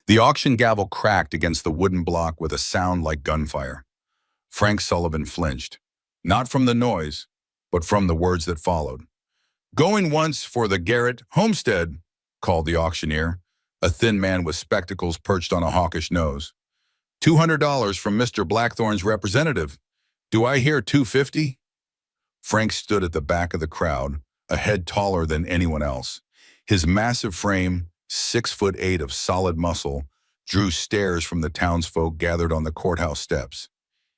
The auction gavel cracked against the wooden block with a sound like gunfire. Frank Sullivan flinched, not from the noise, but from the words that followed. "Going once for the Garrett homestead," called the auctioneer, a thin man with spectacles perched on a hawkish nose. $200 from Mr. Blackthorn's representative. Do I hear 250? Frank stood at the back of the crowd, a head taller than anyone else. His massive frame, 6'8" of solid muscle, drew stares from the townsfolk gathered on the courthouse steps.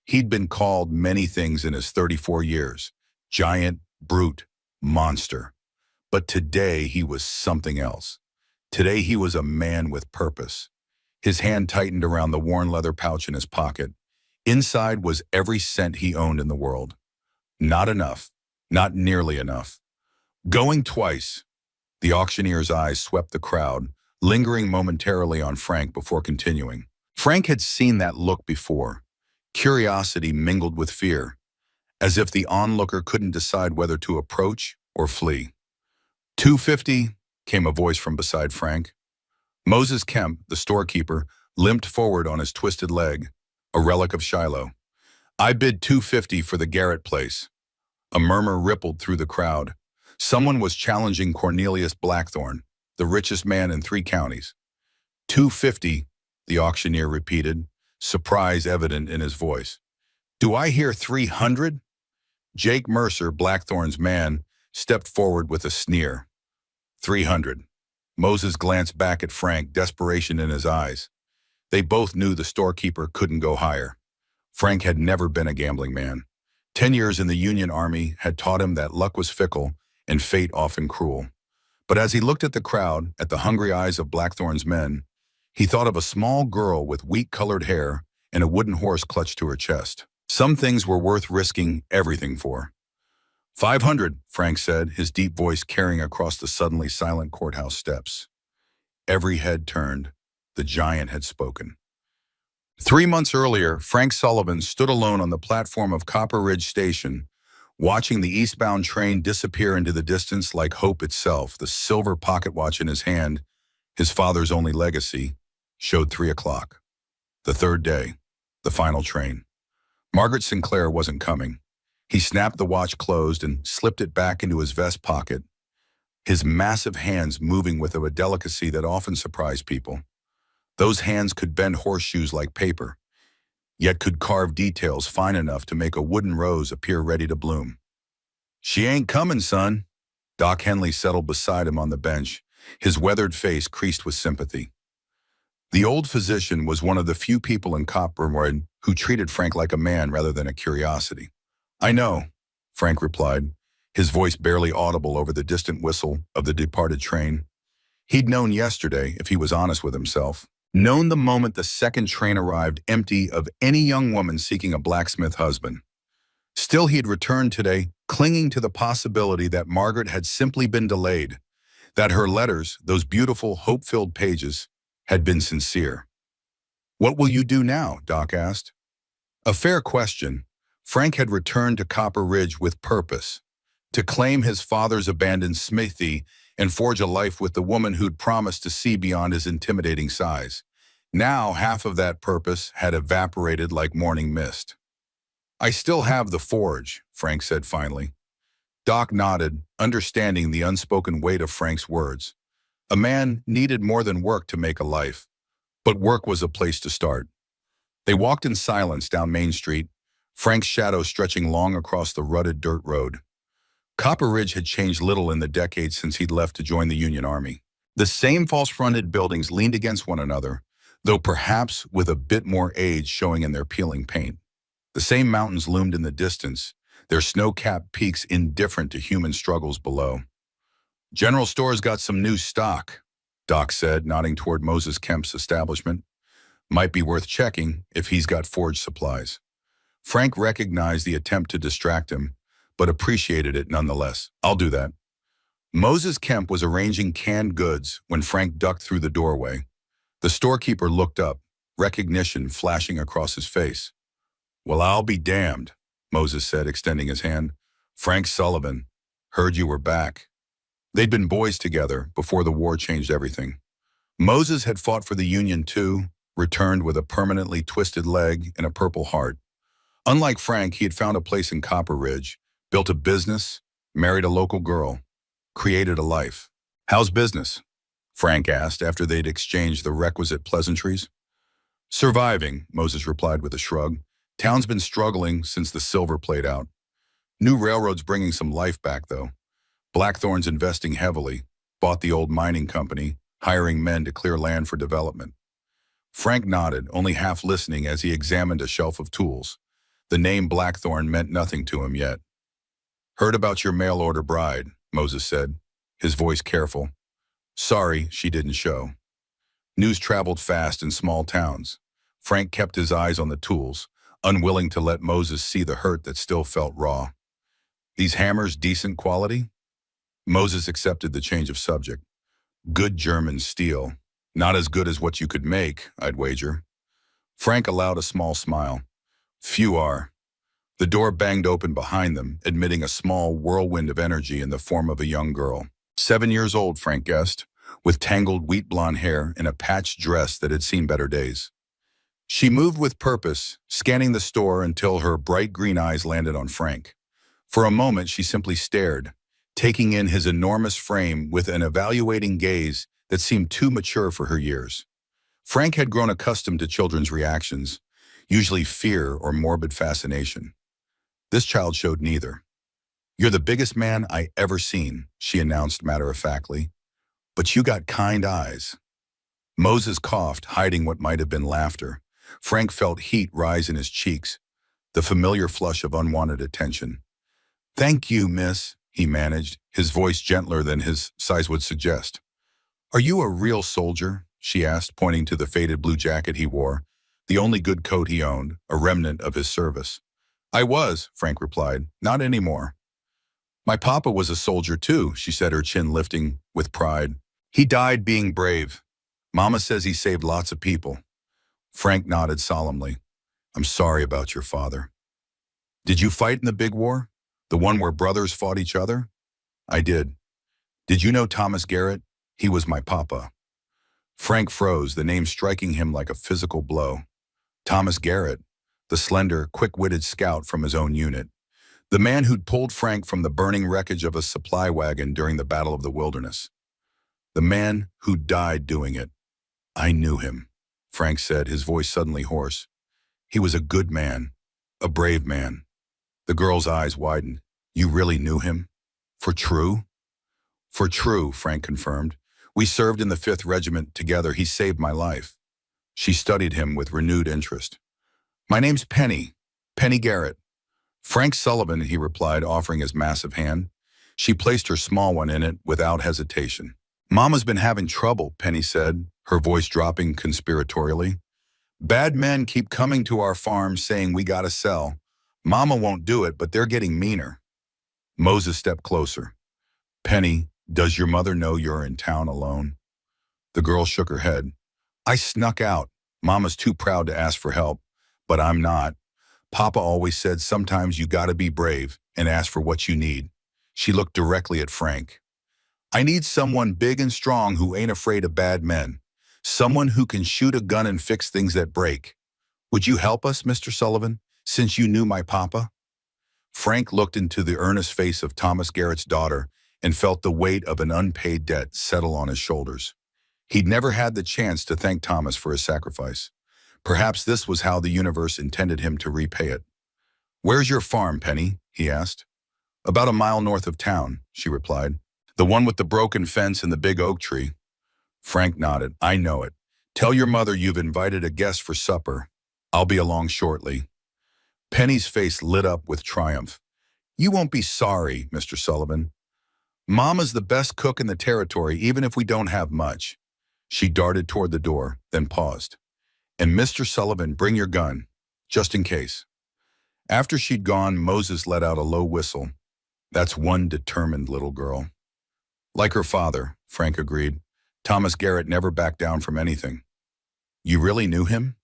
He'd been called many things in his 34 years: giant, brute, monster. But today he was something else. Today he was a man with purpose. His hand tightened around the worn leather pouch in his pocket. Inside was every cent he owned in the world. Not enough. Not nearly enough. Going twice. The auctioneer's eyes swept the crowd, lingering momentarily on Frank before continuing. Frank had seen that look before. Curiosity mingled with fear, as if the onlooker couldn't decide whether to approach or flee. 250, came a voice from beside Frank. Moses Kemp, the storekeeper, limped forward on his twisted leg, a relic of Shiloh. I bid 250 for the Garrett place. A murmur rippled through the crowd. Someone was challenging Cornelius Blackthorn, the richest man in 3 counties. 250, the auctioneer repeated, surprise evident in his voice. Do I hear 300? Jake Mercer, Blackthorn's man, stepped forward with a sneer. 300. Moses glanced back at Frank, desperation in his eyes. They both knew the storekeeper couldn't go higher. Frank had never been a gambling man. 10 years in the Union Army had taught him that luck was fickle and fate often cruel. But as he looked at the crowd, at the hungry eyes of Blackthorn's men, he thought of a small girl with wheat-colored hair and a wooden horse clutched to her chest. Some things were worth risking everything for. 500, Frank said, his deep voice carrying across the suddenly silent courthouse steps. Every head turned. The giant had spoken. 3 months earlier, Frank Sullivan stood alone on the platform of Copper Ridge Station, watching the eastbound train disappear into the distance like hope itself. The silver pocket watch in his hand, his father's only legacy, showed 3 o'clock. The third day, the final train. Margaret Sinclair wasn't coming. He snapped the watch closed and slipped it back into his vest pocket, his massive hands moving with a delicacy that often surprised people. Those hands could bend horseshoes like paper, yet could carve details fine enough to make a wooden rose appear ready to bloom. She ain't coming, son. Doc Henley settled beside him on the bench, his weathered face creased with sympathy. The old physician was one of the few people in Copperwood who treated Frank like a man rather than a curiosity. I know, Frank replied, his voice barely audible over the distant whistle of the departed train. He'd known yesterday, if he was honest with himself, known the moment the second train arrived empty of any young woman seeking a blacksmith husband. Still, he had returned today, clinging to the possibility that Margaret had simply been delayed, that her letters, those beautiful, hope-filled pages, had been sincere. What will you do now? Doc asked. A fair question. Frank had returned to Copper Ridge with purpose, to claim his father's abandoned smithy and forge a life with the woman who'd promised to see beyond his intimidating size. Now half of that purpose had evaporated like morning mist. I still have the forge, Frank said finally. Doc nodded, understanding the unspoken weight of Frank's words. A man needed more than work to make a life, but work was a place to start. They walked in silence down Main Street, Frank's shadow stretching long across the rutted dirt road. Copper Ridge had changed little in the decades since he'd left to join the Union Army. The same false-fronted buildings leaned against one another, though perhaps with a bit more age showing in their peeling paint. The same mountains loomed in the distance, their snow-capped peaks indifferent to human struggles below. General Store's got some new stock, Doc said, nodding toward Moses Kemp's establishment. Might be worth checking if he's got forge supplies. Frank recognized the attempt to distract him, but appreciated it nonetheless. I'll do that. Moses Kemp was arranging canned goods when Frank ducked through the doorway. The storekeeper looked up, recognition flashing across his face. Well, I'll be damned, Moses said, extending his hand. Frank Sullivan, heard you were back. They'd been boys together before the war changed everything. Moses had fought for the Union too, returned with a permanently twisted leg and a purple heart. Unlike Frank, he had found a place in Copper Ridge, built a business, married a local girl, created a life. "How's business?" Frank asked after they'd exchanged the requisite pleasantries. "Surviving," Moses replied with a shrug. "Town's been struggling since the silver played out. New railroad's bringing some life back, though. Blackthorn's investing heavily, bought the old mining company, hiring men to clear land for development." Frank nodded, only half listening as he examined a shelf of tools. The name Blackthorn meant nothing to him yet. "Heard about your mail-order bride," Moses said, his voice careful. "Sorry, she didn't show." News traveled fast in small towns. Frank kept his eyes on the tools, unwilling to let Moses see the hurt that still felt raw. "These hammers decent quality?" Moses accepted the change of subject. "Good German steel. Not as good as what you could make, I'd wager." Frank allowed a small smile. "Few are." The door banged open behind them, admitting a small whirlwind of energy in the form of a young girl. 7 years old, Frank guessed, with tangled wheat blonde hair and a patched dress that had seen better days. She moved with purpose, scanning the store until her bright green eyes landed on Frank. For a moment, she simply stared, taking in his enormous frame with an evaluating gaze that seemed too mature for her years. Frank had grown accustomed to children's reactions, usually fear or morbid fascination. This child showed neither. "You're the biggest man I ever seen," she announced matter-of-factly. "But you got kind eyes." Moses coughed, hiding what might have been laughter. Frank felt heat rise in his cheeks, the familiar flush of unwanted attention. "Thank you, miss," he managed, his voice gentler than his size would suggest. "Are you a real soldier?" she asked, pointing to the faded blue jacket he wore, the only good coat he owned, a remnant of his service. "I was," Frank replied. "Not anymore." "My papa was a soldier too," she said, her chin lifting with pride. "He died being brave. Mama says he saved lots of people." Frank nodded solemnly. "I'm sorry about your father." "Did you fight in the big war? The one where brothers fought each other?" "I did." "Did you know Thomas Garrett? He was my papa." Frank froze, the name striking him like a physical blow. Thomas Garrett, the slender, quick-witted scout from his own unit. The man who'd pulled Frank from the burning wreckage of a supply wagon during the Battle of the Wilderness. The man who died doing it. "I knew him," Frank said, his voice suddenly hoarse. "He was a good man, a brave man." The girl's eyes widened. "You really knew him? For true?" "For true," Frank confirmed. "We served in the 5th Regiment together. He saved my life." She studied him with renewed interest. "My name's Penny Garrett." "Frank Sullivan," he replied, offering his massive hand. She placed her small one in it without hesitation. "Mama's been having trouble," Penny said, her voice dropping conspiratorially. "Bad men keep coming to our farm saying we gotta sell. Mama won't do it, but they're getting meaner." Moses stepped closer. "Penny, does your mother know you're in town alone?" The girl shook her head. "I snuck out. Mama's too proud to ask for help, but I'm not. Papa always said sometimes you gotta be brave and ask for what you need." She looked directly at Frank. "I need someone big and strong who ain't afraid of bad men. Someone who can shoot a gun and fix things that break. Would you help us, Mr. Sullivan, since you knew my papa?" Frank looked into the earnest face of Thomas Garrett's daughter and felt the weight of an unpaid debt settle on his shoulders. He'd never had the chance to thank Thomas for his sacrifice. Perhaps this was how the universe intended him to repay it. "Where's your farm, Penny?" he asked. "About a mile north of town," she replied. "The one with the broken fence and the big oak tree." Frank nodded. "I know it. Tell your mother you've invited a guest for supper. I'll be along shortly." Penny's face lit up with triumph. "You won't be sorry, Mr. Sullivan. Mama's the best cook in the territory, even if we don't have much." She darted toward the door, then paused. "And Mr. Sullivan, bring your gun, just in case." After she'd gone, Moses let out a low whistle. "That's one determined little girl." "Like her father," Frank agreed. "Thomas Garrett never backed down from anything." "You really knew him?"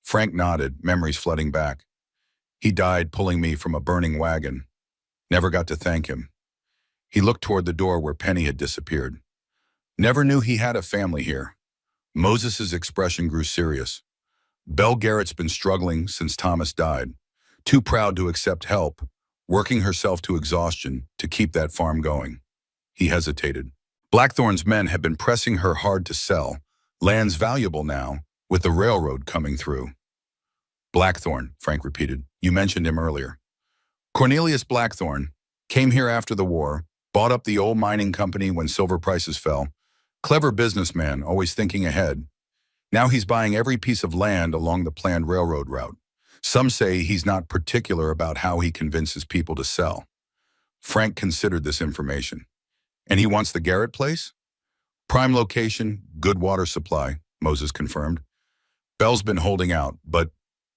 Frank nodded, memories flooding back. "He died pulling me from a burning wagon. Never got to thank him." He looked toward the door where Penny had disappeared. "Never knew he had a family here. Moses's expression grew serious. Belle Garrett's been struggling since Thomas died, too proud to accept help, working herself to exhaustion to keep that farm going. He hesitated. Blackthorn's men had been pressing her hard to sell, lands valuable now, with the railroad coming through. Blackthorn, Frank repeated. You mentioned him earlier. Cornelius Blackthorn came here after the war, bought up the old mining company when silver prices fell. Clever businessman, always thinking ahead. Now he's buying every piece of land along the planned railroad route. Some say he's not particular about how he convinces people to sell. Frank considered this information. And he wants the Garrett place? Prime location, good water supply, Moses confirmed. Belle's been holding out, but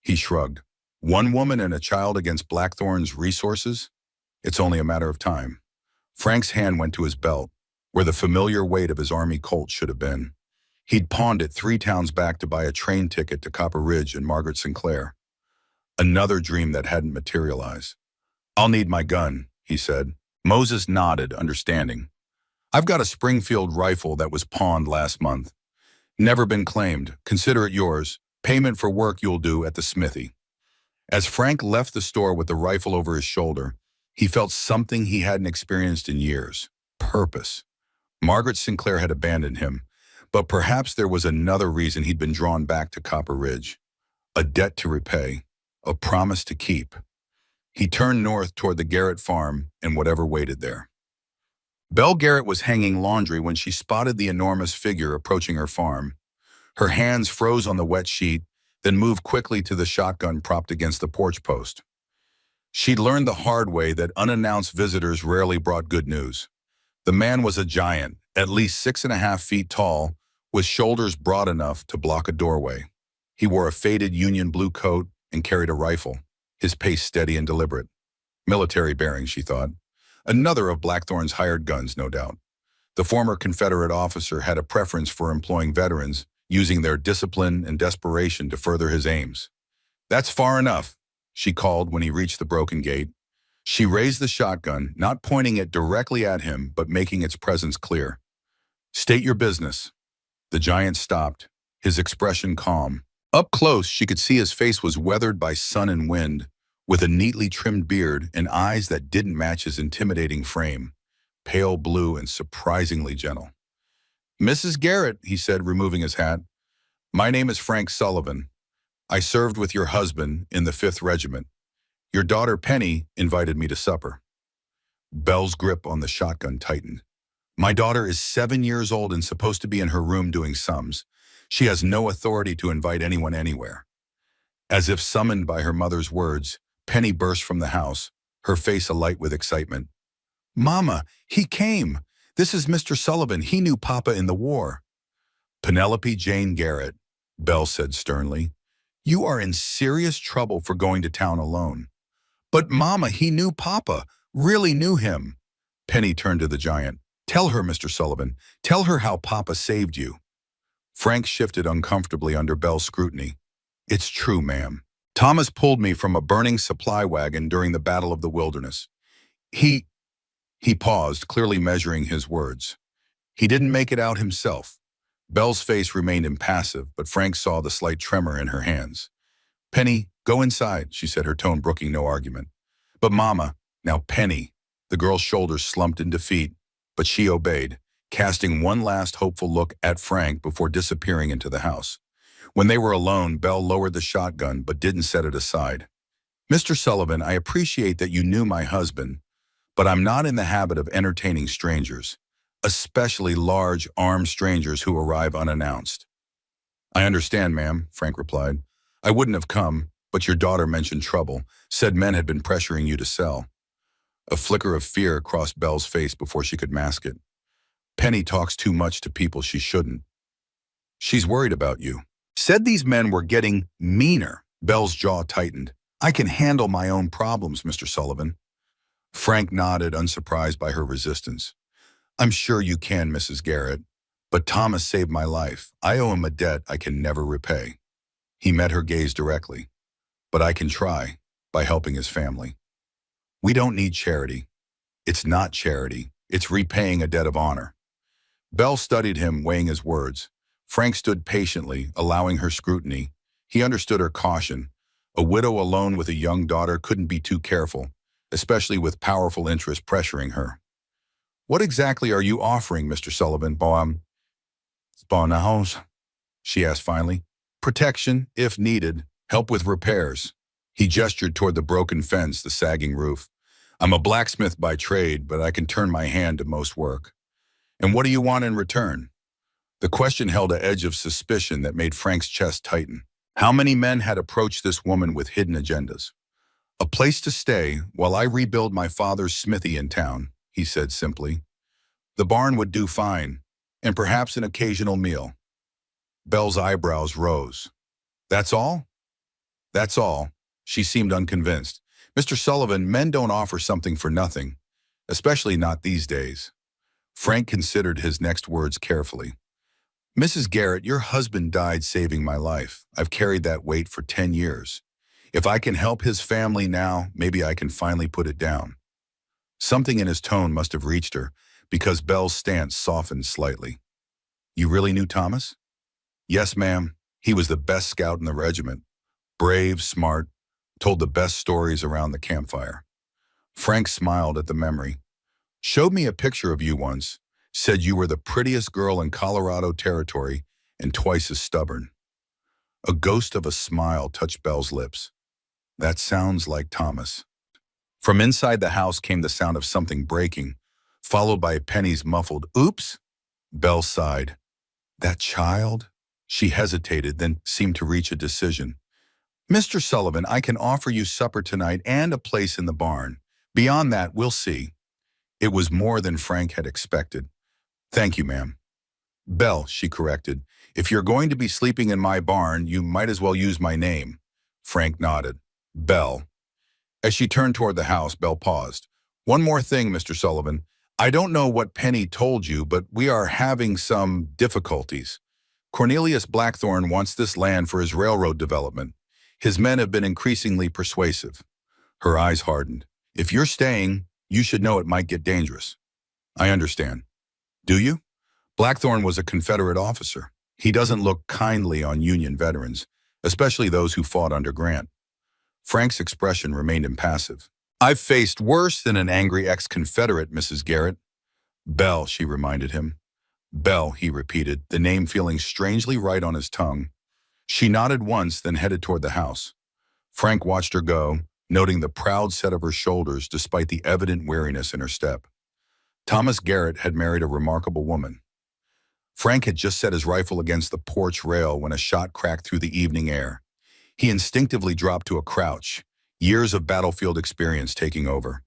he shrugged. One woman and a child against Blackthorn's resources? It's only a matter of time. Frank's hand went to his belt, where the familiar weight of his army Colt should have been. He'd pawned it 3 towns back to buy a train ticket to Copper Ridge and Margaret Sinclair. Another dream that hadn't materialized. I'll need my gun, he said. Moses nodded, understanding. I've got a Springfield rifle that was pawned last month. Never been claimed. Consider it yours. Payment for work you'll do at the smithy. As Frank left the store with the rifle over his shoulder, he felt something he hadn't experienced in years. Purpose. Margaret Sinclair had abandoned him, but perhaps there was another reason he'd been drawn back to Copper Ridge. A debt to repay. A promise to keep. He turned north toward the Garrett farm and whatever waited there. Belle Garrett was hanging laundry when she spotted the enormous figure approaching her farm. Her hands froze on the wet sheet, then moved quickly to the shotgun propped against the porch post. She'd learned the hard way that unannounced visitors rarely brought good news. The man was a giant, at least 6.5 feet tall, with shoulders broad enough to block a doorway. He wore a faded Union blue coat and carried a rifle, his pace steady and deliberate. Military bearing, she thought. Another of Blackthorn's hired guns, no doubt. The former Confederate officer had a preference for employing veterans, using their discipline and desperation to further his aims. That's far enough, she called when he reached the broken gate. She raised the shotgun, not pointing it directly at him, but making its presence clear. State your business. The giant stopped, his expression calm. Up close, she could see his face was weathered by sun and wind, with a neatly trimmed beard and eyes that didn't match his intimidating frame, pale blue and surprisingly gentle. Mrs. Garrett, he said, removing his hat. My name is Frank Sullivan. I served with your husband in the 5th Regiment. Your daughter Penny invited me to supper. Belle's grip on the shotgun tightened. My daughter is 7 years old and supposed to be in her room doing sums. She has no authority to invite anyone anywhere. As if summoned by her mother's words, Penny burst from the house, her face alight with excitement. Mama, he came. This is Mr. Sullivan. He knew Papa in the war. Penelope Jane Garrett, Belle said sternly. You are in serious trouble for going to town alone. But Mama, he knew Papa, really knew him. Penny turned to the giant. Tell her, Mr. Sullivan. Tell her how Papa saved you. Frank shifted uncomfortably under Belle's scrutiny. It's true, ma'am. Thomas pulled me from a burning supply wagon during the Battle of the Wilderness. He paused, clearly measuring his words. He didn't make it out himself. Belle's face remained impassive, but Frank saw the slight tremor in her hands. Penny, go inside, she said, her tone brooking no argument. But Mama, now Penny. The girl's shoulders slumped in defeat, but she obeyed, casting one last hopeful look at Frank before disappearing into the house. When they were alone, Belle lowered the shotgun but didn't set it aside. Mr. Sullivan, I appreciate that you knew my husband, but I'm not in the habit of entertaining strangers, especially large, armed strangers who arrive unannounced. I understand, ma'am, Frank replied. I wouldn't have come, but your daughter mentioned trouble, said men had been pressuring you to sell. A flicker of fear crossed Belle's face before she could mask it. Penny talks too much to people she shouldn't. She's worried about you. Said these men were getting meaner. Belle's jaw tightened. I can handle my own problems, Mr. Sullivan. Frank nodded, unsurprised by her resistance. I'm sure you can, Mrs. Garrett, but Thomas saved my life. I owe him a debt I can never repay. He met her gaze directly. But I can try, by helping his family. We don't need charity. It's not charity. It's repaying a debt of honor. Belle studied him, weighing his words. Frank stood patiently, allowing her scrutiny. He understood her caution. A widow alone with a young daughter couldn't be too careful, especially with powerful interests pressuring her. "What exactly are you offering, Mr. Sullivan, Spawn house?" she asked finally. "Protection, if needed. Help with repairs." He gestured toward the broken fence, the sagging roof. "I'm a blacksmith by trade, but I can turn my hand to most work." "And what do you want in return?" The question held an edge of suspicion that made Frank's chest tighten. How many men had approached this woman with hidden agendas? "A place to stay while I rebuild my father's smithy in town," he said simply. "The barn would do fine, and perhaps an occasional meal." Belle's eyebrows rose. "That's all?" "That's all." She seemed unconvinced. "Mr. Sullivan, men don't offer something for nothing, especially not these days." Frank considered his next words carefully. "Mrs. Garrett, your husband died saving my life. I've carried that weight for 10 years. If I can help his family now, maybe I can finally put it down." Something in his tone must have reached her, because Belle's stance softened slightly. "You really knew Thomas?" "Yes, ma'am. He was the best scout in the regiment. Brave, smart, told the best stories around the campfire." Frank smiled at the memory. "Showed me a picture of you once. Said you were the prettiest girl in Colorado Territory and twice as stubborn." A ghost of a smile touched Belle's lips. "That sounds like Thomas." From inside the house came the sound of something breaking, followed by Penny's muffled, "Oops!" Belle sighed. "That child?" She hesitated, then seemed to reach a decision. "Mr. Sullivan, I can offer you supper tonight and a place in the barn. Beyond that, we'll see." It was more than Frank had expected. "Thank you, ma'am." "Belle," she corrected. "If you're going to be sleeping in my barn, you might as well use my name." Frank nodded. "Belle." As she turned toward the house, Belle paused. "One more thing, Mr. Sullivan. I don't know what Penny told you, but we are having some difficulties. Cornelius Blackthorne wants this land for his railroad development. His men have been increasingly persuasive." Her eyes hardened. "If you're staying, you should know it might get dangerous." "I understand." "Do you?" "Blackthorne was a Confederate officer. He doesn't look kindly on Union veterans, especially those who fought under Grant." Frank's expression remained impassive. "I've faced worse than an angry ex-Confederate, Mrs. Garrett." "Belle," she reminded him. "Belle," he repeated, the name feeling strangely right on his tongue. She nodded once, then headed toward the house. Frank watched her go, noting the proud set of her shoulders despite the evident weariness in her step. Thomas Garrett had married a remarkable woman. Frank had just set his rifle against the porch rail when a shot cracked through the evening air. He instinctively dropped to a crouch, years of battlefield experience taking over.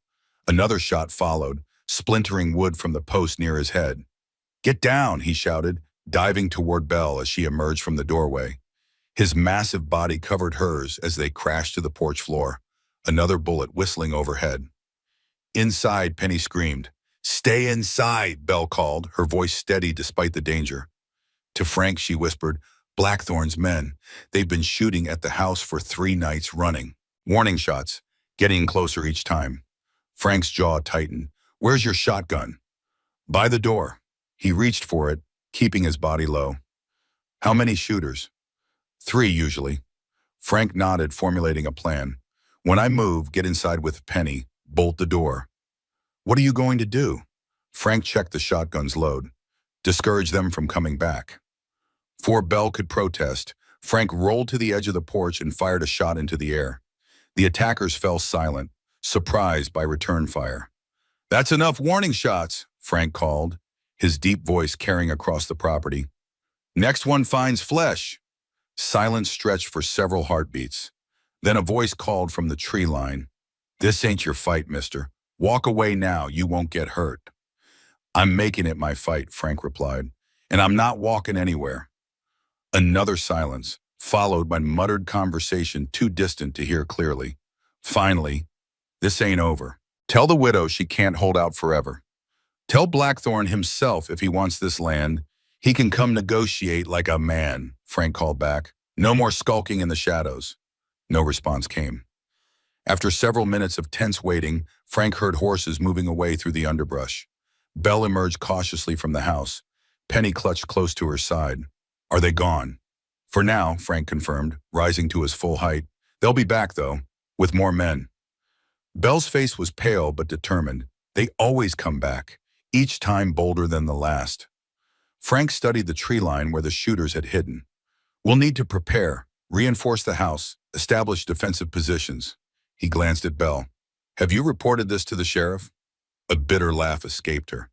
Another shot followed, splintering wood from the post near his head. "Get down," he shouted, diving toward Belle as she emerged from the doorway. His massive body covered hers as they crashed to the porch floor, another bullet whistling overhead. Inside, Penny screamed. "Stay inside," Belle called, her voice steady despite the danger. To Frank, she whispered, "Blackthorne's men. They've been shooting at the house for 3 nights running. Warning shots, getting closer each time." Frank's jaw tightened. "Where's your shotgun?" "By the door." He reached for it, keeping his body low. "How many shooters?" "3 usually." Frank nodded, formulating a plan. "When I move, get inside with Penny. Bolt the door." "What are you going to do?" Frank checked the shotgun's load. "Discourage them from coming back." Before Belle could protest, Frank rolled to the edge of the porch and fired a shot into the air. The attackers fell silent, surprised by return fire. "That's enough warning shots," Frank called, his deep voice carrying across the property. "Next one finds flesh." Silence stretched for several heartbeats. Then a voice called from the tree line. "This ain't your fight, mister. Walk away now, you won't get hurt." "I'm making it my fight," Frank replied, "and I'm not walking anywhere." Another silence, followed by muttered conversation too distant to hear clearly. Finally, "This ain't over. Tell the widow she can't hold out forever. Tell Blackthorne himself if he wants this land, he can come negotiate like a man," Frank called back. "No more skulking in the shadows." No response came. After several minutes of tense waiting, Frank heard horses moving away through the underbrush. Belle emerged cautiously from the house. Penny clutched close to her side. Are they gone? For now, Frank confirmed, rising to his full height. They'll be back, though, with more men. Belle's face was pale but determined. They always come back, each time bolder than the last. Frank studied the tree line where the shooters had hidden. We'll need to prepare, reinforce the house, establish defensive positions. He glanced at Belle. Have you reported this to the sheriff? A bitter laugh escaped her.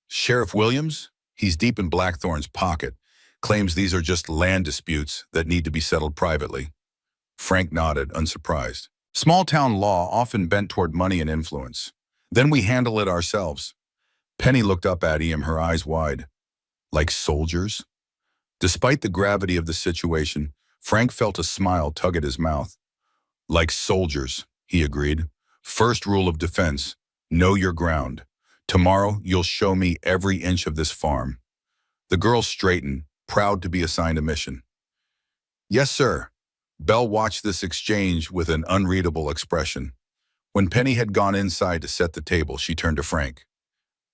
Sheriff Williams? He's deep in Blackthorn's pocket, claims these are just land disputes that need to be settled privately. Frank nodded, unsurprised. Small-town law often bent toward money and influence. Then we handle it ourselves. Penny looked up at him, her eyes wide. Like soldiers? Despite the gravity of the situation, Frank felt a smile tug at his mouth. Like soldiers, he agreed. First rule of defense, know your ground. Tomorrow, you'll show me every inch of this farm. The girl straightened, proud to be assigned a mission. Yes, sir. Belle watched this exchange with an unreadable expression. When Penny had gone inside to set the table, she turned to Frank.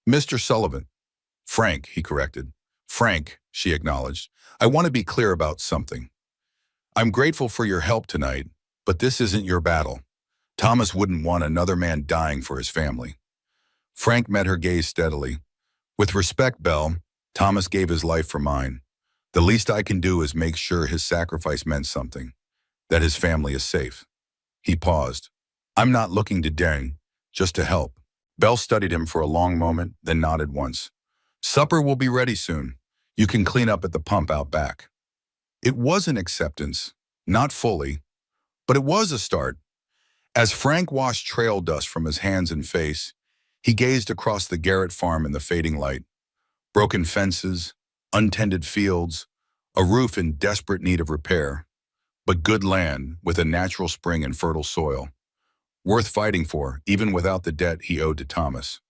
Mr. Sullivan. Frank, he corrected. Frank, she acknowledged. I want to be clear about something. I'm grateful for your help tonight, but this isn't your battle. Thomas wouldn't want another man dying for his family. Frank met her gaze steadily. With respect, Belle, Thomas gave his life for mine. The least I can do is make sure his sacrifice meant something, that his family is safe. He paused. I'm not looking to dang, just to help. Belle studied him for a long moment, then nodded once. Supper will be ready soon. You can clean up at the pump out back. It was an acceptance, not fully, but it was a start. As Frank washed trail dust from his hands and face, he gazed across the Garrett farm in the fading light. Broken fences, untended fields, a roof in desperate need of repair, but good land with a natural spring and fertile soil. Worth fighting for, even without the debt he owed to Thomas.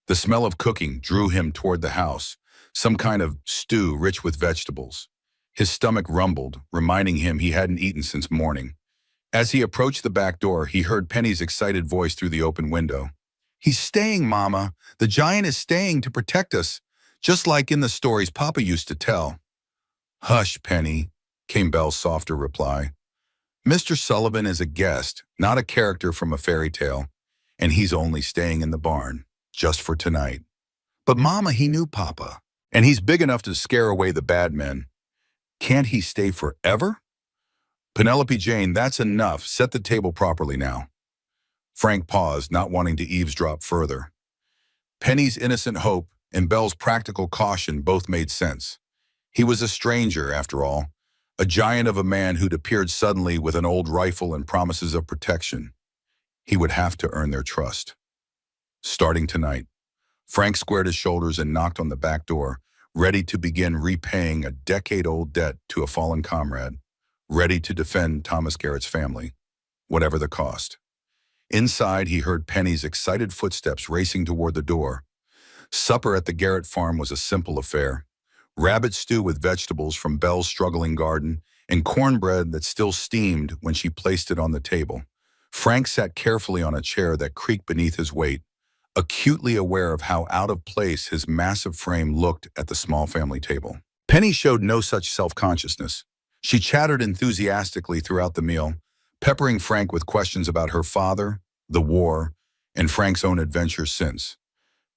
The smell of cooking drew him toward the house, some kind of stew rich with vegetables. His stomach rumbled, reminding him he hadn't eaten since morning. As he approached the back door, he heard Penny's excited voice through the open window. He's staying, Mama. The giant is staying to protect us, just like in the stories Papa used to tell. Hush, Penny, came Belle's softer reply. Mr. Sullivan is a guest, not a character from a fairy tale, and he's only staying in the barn, just for tonight. But Mama, he knew Papa, and he's big enough to scare away the bad men. Can't he stay forever? Penelope Jane, that's enough. Set the table properly now. Frank paused, not wanting to eavesdrop further. Penny's innocent hope and Belle's practical caution both made sense. He was a stranger, after all, a giant of a man who'd appeared suddenly with an old rifle and promises of protection. He would have to earn their trust. Starting tonight, Frank squared his shoulders and knocked on the back door, ready to begin repaying a decade-old debt to a fallen comrade, ready to defend Thomas Garrett's family, whatever the cost. Inside, he heard Penny's excited footsteps racing toward the door. Supper at the Garrett farm was a simple affair. Rabbit stew with vegetables from Belle's struggling garden and cornbread that still steamed when she placed it on the table. Frank sat carefully on a chair that creaked beneath his weight, acutely aware of how out of place his massive frame looked at the small family table. Penny showed no such self-consciousness. She chattered enthusiastically throughout the meal, peppering Frank with questions about her father, the war, and Frank's own adventures since.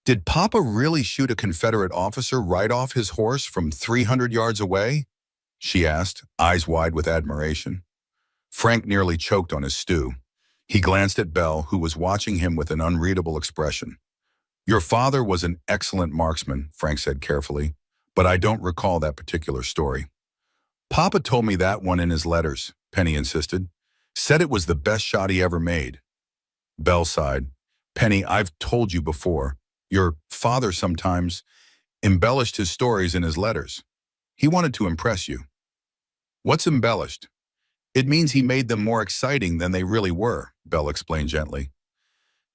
Did Papa really shoot a Confederate officer right off his horse from 300 yards away? She asked, eyes wide with admiration. Frank nearly choked on his stew. He glanced at Belle, who was watching him with an unreadable expression. Your father was an excellent marksman, Frank said carefully, but I don't recall that particular story. Papa told me that one in his letters, Penny insisted. Said it was the best shot he ever made. Belle sighed. Penny, I've told you before. Your father sometimes embellished his stories in his letters. He wanted to impress you. What's embellished? It means he made them more exciting than they really were, Belle explained gently.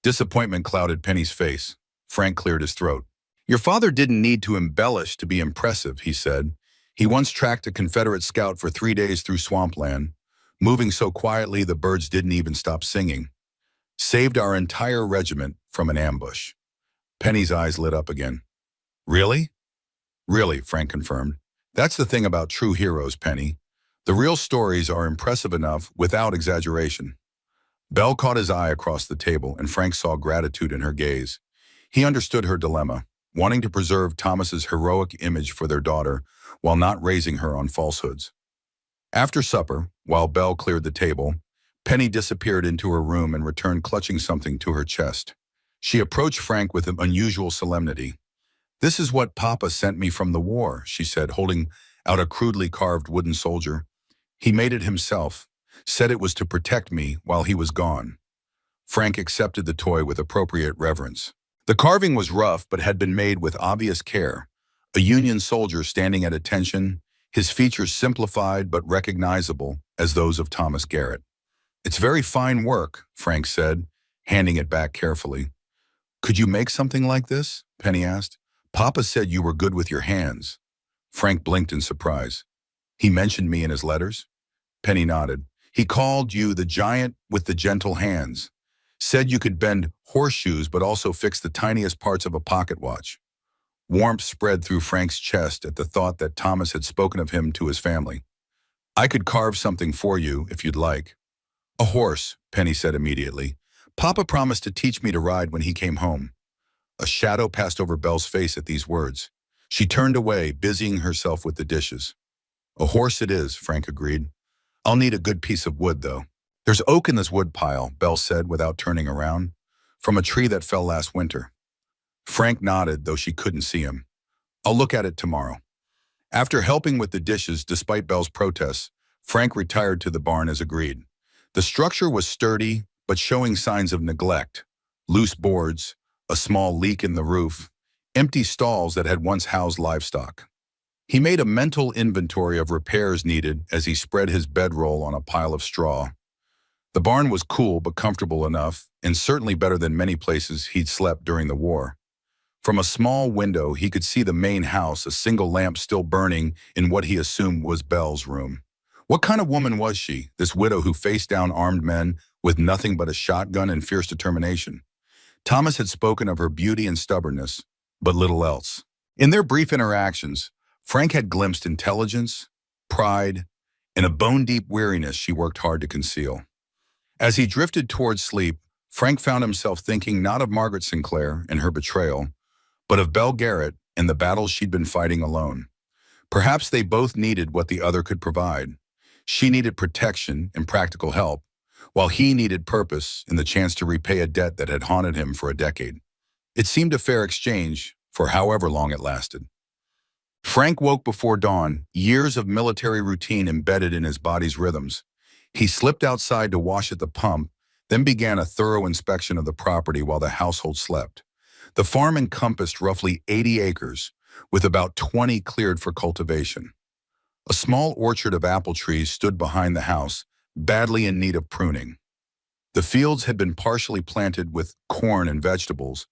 Disappointment clouded Penny's face. Frank cleared his throat. Your father didn't need to embellish to be impressive, he said. He once tracked a Confederate scout for 3 days through swampland, moving so quietly the birds didn't even stop singing. Saved our entire regiment from an ambush. Penny's eyes lit up again. Really? Really, Frank confirmed. That's the thing about true heroes, Penny. The real stories are impressive enough without exaggeration. Belle caught his eye across the table, and Frank saw gratitude in her gaze. He understood her dilemma, wanting to preserve Thomas's heroic image for their daughter while not raising her on falsehoods. After supper, while Belle cleared the table, Penny disappeared into her room and returned clutching something to her chest. She approached Frank with an unusual solemnity. "This is what Papa sent me from the war," she said, holding out a crudely carved wooden soldier. "He made it himself, said it was to protect me while he was gone." Frank accepted the toy with appropriate reverence. The carving was rough but had been made with obvious care. A Union soldier standing at attention, his features simplified but recognizable as those of Thomas Garrett. "It's very fine work," Frank said, handing it back carefully. "Could you make something like this?" Penny asked. "Papa said you were good with your hands." Frank blinked in surprise. "He mentioned me in his letters?" Penny nodded. "He called you the giant with the gentle hands. Said you could bend horseshoes but also fix the tiniest parts of a pocket watch." Warmth spread through Frank's chest at the thought that Thomas had spoken of him to his family. "I could carve something for you if you'd like." "A horse," Penny said immediately. "Papa promised to teach me to ride when he came home." A shadow passed over Belle's face at these words. She turned away, busying herself with the dishes. "A horse it is," Frank agreed. "I'll need a good piece of wood, though." "There's oak in this wood pile," Belle said without turning around, "from a tree that fell last winter." Frank nodded, though she couldn't see him. "I'll look at it tomorrow." After helping with the dishes despite Belle's protests, Frank retired to the barn as agreed. The structure was sturdy, but showing signs of neglect. Loose boards, a small leak in the roof, empty stalls that had once housed livestock. He made a mental inventory of repairs needed as he spread his bedroll on a pile of straw. The barn was cool but comfortable enough, and certainly better than many places he'd slept during the war. From a small window, he could see the main house, a single lamp still burning in what he assumed was Belle's room. What kind of woman was she, this widow who faced down armed men with nothing but a shotgun and fierce determination? Thomas had spoken of her beauty and stubbornness, but little else. In their brief interactions, Frank had glimpsed intelligence, pride, and a bone-deep weariness she worked hard to conceal. As he drifted towards sleep, Frank found himself thinking not of Margaret Sinclair and her betrayal, but of Belle Garrett and the battles she'd been fighting alone. Perhaps they both needed what the other could provide. She needed protection and practical help, while he needed purpose and the chance to repay a debt that had haunted him for a decade. It seemed a fair exchange for however long it lasted. Frank woke before dawn, years of military routine embedded in his body's rhythms. He slipped outside to wash at the pump, then began a thorough inspection of the property while the household slept. The farm encompassed roughly 80 acres, with about 20 cleared for cultivation. A small orchard of apple trees stood behind the house, badly in need of pruning. The fields had been partially planted with corn and vegetables,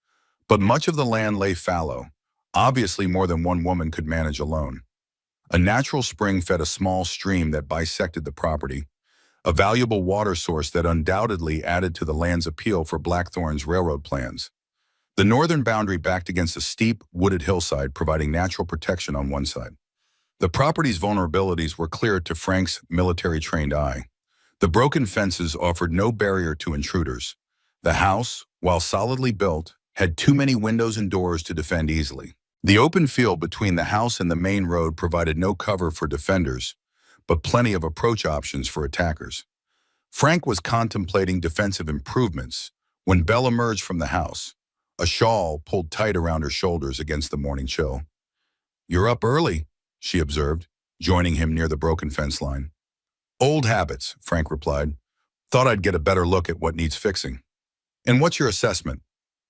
but much of the land lay fallow. Obviously, more than one woman could manage alone. A natural spring fed a small stream that bisected the property, a valuable water source that undoubtedly added to the land's appeal for Blackthorn's railroad plans. The northern boundary backed against a steep, wooded hillside, providing natural protection on one side. The property's vulnerabilities were clear to Frank's military-trained eye. The broken fences offered no barrier to intruders. The house, while solidly built, had too many windows and doors to defend easily. The open field between the house and the main road provided no cover for defenders, but plenty of approach options for attackers. Frank was contemplating defensive improvements when Belle emerged from the house, a shawl pulled tight around her shoulders against the morning chill. "You're up early," she observed, joining him near the broken fence line. "Old habits," Frank replied. "Thought I'd get a better look at what needs fixing." "And what's your assessment?"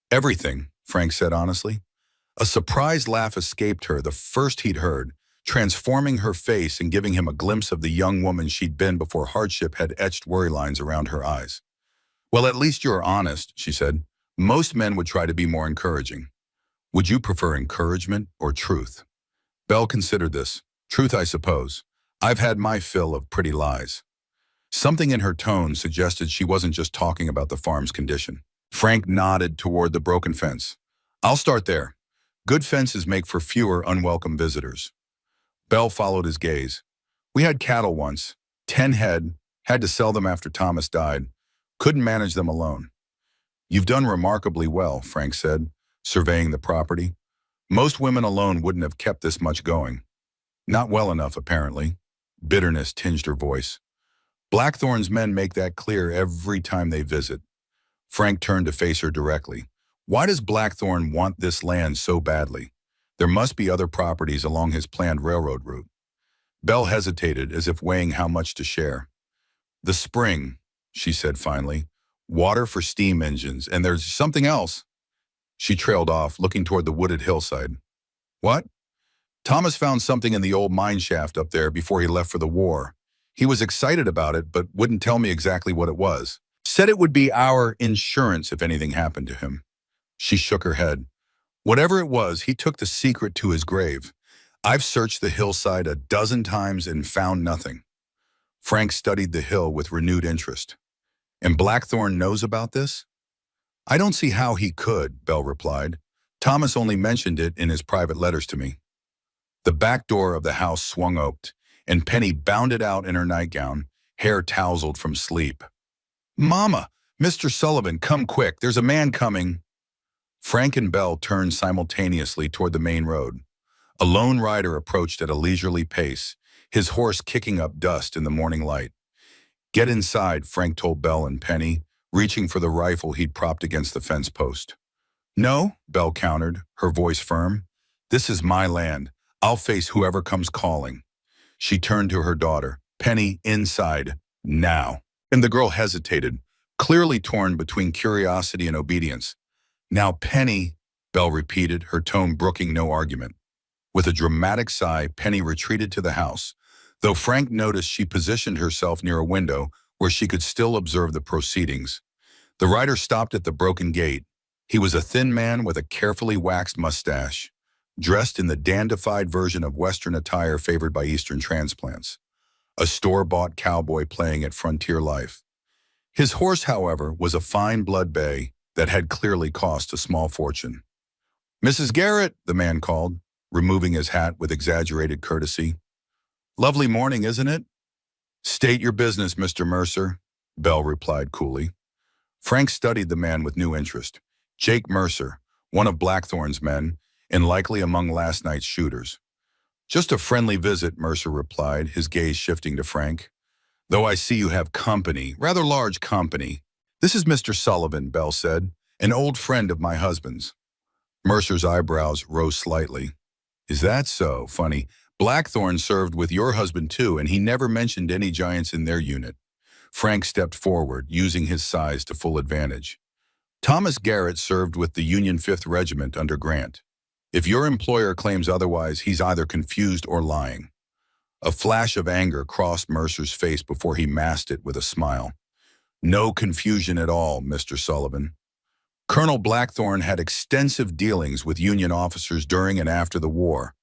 "Everything," Frank said honestly. A surprised laugh escaped her, the first he'd heard, transforming her face and giving him a glimpse of the young woman she'd been before hardship had etched worry lines around her eyes. "Well, at least you're honest," she said. "Most men would try to be more encouraging. Would you prefer encouragement or truth?" Belle considered this. "Truth, I suppose. I've had my fill of pretty lies." Something in her tone suggested she wasn't just talking about the farm's condition. Frank nodded toward the broken fence. "I'll start there. Good fences make for fewer unwelcome visitors." Bell followed his gaze. We had cattle once, 10 head, had to sell them after Thomas died. Couldn't manage them alone. You've done remarkably well, Frank said, surveying the property. Most women alone wouldn't have kept this much going. Not well enough, apparently. Bitterness tinged her voice. Blackthorn's men make that clear every time they visit. Frank turned to face her directly. Why does Blackthorn want this land so badly? There must be other properties along his planned railroad route. Belle hesitated, as if weighing how much to share. The spring, she said finally. Water for steam engines, and there's something else. She trailed off, looking toward the wooded hillside. What? Thomas found something in the old mine shaft up there before he left for the war. He was excited about it, but wouldn't tell me exactly what it was. Said it would be our insurance if anything happened to him. She shook her head. Whatever it was, he took the secret to his grave. I've searched the hillside a dozen times and found nothing. Frank studied the hill with renewed interest. And Blackthorn knows about this? I don't see how he could, Bell replied. Thomas only mentioned it in his private letters to me. The back door of the house swung open, and Penny bounded out in her nightgown, hair tousled from sleep. Mama, Mr. Sullivan, come quick, there's a man coming. Frank and Bell turned simultaneously toward the main road. A lone rider approached at a leisurely pace, his horse kicking up dust in the morning light. Get inside, Frank told Bell and Penny, reaching for the rifle he'd propped against the fence post. No, Bell countered, her voice firm. This is my land. I'll face whoever comes calling. She turned to her daughter. Penny, inside, now. And the girl hesitated, clearly torn between curiosity and obedience. Now, Penny, Bell repeated, her tone brooking no argument. With a dramatic sigh, Penny retreated to the house, though Frank noticed she positioned herself near a window where she could still observe the proceedings. The rider stopped at the broken gate. He was a thin man with a carefully waxed mustache, dressed in the dandified version of Western attire favored by Eastern transplants, a store-bought cowboy playing at frontier life. His horse, however, was a fine blood bay that had clearly cost a small fortune. Mrs. Garrett, the man called, removing his hat with exaggerated courtesy. Lovely morning, isn't it? State your business, Mr. Mercer, Bell replied coolly. Frank studied the man with new interest. Jake Mercer, one of Blackthorn's men, and likely among last night's shooters. Just a friendly visit, Mercer replied, his gaze shifting to Frank. Though I see you have company, rather large company. This is Mr. Sullivan, Bell said, an old friend of my husband's. Mercer's eyebrows rose slightly. Is that so? Funny. Blackthorn served with your husband too, and he never mentioned any giants in their unit. Frank stepped forward, using his size to full advantage. Thomas Garrett served with the Union 5th Regiment under Grant. If your employer claims otherwise, he's either confused or lying. A flash of anger crossed Mercer's face before he masked it with a smile. No confusion at all, Mr. Sullivan. Colonel Blackthorn had extensive dealings with Union officers during and after the war.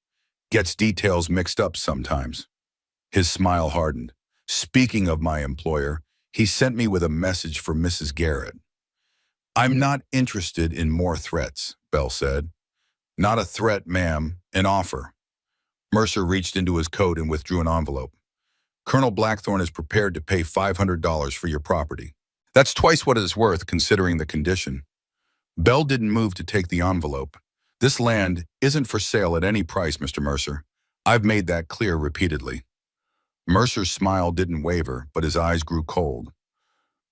Gets details mixed up sometimes. His smile hardened. Speaking of my employer, he sent me with a message for Mrs. Garrett. I'm not interested in more threats, Bell said. Not a threat, ma'am, an offer. Mercer reached into his coat and withdrew an envelope. Colonel Blackthorn is prepared to pay $500 for your property. That's twice what it is worth, considering the condition. Bell didn't move to take the envelope. This land isn't for sale at any price, Mr. Mercer. I've made that clear repeatedly. Mercer's smile didn't waver, but his eyes grew cold.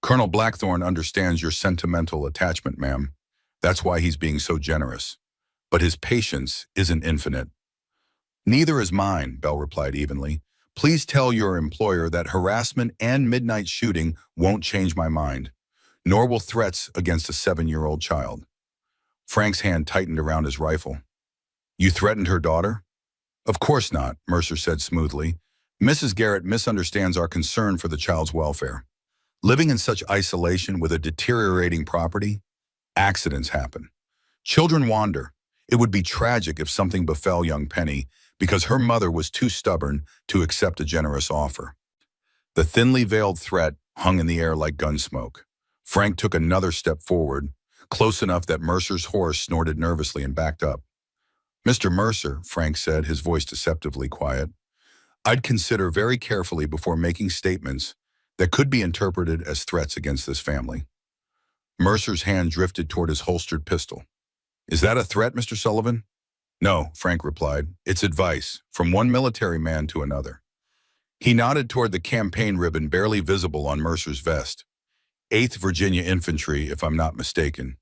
Colonel Blackthorn understands your sentimental attachment, ma'am. That's why he's being so generous. But his patience isn't infinite. Neither is mine, Bell replied evenly. Please tell your employer that harassment and midnight shooting won't change my mind, nor will threats against a 7-year-old child. Frank's hand tightened around his rifle. You threatened her daughter? Of course not, Mercer said smoothly. Mrs. Garrett misunderstands our concern for the child's welfare. Living in such isolation with a deteriorating property, accidents happen. Children wander. It would be tragic if something befell young Penny because her mother was too stubborn to accept a generous offer. The thinly veiled threat hung in the air like gun smoke. Frank took another step forward, close enough that Mercer's horse snorted nervously and backed up. Mr. Mercer, Frank said, his voice deceptively quiet, I'd consider very carefully before making statements that could be interpreted as threats against this family. Mercer's hand drifted toward his holstered pistol. Is that a threat, Mr. Sullivan? No, Frank replied. It's advice, from one military man to another. He nodded toward the campaign ribbon barely visible on Mercer's vest. 8th Virginia Infantry, if I'm not mistaken.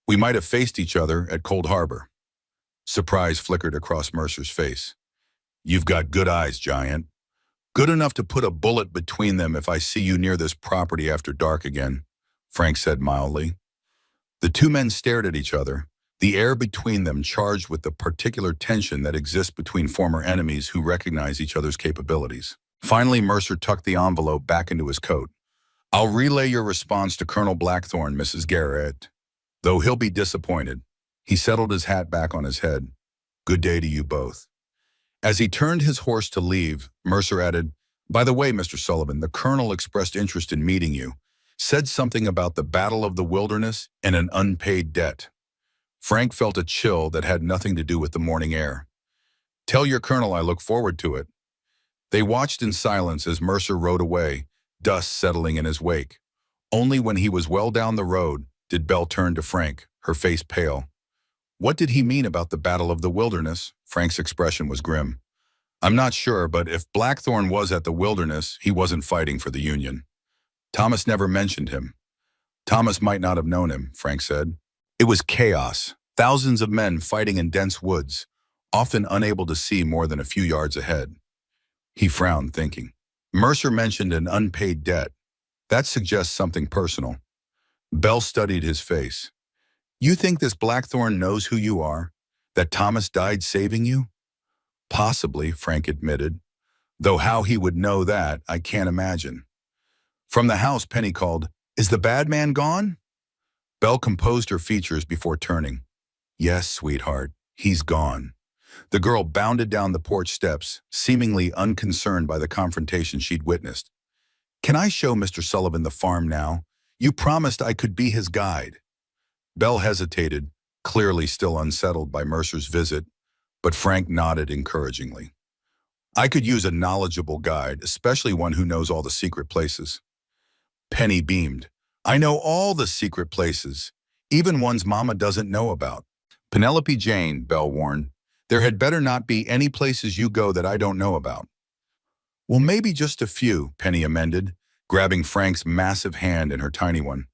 We might have faced each other at Cold Harbor. Surprise flickered across Mercer's face. You've got good eyes, Giant. Good enough to put a bullet between them if I see you near this property after dark again, Frank said mildly. The two men stared at each other, the air between them charged with the particular tension that exists between former enemies who recognize each other's capabilities. Finally, Mercer tucked the envelope back into his coat. I'll relay your response to Colonel Blackthorne, Mrs. Garrett, though he'll be disappointed. He settled his hat back on his head. Good day to you both. As he turned his horse to leave, Mercer added, By the way, Mr. Sullivan, the colonel expressed interest in meeting you, said something about the Battle of the Wilderness and an unpaid debt. Frank felt a chill that had nothing to do with the morning air. Tell your colonel I look forward to it. They watched in silence as Mercer rode away, dust settling in his wake. Only when he was well down the road did Belle turn to Frank, her face pale. What did he mean about the Battle of the Wilderness? Frank's expression was grim. I'm not sure, but if Blackthorne was at the Wilderness, he wasn't fighting for the Union. Thomas never mentioned him. Thomas might not have known him, Frank said. It was chaos, thousands of men fighting in dense woods, often unable to see more than a few yards ahead. He frowned, thinking. Mercer mentioned an unpaid debt. That suggests something personal. Belle studied his face. You think this Blackthorne knows who you are? That Thomas died saving you? Possibly, Frank admitted. Though how he would know that, I can't imagine. From the house, Penny called, Is the bad man gone? Belle composed her features before turning. Yes, sweetheart, he's gone. The girl bounded down the porch steps, seemingly unconcerned by the confrontation she'd witnessed. Can I show Mr. Sullivan the farm now? You promised I could be his guide. Belle hesitated, clearly still unsettled by Mercer's visit, but Frank nodded encouragingly. I could use a knowledgeable guide, especially one who knows all the secret places. Penny beamed. I know all the secret places, even ones Mama doesn't know about. Penelope Jane, Belle warned. There had better not be any places you go that I don't know about. Well, maybe just a few, Penny amended, grabbing Frank's massive hand in her tiny one.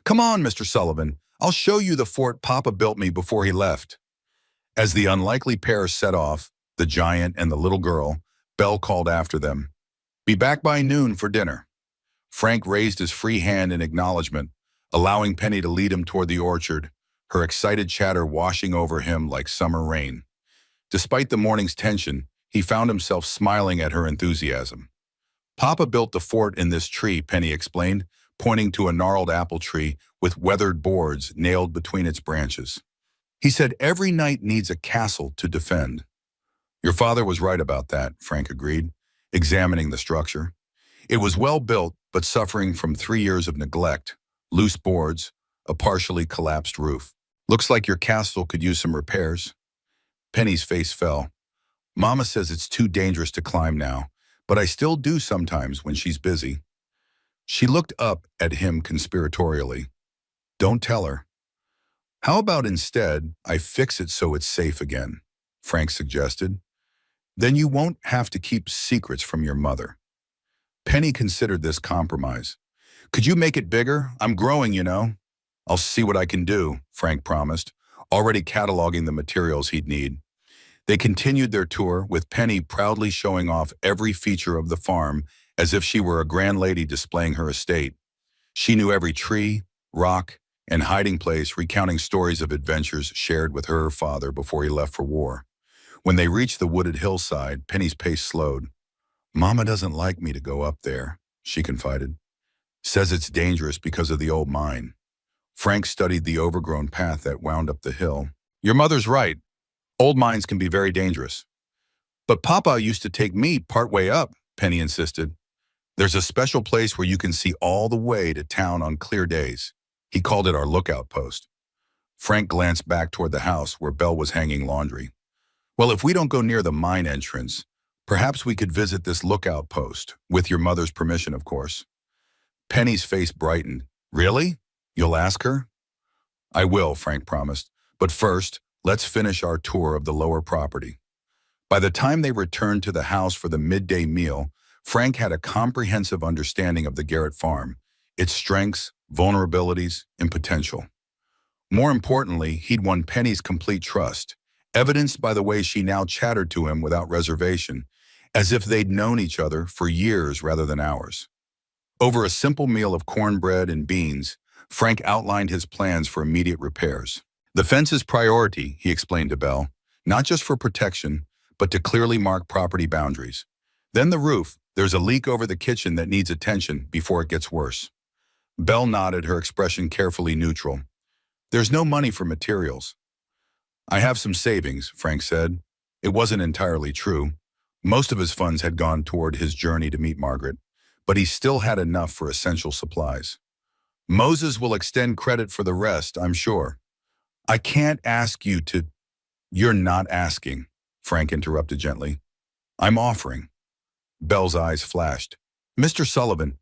Come on, Mr. Sullivan. I'll show you the fort Papa built me before he left. As the unlikely pair set off, the giant and the little girl, Belle called after them. Be back by noon for dinner. Frank raised his free hand in acknowledgement, allowing Penny to lead him toward the orchard, her excited chatter washing over him like summer rain. Despite the morning's tension, he found himself smiling at her enthusiasm. Papa built the fort in this tree, Penny explained, pointing to a gnarled apple tree with weathered boards nailed between its branches. He said every knight needs a castle to defend. Your father was right about that, Frank agreed, examining the structure. It was well built, but suffering from 3 years of neglect, loose boards, a partially collapsed roof. Looks like your castle could use some repairs. Penny's face fell. Mama says it's too dangerous to climb now, but I still do sometimes when she's busy. She looked up at him conspiratorially. Don't tell her. How about instead I fix it so it's safe again, Frank suggested. Then you won't have to keep secrets from your mother. Penny considered this compromise. Could you make it bigger? I'm growing, you know. I'll see what I can do, Frank promised, already cataloging the materials he'd need. They continued their tour, with Penny proudly showing off every feature of the farm as if she were a grand lady displaying her estate. She knew every tree, rock, and hiding place, recounting stories of adventures shared with her father before he left for war. When they reached the wooded hillside, Penny's pace slowed. Mama doesn't like me to go up there, she confided. Says it's dangerous because of the old mine. Frank studied the overgrown path that wound up the hill. Your mother's right. Old mines can be very dangerous. But Papa used to take me partway up, Penny insisted. There's a special place where you can see all the way to town on clear days. He called it our lookout post. Frank glanced back toward the house where Belle was hanging laundry. Well, if we don't go near the mine entrance, Perhaps we could visit this lookout post, with your mother's permission, of course. Penny's face brightened. Really? You'll ask her? I will, Frank promised. But first, let's finish our tour of the lower property. By the time they returned to the house for the midday meal, Frank had a comprehensive understanding of the Garrett farm, its strengths, vulnerabilities, and potential. More importantly, he'd won Penny's complete trust, evidenced by the way she now chattered to him without reservation, as if they'd known each other for years rather than hours. Over a simple meal of cornbread and beans, Frank outlined his plans for immediate repairs. The fence is priority, he explained to Belle, not just for protection, but to clearly mark property boundaries. Then the roof. There's a leak over the kitchen that needs attention before it gets worse. Belle nodded, her expression carefully neutral. There's no money for materials. I have some savings, Frank said. It wasn't entirely true. Most of his funds had gone toward his journey to meet Margaret, but he still had enough for essential supplies. Moses will extend credit for the rest, I'm sure. I can't ask you to... You're not asking, Frank interrupted gently. I'm offering. Belle's eyes flashed. Mr. Sullivan.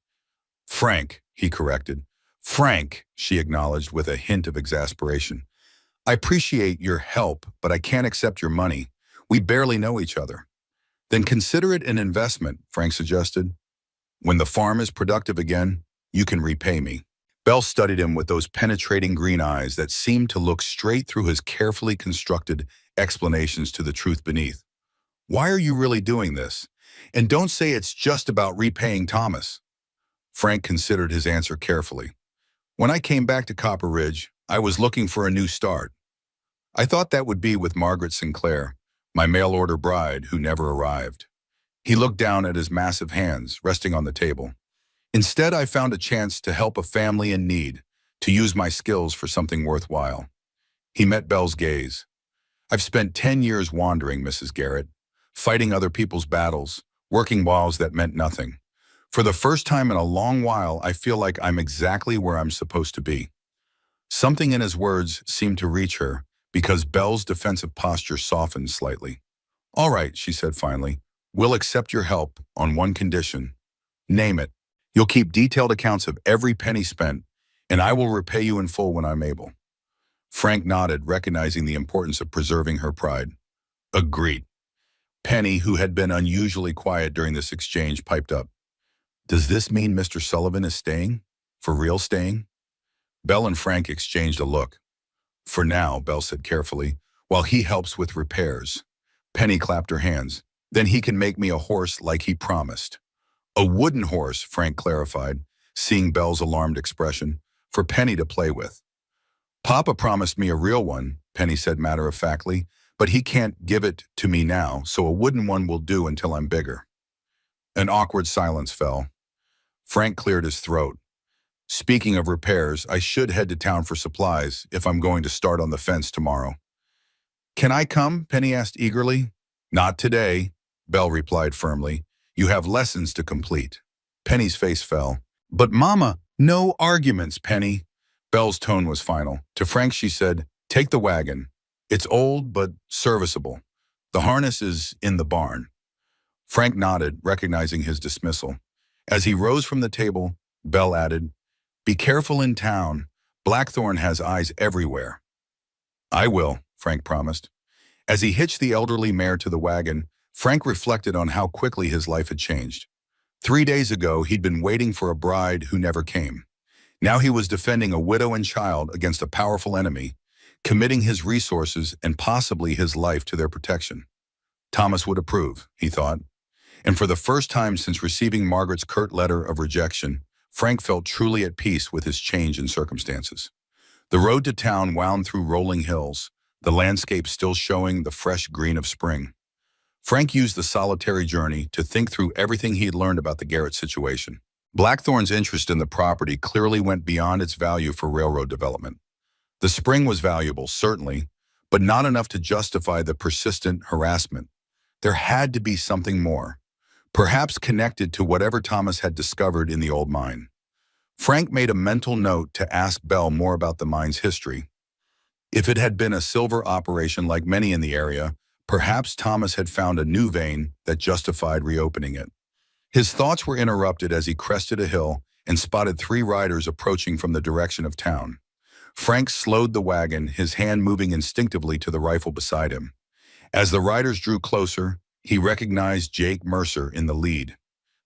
Frank, he corrected. Frank, she acknowledged with a hint of exasperation. I appreciate your help, but I can't accept your money. We barely know each other. Then consider it an investment, Frank suggested. When the farm is productive again, you can repay me. Belle studied him with those penetrating green eyes that seemed to look straight through his carefully constructed explanations to the truth beneath. Why are you really doing this? And don't say it's just about repaying Thomas. Frank considered his answer carefully. When I came back to Copper Ridge, I was looking for a new start. I thought that would be with Margaret Sinclair, my mail-order bride who never arrived. He looked down at his massive hands resting on the table. Instead, I found a chance to help a family in need, to use my skills for something worthwhile. He met Belle's gaze. I've spent 10 years wandering, Mrs. Garrett, fighting other people's battles, working whiles that meant nothing. For the first time in a long while, I feel like I'm exactly where I'm supposed to be. Something in his words seemed to reach her, because Belle's defensive posture softened slightly. All right, she said finally, we'll accept your help on one condition. Name it. You'll keep detailed accounts of every penny spent, and I will repay you in full when I'm able. Frank nodded, recognizing the importance of preserving her pride. Agreed. Penny, who had been unusually quiet during this exchange, piped up. Does this mean Mr. Sullivan is staying? For real staying? Belle and Frank exchanged a look. For now, Belle said carefully, while he helps with repairs. Penny clapped her hands. Then he can make me a horse like he promised. A wooden horse, Frank clarified, seeing Belle's alarmed expression, for Penny to play with. Papa promised me a real one, Penny said matter-of-factly, but he can't give it to me now, so a wooden one will do until I'm bigger. An awkward silence fell. Frank cleared his throat. Speaking of repairs, I should head to town for supplies if I'm going to start on the fence tomorrow. Can I come? Penny asked eagerly. Not today, Belle replied firmly. You have lessons to complete. Penny's face fell. But Mama, no arguments, Penny. Belle's tone was final. To Frank she said, take the wagon. It's old but serviceable. The harness is in the barn. Frank nodded, recognizing his dismissal. As he rose from the table, Belle added, be careful in town. Blackthorn has eyes everywhere. I will, Frank promised. As he hitched the elderly mare to the wagon, Frank reflected on how quickly his life had changed. 3 days ago, he'd been waiting for a bride who never came. Now he was defending a widow and child against a powerful enemy, committing his resources and possibly his life to their protection. Thomas would approve, he thought. And for the first time since receiving Margaret's curt letter of rejection, Frank felt truly at peace with his change in circumstances. The road to town wound through rolling hills, the landscape still showing the fresh green of spring. Frank used the solitary journey to think through everything he had learned about the Garrett situation. Blackthorn's interest in the property clearly went beyond its value for railroad development. The spring was valuable, certainly, but not enough to justify the persistent harassment. There had to be something more, perhaps connected to whatever Thomas had discovered in the old mine. Frank made a mental note to ask Belle more about the mine's history. If it had been a silver operation like many in the area, Perhaps Thomas had found a new vein that justified reopening it. His thoughts were interrupted as he crested a hill and spotted three riders approaching from the direction of town. Frank slowed the wagon, his hand moving instinctively to the rifle beside him. As the riders drew closer, he recognized Jake Mercer in the lead.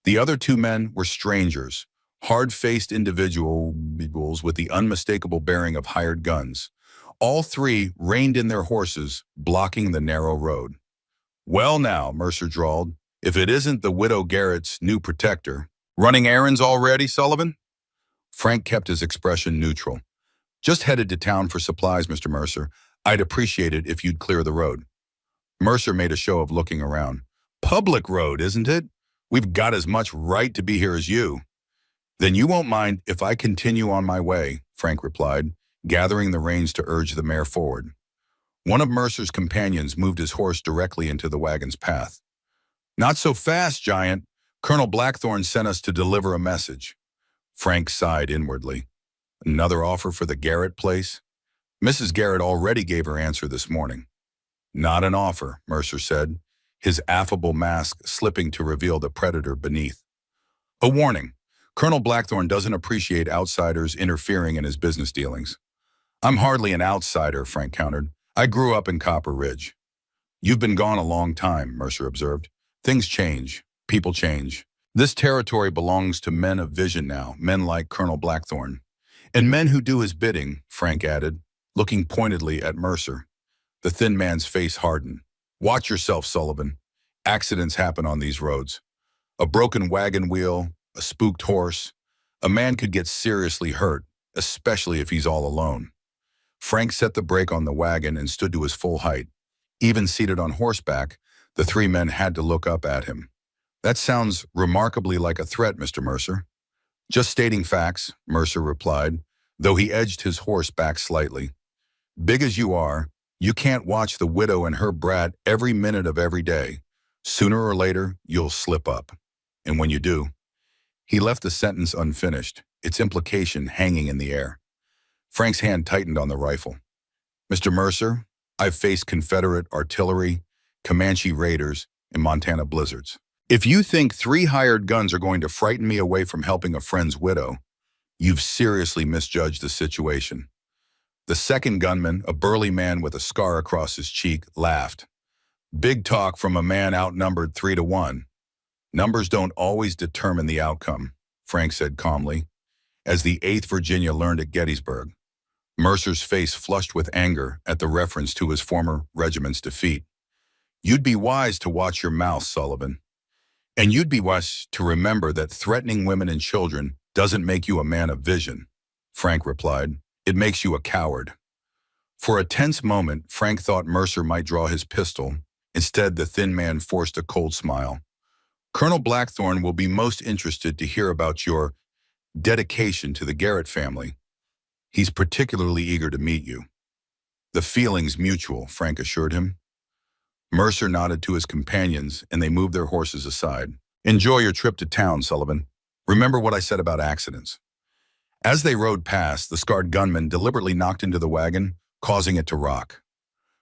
The other two men were strangers, hard-faced individuals with the unmistakable bearing of hired guns. All three reined in their horses, blocking the narrow road. "Well now," Mercer drawled, "if it isn't the Widow Garrett's new protector. Running errands already, Sullivan?" Frank kept his expression neutral. "Just headed to town for supplies, Mr. Mercer. I'd appreciate it if you'd clear the road." Mercer made a show of looking around. "Public road, isn't it? We've got as much right to be here as you." "Then you won't mind if I continue on my way," Frank replied, gathering the reins to urge the mare forward. One of Mercer's companions moved his horse directly into the wagon's path. "Not so fast, Giant. Colonel Blackthorne sent us to deliver a message." Frank sighed inwardly. Another offer for the Garrett place? Mrs. Garrett already gave her answer this morning. "Not an offer," Mercer said, his affable mask slipping to reveal the predator beneath. "A warning. Colonel Blackthorne doesn't appreciate outsiders interfering in his business dealings." "I'm hardly an outsider," Frank countered. "I grew up in Copper Ridge." "You've been gone a long time," Mercer observed. "Things change. People change. This territory belongs to men of vision now, men like Colonel Blackthorne. And men who do his bidding," Frank added, looking pointedly at Mercer. The thin man's face hardened. "Watch yourself, Sullivan. Accidents happen on these roads. A broken wagon wheel, a spooked horse. A man could get seriously hurt, especially if he's all alone." Frank set the brake on the wagon and stood to his full height. Even seated on horseback, the three men had to look up at him. "That sounds remarkably like a threat, Mr. Mercer." "Just stating facts," Mercer replied, though he edged his horse back slightly. "Big as you are, you can't watch the widow and her brat every minute of every day. Sooner or later, you'll slip up. And when you do—" He left the sentence unfinished, its implication hanging in the air. Frank's hand tightened on the rifle. "Mr. Mercer, I've faced Confederate artillery, Comanche raiders, and Montana blizzards. If you think three hired guns are going to frighten me away from helping a friend's widow, you've seriously misjudged the situation." The second gunman, a burly man with a scar across his cheek, laughed. "Big talk from a man outnumbered 3-1. Numbers don't always determine the outcome," Frank said calmly, as the 8th Virginia learned at Gettysburg. Mercer's face flushed with anger at the reference to his former regiment's defeat. "You'd be wise to watch your mouth, Sullivan. And you'd be wise to remember that threatening women and children doesn't make you a man of vision," Frank replied. "It makes you a coward." For a tense moment, Frank thought Mercer might draw his pistol. Instead, the thin man forced a cold smile. "Colonel Blackthorne will be most interested to hear about your dedication to the Garrett family. He's particularly eager to meet you." "The feeling's mutual," Frank assured him. Mercer nodded to his companions, and they moved their horses aside. "Enjoy your trip to town, Sullivan. Remember what I said about accidents." As they rode past, the scarred gunman deliberately knocked into the wagon, causing it to rock.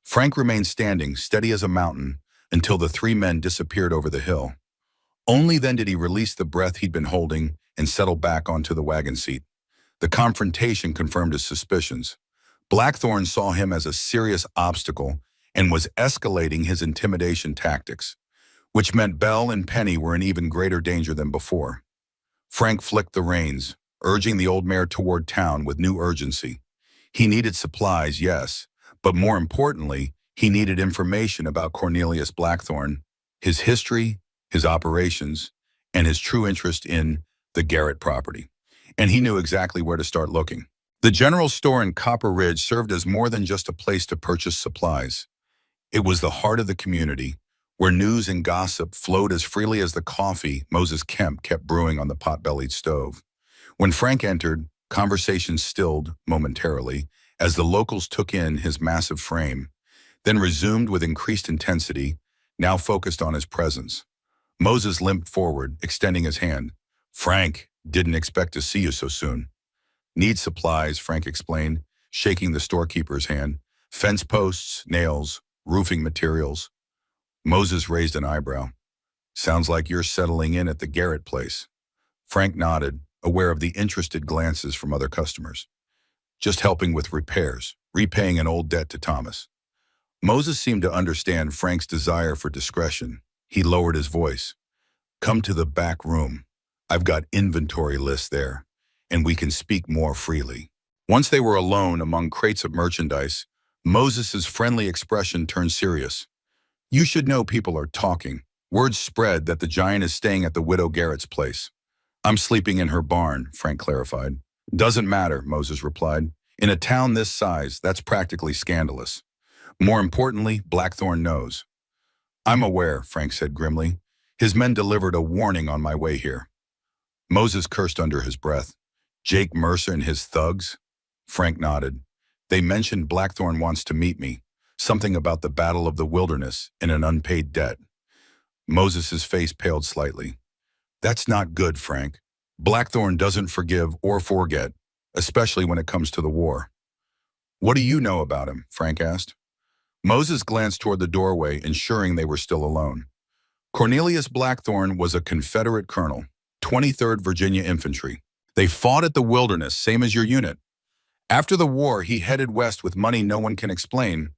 Frank remained standing, steady as a mountain, until the three men disappeared over the hill. Only then did he release the breath he'd been holding and settle back onto the wagon seat. The confrontation confirmed his suspicions. Blackthorne saw him as a serious obstacle and was escalating his intimidation tactics, which meant Belle and Penny were in even greater danger than before. Frank flicked the reins, urging the old mare toward town with new urgency. He needed supplies, yes, but more importantly, he needed information about Cornelius Blackthorne, his history, his operations, and his true interest in the Garrett property. And he knew exactly where to start looking. The general store in Copper Ridge served as more than just a place to purchase supplies. It was the heart of the community, where news and gossip flowed as freely as the coffee Moses Kemp kept brewing on the pot-bellied stove. When Frank entered, conversation stilled momentarily as the locals took in his massive frame, then resumed with increased intensity, now focused on his presence. Moses limped forward, extending his hand. "Frank, didn't expect to see you so soon." "Need supplies," Frank explained, shaking the storekeeper's hand. "Fence posts, nails, roofing materials." Moses raised an eyebrow. Sounds like you're settling in at the Garrett place. Frank nodded, aware of the interested glances from other customers. Just helping with repairs, repaying an old debt to Thomas. Moses seemed to understand Frank's desire for discretion. He lowered his voice. Come to the back room. I've got inventory lists there, and we can speak more freely. Once they were alone among crates of merchandise, Moses's friendly expression turned serious. You should know people are talking. Word spread that the giant is staying at the widow Garrett's place. I'm sleeping in her barn, Frank clarified. Doesn't matter, Moses replied. In a town this size, that's practically scandalous. More importantly, Blackthorn knows. I'm aware, Frank said grimly. His men delivered a warning on my way here. Moses cursed under his breath. Jake Mercer and his thugs? Frank nodded. They mentioned Blackthorn wants to meet me. Something about the Battle of the Wilderness and an unpaid debt. Moses's face paled slightly. That's not good, Frank. Blackthorn doesn't forgive or forget, especially when it comes to the war. What do you know about him? Frank asked. Moses glanced toward the doorway, ensuring they were still alone. Cornelius Blackthorn was a Confederate colonel, 23rd Virginia Infantry. They fought at the Wilderness, same as your unit. After the war, he headed west with money no one can explain,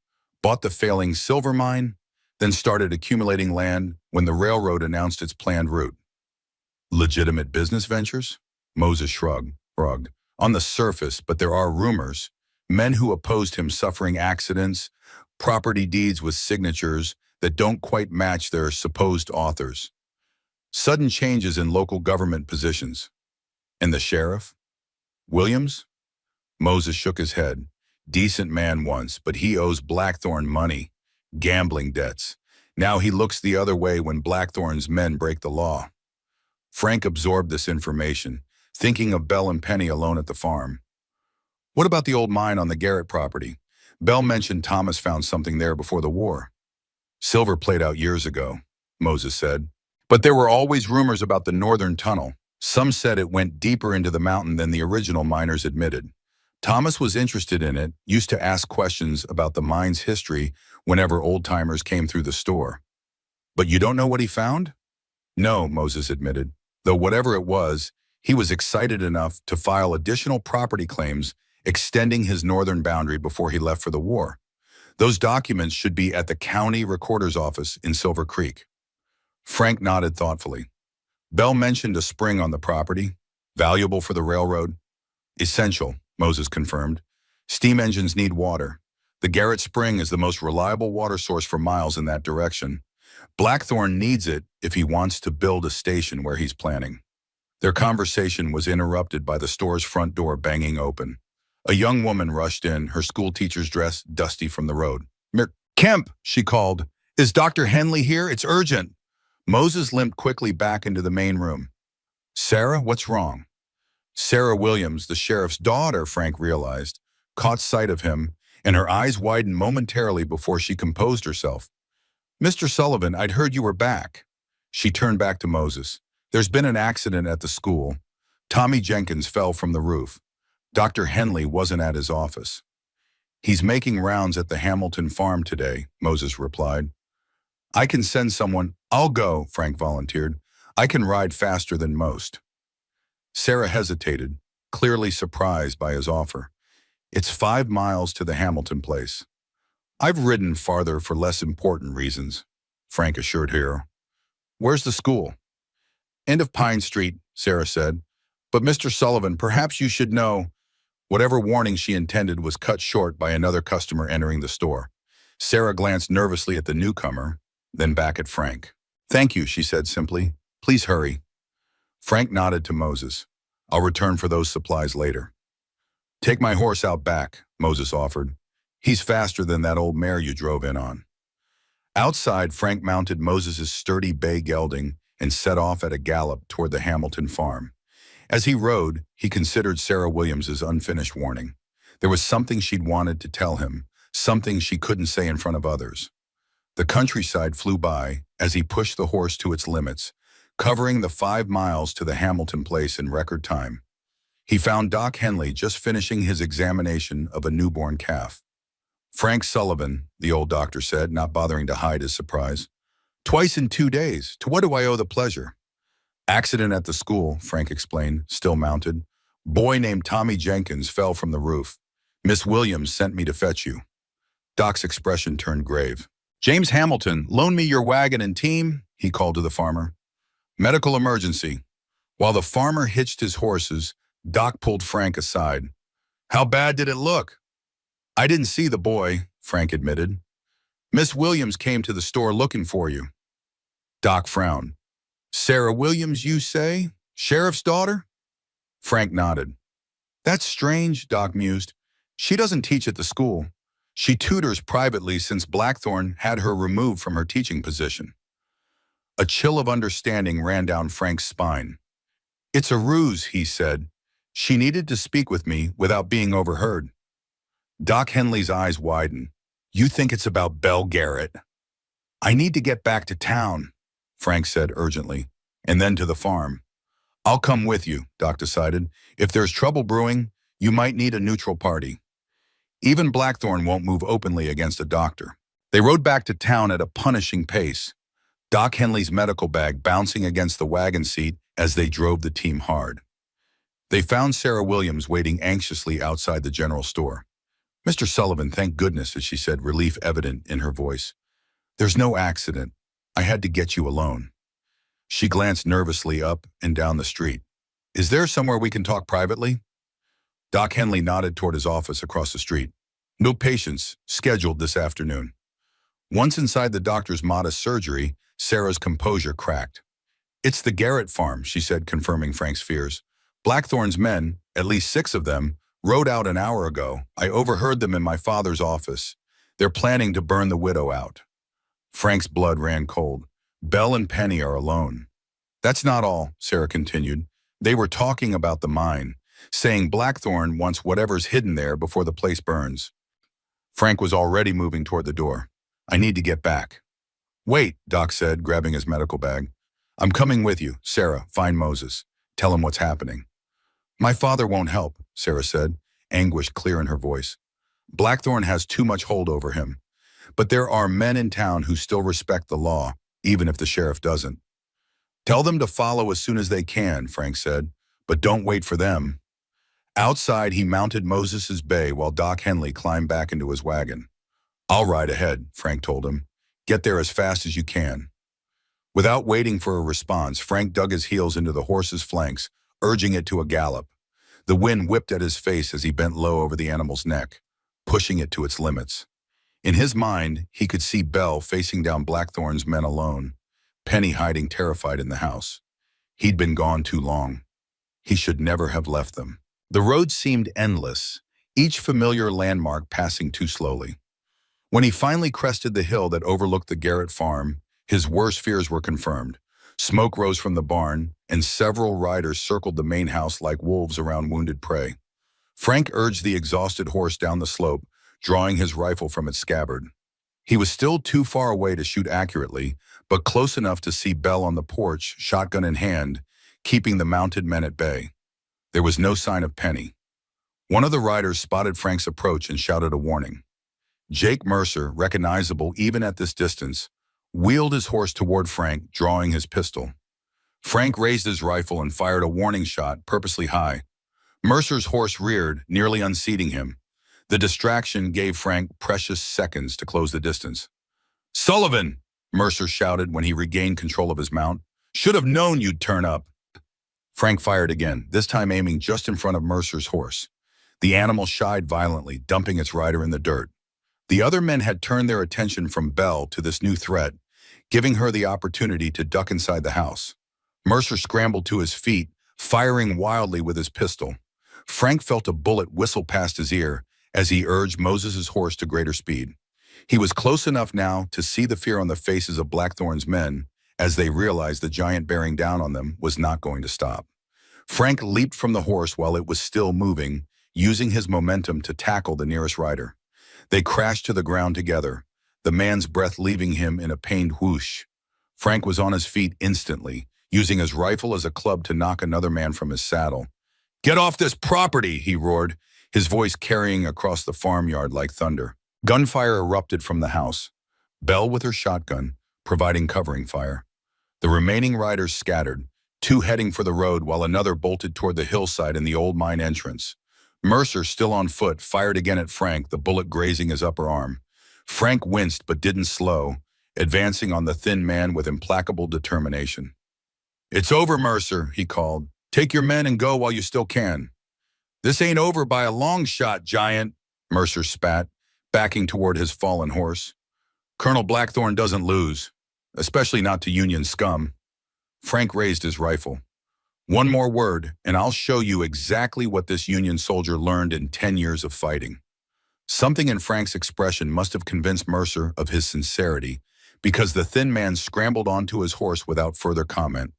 bought the failing silver mine, then started accumulating land when the railroad announced its planned route. Legitimate business ventures? Moses shrugged. On the surface, but there are rumors. Men who opposed him suffering accidents, property deeds with signatures that don't quite match their supposed authors. Sudden changes in local government positions. And the sheriff? Williams? Moses shook his head. Decent man once, but he owes Blackthorn money. Gambling debts. Now he looks the other way when Blackthorn's men break the law. Frank absorbed this information, thinking of Bell and Penny alone at the farm. What about the old mine on the Garrett property? Bell mentioned Thomas found something there before the war. Silver played out years ago, Moses said. But there were always rumors about the northern tunnel. Some said it went deeper into the mountain than the original miners admitted. Thomas was interested in it, used to ask questions about the mine's history whenever old-timers came through the store. But you don't know what he found? No, Moses admitted. Though whatever it was, he was excited enough to file additional property claims extending his northern boundary before he left for the war. Those documents should be at the county recorder's office in Silver Creek. Frank nodded thoughtfully. Bell mentioned a spring on the property, valuable for the railroad. Essential, Moses confirmed. Steam engines need water. The Garrett Spring is the most reliable water source for miles in that direction. Blackthorn needs it if he wants to build a station where he's planning. Their conversation was interrupted by the store's front door banging open. A young woman rushed in, her school teacher's dress dusty from the road. Kemp, she called. Is Dr. Henley here? It's urgent. Moses limped quickly back into the main room. Sarah, what's wrong? Sarah Williams, the sheriff's daughter, Frank realized, caught sight of him, and her eyes widened momentarily before she composed herself. Mr. Sullivan, I'd heard you were back. She turned back to Moses. There's been an accident at the school. Tommy Jenkins fell from the roof. Dr. Henley wasn't at his office. He's making rounds at the Hamilton farm today, Moses replied. I can send someone. I'll go, Frank volunteered. I can ride faster than most. Sarah hesitated, clearly surprised by his offer. It's 5 miles to the Hamilton place. I've ridden farther for less important reasons, Frank assured her. Where's the school? End of Pine Street, Sarah said. But Mr. Sullivan, perhaps you should know. Whatever warning she intended was cut short by another customer entering the store. Sarah glanced nervously at the newcomer, then back at Frank. Thank you, she said simply. Please hurry. Frank nodded to Moses. I'll return for those supplies later. Take my horse out back, Moses offered. He's faster than that old mare you drove in on. Outside, Frank mounted Moses's sturdy bay gelding and set off at a gallop toward the Hamilton farm. As he rode, he considered Sarah Williams's unfinished warning. There was something she'd wanted to tell him, something she couldn't say in front of others. The countryside flew by as he pushed the horse to its limits, covering the 5 miles to the Hamilton place in record time. He found Doc Henley just finishing his examination of a newborn calf. Frank Sullivan, the old doctor said, not bothering to hide his surprise. Twice in 2 days. To what do I owe the pleasure? Accident at the school, Frank explained, still mounted. Boy named Tommy Jenkins fell from the roof. Miss Williams sent me to fetch you. Doc's expression turned grave. James Hamilton, loan me your wagon and team, he called to the farmer. Medical emergency. While the farmer hitched his horses, Doc pulled Frank aside. How bad did it look? I didn't see the boy, Frank admitted. Miss Williams came to the store looking for you. Doc frowned. Sarah Williams, you say? Sheriff's daughter? Frank nodded. That's strange, Doc mused. She doesn't teach at the school. She tutors privately since Blackthorne had her removed from her teaching position. A chill of understanding ran down Frank's spine. It's a ruse, he said. She needed to speak with me without being overheard. Doc Henley's eyes widened. You think it's about Belle Garrett? I need to get back to town, Frank said urgently, and then to the farm. I'll come with you, Doc decided. If there's trouble brewing, you might need a neutral party. Even Blackthorne won't move openly against a doctor. They rode back to town at a punishing pace, Doc Henley's medical bag bouncing against the wagon seat as they drove the team hard. They found Sarah Williams waiting anxiously outside the general store. Mr. Sullivan, thank goodness, as she said, relief evident in her voice. There's no accident. I had to get you alone. She glanced nervously up and down the street. Is there somewhere we can talk privately? Doc Henley nodded toward his office across the street. No patients scheduled this afternoon. Once inside the doctor's modest surgery, Sarah's composure cracked. It's the Garrett farm, she said, confirming Frank's fears. Blackthorne's men, at least 6 of them, rode out an hour ago. I overheard them in my father's office. They're planning to burn the widow out. Frank's blood ran cold. Belle and Penny are alone. That's not all, Sarah continued. They were talking about the mine, saying Blackthorne wants whatever's hidden there before the place burns. Frank was already moving toward the door. I need to get back. Wait, Doc said, grabbing his medical bag. I'm coming with you. Sarah, find Moses. Tell him what's happening. My father won't help, Sarah said, anguish clear in her voice. Blackthorne has too much hold over him. But there are men in town who still respect the law, even if the sheriff doesn't. Tell them to follow as soon as they can, Frank said, but don't wait for them. Outside, he mounted Moses's bay while Doc Henley climbed back into his wagon. I'll ride ahead, Frank told him. Get there as fast as you can. Without waiting for a response, Frank dug his heels into the horse's flanks, urging it to a gallop. The wind whipped at his face as he bent low over the animal's neck, pushing it to its limits. In his mind, he could see Belle facing down Blackthorne's men alone, Penny hiding terrified in the house. He'd been gone too long. He should never have left them. The road seemed endless, each familiar landmark passing too slowly. When he finally crested the hill that overlooked the Garrett farm, his worst fears were confirmed. Smoke rose from the barn, and several riders circled the main house like wolves around wounded prey. Frank urged the exhausted horse down the slope, drawing his rifle from its scabbard. He was still too far away to shoot accurately, but close enough to see Belle on the porch, shotgun in hand, keeping the mounted men at bay. There was no sign of Penny. One of the riders spotted Frank's approach and shouted a warning. Jake Mercer, recognizable even at this distance, wheeled his horse toward Frank, drawing his pistol. Frank raised his rifle and fired a warning shot purposely high. Mercer's horse reared, nearly unseating him. The distraction gave Frank precious seconds to close the distance. Sullivan, Mercer shouted when he regained control of his mount. Should have known you'd turn up. Frank fired again, this time aiming just in front of Mercer's horse. The animal shied violently, dumping its rider in the dirt. The other men had turned their attention from Belle to this new threat, giving her the opportunity to duck inside the house. Mercer scrambled to his feet, firing wildly with his pistol. Frank felt a bullet whistle past his ear as he urged Moses's horse to greater speed. He was close enough now to see the fear on the faces of Blackthorne's men as they realized the giant bearing down on them was not going to stop. Frank leaped from the horse while it was still moving, using his momentum to tackle the nearest rider. They crashed to the ground together, the man's breath leaving him in a pained whoosh. Frank was on his feet instantly, using his rifle as a club to knock another man from his saddle. Get off this property, he roared, his voice carrying across the farmyard like thunder. Gunfire erupted from the house. Belle, with her shotgun, providing covering fire. The remaining riders scattered, two heading for the road while another bolted toward the hillside in the old mine entrance. Mercer, still on foot, fired again at Frank, the bullet grazing his upper arm. Frank winced but didn't slow, advancing on the thin man with implacable determination. "It's over, Mercer," he called. "Take your men and go while you still can." "This ain't over by a long shot, giant," Mercer spat, backing toward his fallen horse. "Colonel Blackthorne doesn't lose, especially not to Union scum." Frank raised his rifle. "One more word, and I'll show you exactly what this Union soldier learned in 10 years of fighting." Something in Frank's expression must have convinced Mercer of his sincerity, because the thin man scrambled onto his horse without further comment.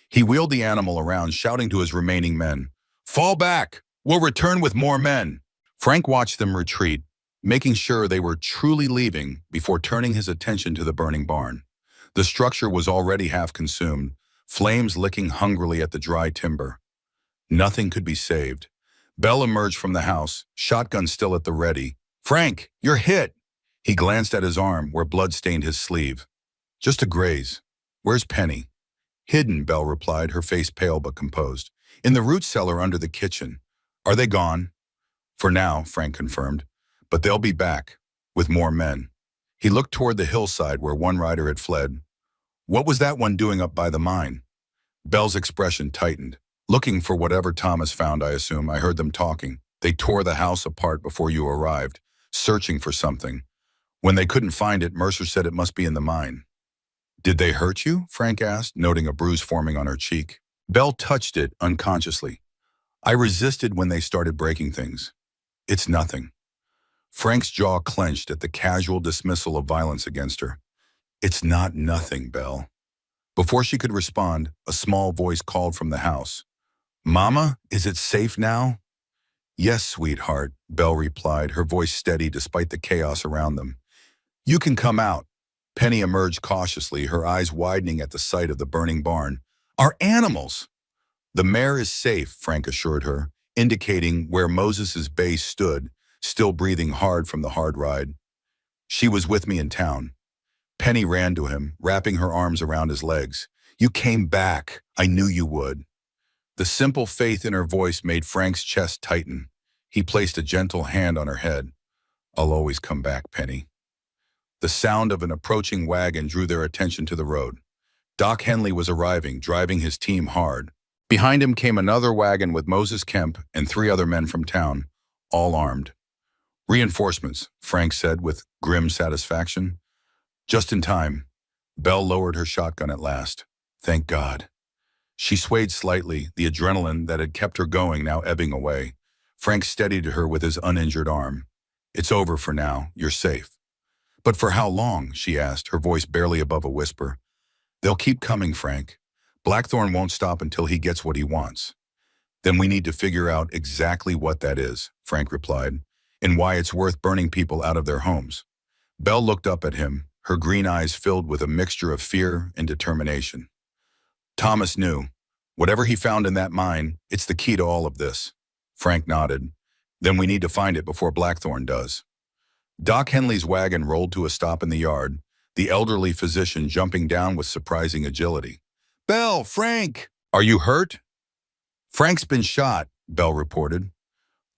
He wheeled the animal around, shouting to his remaining men, "Fall back! We'll return with more men." Frank watched them retreat, making sure they were truly leaving before turning his attention to the burning barn. The structure was already half consumed, flames licking hungrily at the dry timber. Nothing could be saved. Bell emerged from the house, shotgun still at the ready. "Frank, you're hit!" He glanced at his arm, where blood stained his sleeve. "Just a graze. Where's Penny?" "Hidden," Bell replied, her face pale but composed. "In the root cellar under the kitchen." "Are they gone?" "For now," Frank confirmed. "But they'll be back, with more men." He looked toward the hillside where one rider had fled. "What was that one doing up by the mine?" Bell's expression tightened. "Looking for whatever Thomas found, I assume. I heard them talking. They tore the house apart before you arrived, searching for something. When they couldn't find it, Mercer said it must be in the mine." "Did they hurt you?" Frank asked, noting a bruise forming on her cheek. Bell touched it unconsciously. "I resisted when they started breaking things. It's nothing." Frank's jaw clenched at the casual dismissal of violence against her. "It's not nothing, Bell." Before she could respond, a small voice called from the house. "Mama, is it safe now?" "Yes, sweetheart," Bell replied, her voice steady despite the chaos around them. "You can come out." Penny emerged cautiously, her eyes widening at the sight of the burning barn. "Our animals!" "The mare is safe," Frank assured her, indicating where Moses's base stood, still breathing hard from the hard ride. "She was with me in town." Penny ran to him, wrapping her arms around his legs. "You came back. I knew you would." The simple faith in her voice made Frank's chest tighten. He placed a gentle hand on her head. "I'll always come back, Penny." The sound of an approaching wagon drew their attention to the road. Doc Henley was arriving, driving his team hard. Behind him came another wagon with Moses Kemp and 3 other men from town, all armed. "Reinforcements," Frank said with grim satisfaction. "Just in time." Bell lowered her shotgun at last. "Thank God." She swayed slightly, the adrenaline that had kept her going now ebbing away. Frank steadied her with his uninjured arm. "It's over for now. You're safe." "But for how long?" she asked, her voice barely above a whisper. "They'll keep coming, Frank. Blackthorne won't stop until he gets what he wants." "Then we need to figure out exactly what that is," Frank replied, "and why it's worth burning people out of their homes." Bell looked up at him, her green eyes filled with a mixture of fear and determination. "Thomas knew. Whatever he found in that mine, it's the key to all of this." Frank nodded. "Then we need to find it before Blackthorne does." Doc Henley's wagon rolled to a stop in the yard, the elderly physician jumping down with surprising agility. "Bell, Frank! Are you hurt?" "Frank's been shot," Bell reported.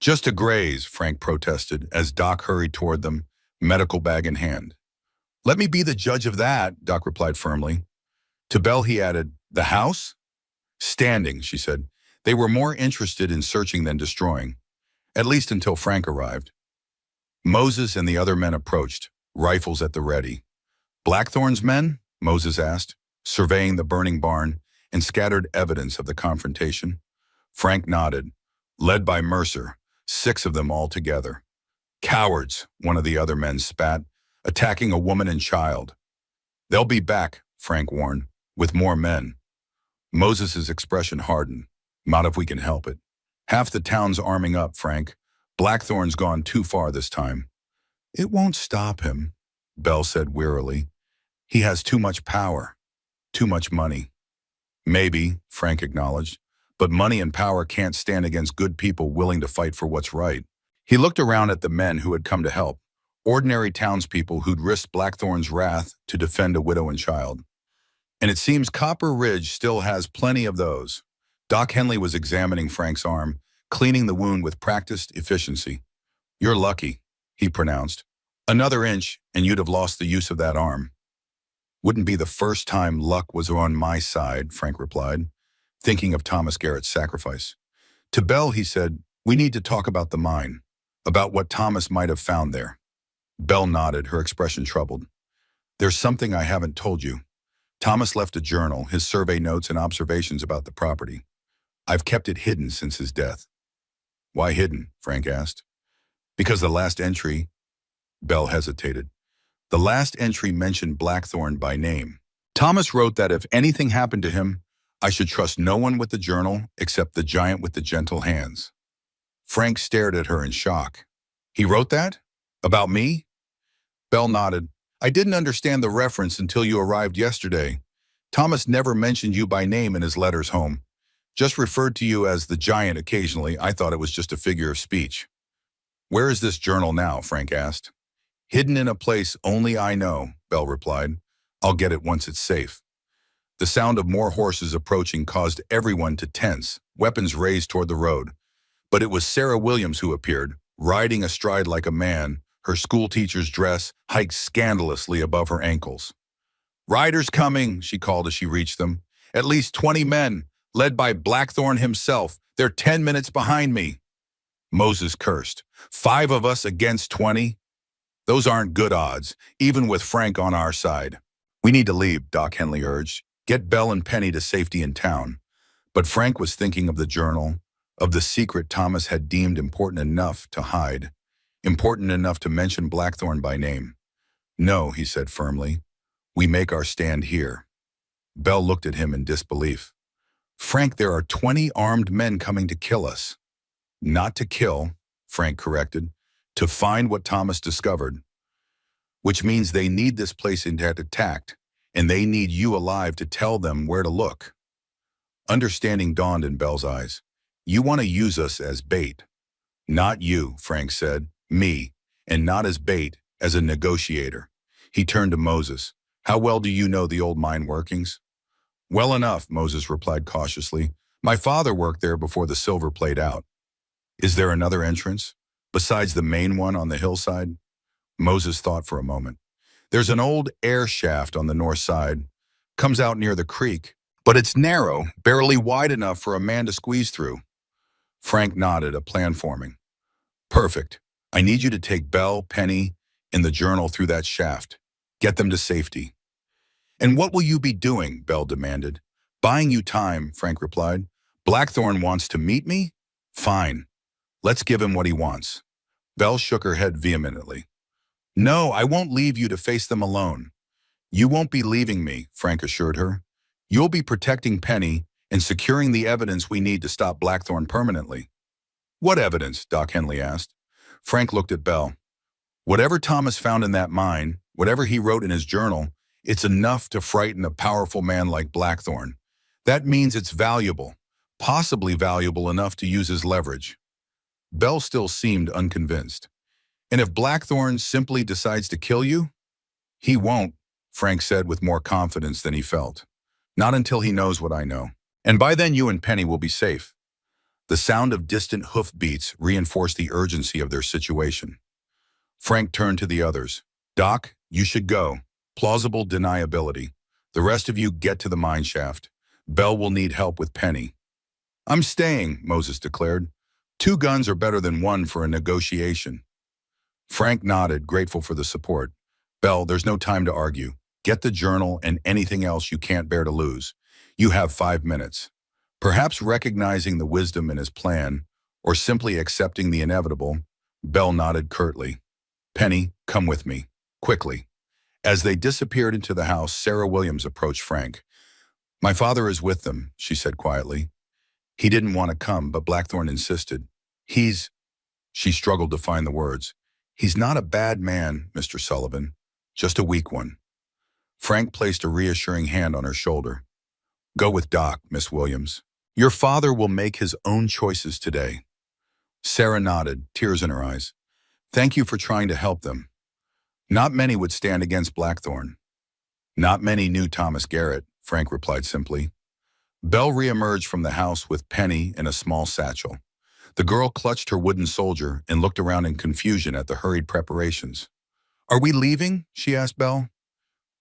"Just a graze," Frank protested as Doc hurried toward them, medical bag in hand. "Let me be the judge of that," Doc replied firmly. To Bell he added, "The house?" "Standing," she said. They were more interested in searching than destroying, at least until Frank arrived. Moses and the other men approached, rifles at the ready. "Blackthorne's men?" Moses asked, surveying the burning barn and scattered evidence of the confrontation. Frank nodded. "Led by Mercer, 6 of them all together." "Cowards," one of the other men spat, "attacking a woman and child." "They'll be back," Frank warned, "with more men." Moses's expression hardened. "Not if we can help it. Half the town's arming up, Frank. Blackthorne's gone too far this time." "It won't stop him," Bell said wearily. "He has too much power, too much money." "Maybe," Frank acknowledged, "but money and power can't stand against good people willing to fight for what's right." He looked around at the men who had come to help. Ordinary townspeople who'd risked Blackthorn's wrath to defend a widow and child. And it seems Copper Ridge still has plenty of those. Doc Henley was examining Frank's arm, cleaning the wound with practiced efficiency. "You're lucky," he pronounced. "Another inch, and you'd have lost the use of that arm." "Wouldn't be the first time luck was on my side," Frank replied, thinking of Thomas Garrett's sacrifice. To Bell, he said, "We need to talk about the mine, about what Thomas might have found there." Bell nodded, her expression troubled. "There's something I haven't told you. Thomas left a journal, his survey notes and observations about the property. I've kept it hidden since his death." "Why hidden?" Frank asked. "Because the last entry—" Bell hesitated. "The last entry mentioned Blackthorn by name. Thomas wrote that if anything happened to him, I should trust no one with the journal except the giant with the gentle hands." Frank stared at her in shock. "He wrote that? About me?" Bell nodded. "I didn't understand the reference until you arrived yesterday. Thomas never mentioned you by name in his letters home. Just referred to you as the giant occasionally. I thought it was just a figure of speech." "Where is this journal now?" Frank asked. "Hidden in a place only I know," Bell replied. "I'll get it once it's safe." The sound of more horses approaching caused everyone to tense, weapons raised toward the road. But it was Sarah Williams who appeared, riding astride like a man, her schoolteacher's dress hiked scandalously above her ankles. "Riders coming," she called as she reached them. "At least 20 men, led by Blackthorn himself. They're 10 minutes behind me." Moses cursed. 5 of us against 20? Those aren't good odds, even with Frank on our side. "We need to leave," Doc Henley urged. "Get Bell and Penny to safety in town." But Frank was thinking of the journal, of the secret Thomas had deemed important enough to hide, important enough to mention Blackthorn by name. "No," he said firmly. "We make our stand here." Bell looked at him in disbelief. "Frank, there are 20 armed men coming to kill us." "Not to kill," Frank corrected, "to find what Thomas discovered. Which means they need this place attacked, and they need you alive to tell them where to look." Understanding dawned in Bell's eyes. "You want to use us as bait." "Not you," Frank said. "Me. And not as bait, as a negotiator." He turned to Moses. "How well do you know the old mine workings?" "Well enough," Moses replied cautiously. "My father worked there before the silver played out." "Is there another entrance, besides the main one on the hillside?" Moses thought for a moment. "There's an old air shaft on the north side. Comes out near the creek. But it's narrow, barely wide enough for a man to squeeze through." Frank nodded, a plan forming. "Perfect. I need you to take Bell, Penny, and the journal through that shaft. Get them to safety." "And what will you be doing?" Bell demanded. "Buying you time," Frank replied. "Blackthorn wants to meet me? Fine. Let's give him what he wants." Bell shook her head vehemently. "No, I won't leave you to face them alone." "You won't be leaving me," Frank assured her. "You'll be protecting Penny and securing the evidence we need to stop Blackthorn permanently." "What evidence?" Doc Henley asked. Frank looked at Bell. "Whatever Thomas found in that mine, whatever he wrote in his journal, it's enough to frighten a powerful man like Blackthorn. That means it's valuable, possibly valuable enough to use as leverage." Bell still seemed unconvinced. "And if Blackthorn simply decides to kill you?" "He won't," Frank said with more confidence than he felt. "Not until he knows what I know. And by then you and Penny will be safe." The sound of distant hoofbeats reinforced the urgency of their situation. Frank turned to the others. "Doc, you should go. Plausible deniability. The rest of you get to the mine shaft. Bell will need help with Penny." "I'm staying," Moses declared. 2 guns are better than 1 for a negotiation." Frank nodded, grateful for the support. "Bell, there's no time to argue. Get the journal and anything else you can't bear to lose. You have 5 minutes." Perhaps recognizing the wisdom in his plan, or simply accepting the inevitable, Bell nodded curtly. "Penny, come with me. Quickly." As they disappeared into the house, Sarah Williams approached Frank. "My father is with them," she said quietly. "He didn't want to come, but Blackthorn insisted. He's—" She struggled to find the words. "He's not a bad man, Mr. Sullivan. Just a weak one." Frank placed a reassuring hand on her shoulder. "Go with Doc, Miss Williams. Your father will make his own choices today." Sarah nodded, tears in her eyes. "Thank you for trying to help them." Not many would stand against Blackthorn. Not many knew Thomas Garrett, Frank replied simply. Belle reemerged from the house with Penny in a small satchel. The girl clutched her wooden soldier and looked around in confusion at the hurried preparations. Are we leaving? She asked Belle.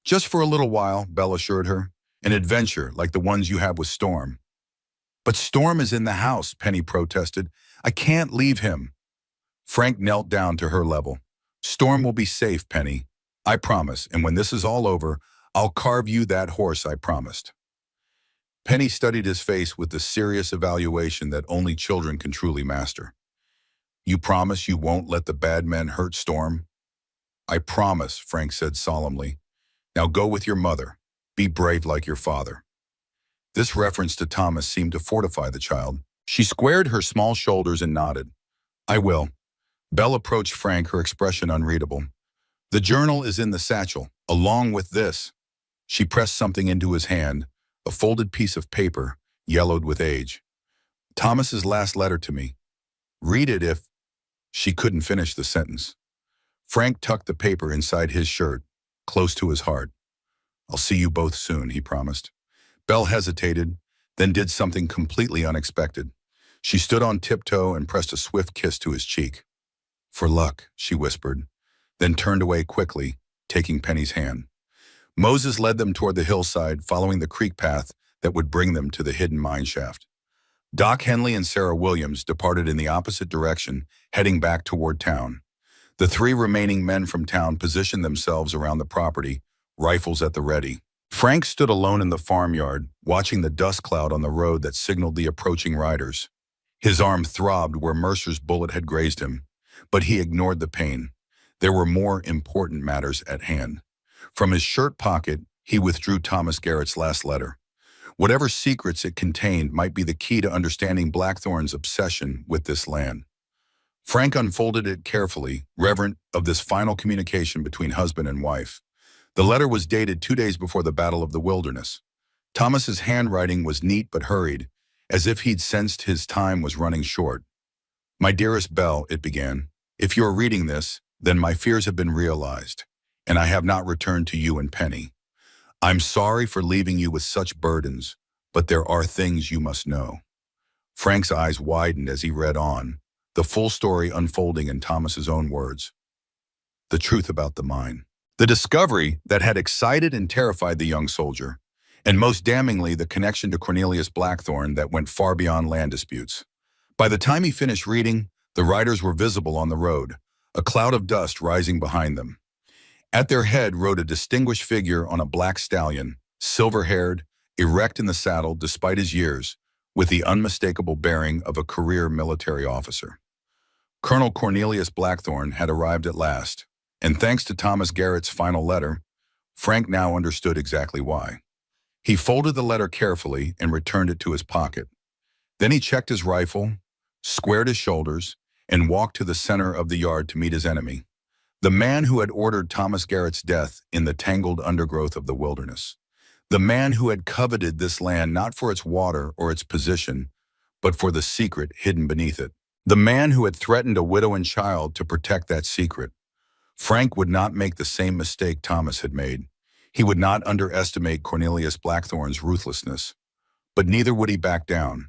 Just for a little while, Belle assured her. An adventure like the ones you have with Storm. But Storm is in the house, Penny protested. I can't leave him. Frank knelt down to her level. Storm will be safe, Penny. I promise, and when this is all over, I'll carve you that horse I promised. Penny studied his face with the serious evaluation that only children can truly master. You promise you won't let the bad men hurt Storm? I promise, Frank said solemnly. Now go with your mother. Be brave like your father. This reference to Thomas seemed to fortify the child. She squared her small shoulders and nodded. I will. Belle approached Frank, her expression unreadable. The journal is in the satchel, along with this. She pressed something into his hand, a folded piece of paper, yellowed with age. Thomas's last letter to me. Read it if... She couldn't finish the sentence. Frank tucked the paper inside his shirt, close to his heart. I'll see you both soon, he promised. Belle hesitated, then did something completely unexpected. She stood on tiptoe and pressed a swift kiss to his cheek. For luck, she whispered, then turned away quickly, taking Penny's hand. Moses led them toward the hillside, following the creek path that would bring them to the hidden mine shaft. Doc Henley and Sarah Williams departed in the opposite direction, heading back toward town. The three remaining men from town positioned themselves around the property, rifles at the ready. Frank stood alone in the farmyard, watching the dust cloud on the road that signaled the approaching riders. His arm throbbed where Mercer's bullet had grazed him, but he ignored the pain. There were more important matters at hand. From his shirt pocket, he withdrew Thomas Garrett's last letter. Whatever secrets it contained might be the key to understanding Blackthorn's obsession with this land. Frank unfolded it carefully, reverent of this final communication between husband and wife. The letter was dated 2 days before the Battle of the Wilderness. Thomas's handwriting was neat but hurried, as if he'd sensed his time was running short. My dearest Belle, it began, if you are reading this, then my fears have been realized, and I have not returned to you and Penny. I'm sorry for leaving you with such burdens, but there are things you must know. Frank's eyes widened as he read on, the full story unfolding in Thomas's own words. The truth about the mine. The discovery that had excited and terrified the young soldier, and most damningly the connection to Cornelius Blackthorn that went far beyond land disputes. By the time he finished reading, the riders were visible on the road, a cloud of dust rising behind them. At their head rode a distinguished figure on a black stallion, silver-haired, erect in the saddle despite his years, with the unmistakable bearing of a career military officer. Colonel Cornelius Blackthorn had arrived at last, and thanks to Thomas Garrett's final letter, Frank now understood exactly why. He folded the letter carefully and returned it to his pocket. Then he checked his rifle, squared his shoulders, and walked to the center of the yard to meet his enemy, the man who had ordered Thomas Garrett's death in the tangled undergrowth of the wilderness, the man who had coveted this land not for its water or its position, but for the secret hidden beneath it, the man who had threatened a widow and child to protect that secret. Frank would not make the same mistake Thomas had made. He would not underestimate Cornelius Blackthorn's ruthlessness, but neither would he back down.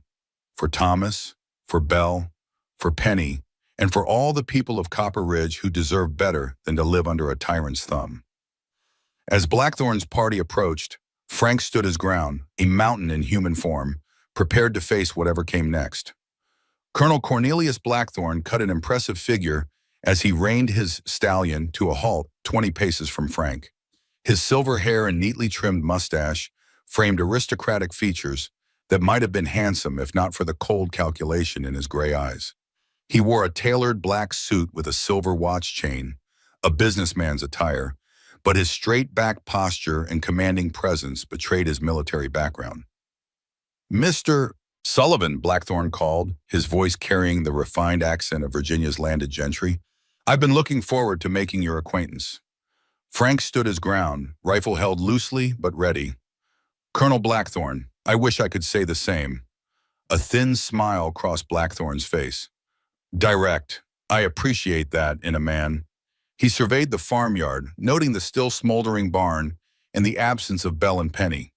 For Thomas, for Belle, for Penny, and for all the people of Copper Ridge who deserve better than to live under a tyrant's thumb. As Blackthorn's party approached, Frank stood his ground, a mountain in human form, prepared to face whatever came next. Colonel Cornelius Blackthorn cut an impressive figure as he reined his stallion to a halt 20 paces from Frank. His silver hair and neatly trimmed mustache framed aristocratic features that might have been handsome if not for the cold calculation in his gray eyes. He wore a tailored black suit with a silver watch chain, a businessman's attire, but his straight-back posture and commanding presence betrayed his military background. Mr. Sullivan, Blackthorn called, his voice carrying the refined accent of Virginia's landed gentry. I've been looking forward to making your acquaintance. Frank stood his ground, rifle held loosely but ready. Colonel Blackthorn, I wish I could say the same. A thin smile crossed Blackthorn's face. Direct. I appreciate that in a man. He surveyed the farmyard, noting the still smoldering barn and the absence of Belle and Penny.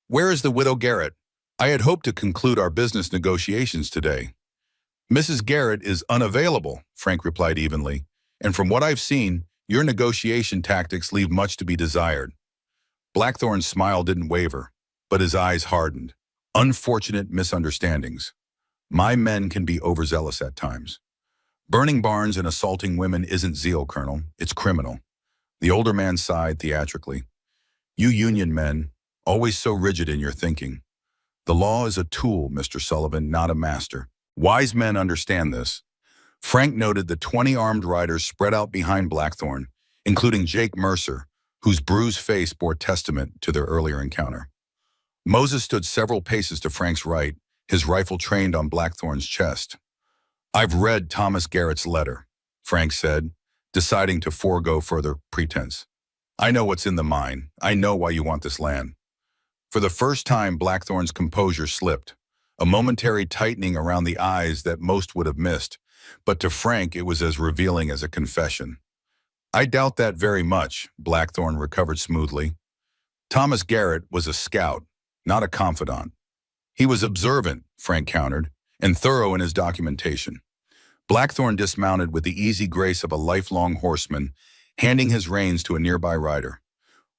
"Where is the widow Garrett? I had hoped to conclude our business negotiations today." "Mrs. Garrett is unavailable," Frank replied evenly, "and from what I've seen, your negotiation tactics leave much to be desired." Blackthorn's smile didn't waver, but his eyes hardened. "Unfortunate misunderstandings. My men can be overzealous at times. Burning barns and assaulting women isn't zeal, Colonel. It's criminal." The older man sighed theatrically. "You Union men, always so rigid in your thinking. The law is a tool, Mr. Sullivan, not a master. Wise men understand this." Frank noted the 20 armed riders spread out behind Blackthorn, including Jake Mercer, whose bruised face bore testament to their earlier encounter. Moses stood several paces to Frank's right, his rifle trained on Blackthorn's chest. "I've read Thomas Garrett's letter," Frank said, deciding to forego further pretense. "I know what's in the mine. I know why you want this land." For the first time, Blackthorn's composure slipped, a momentary tightening around the eyes that most would have missed, but to Frank it was as revealing as a confession. "I doubt that very much," Blackthorn recovered smoothly. "Thomas Garrett was a scout, not a confidant. He was observant," Frank countered, "and thorough in his documentation." Blackthorn dismounted with the easy grace of a lifelong horseman, handing his reins to a nearby rider.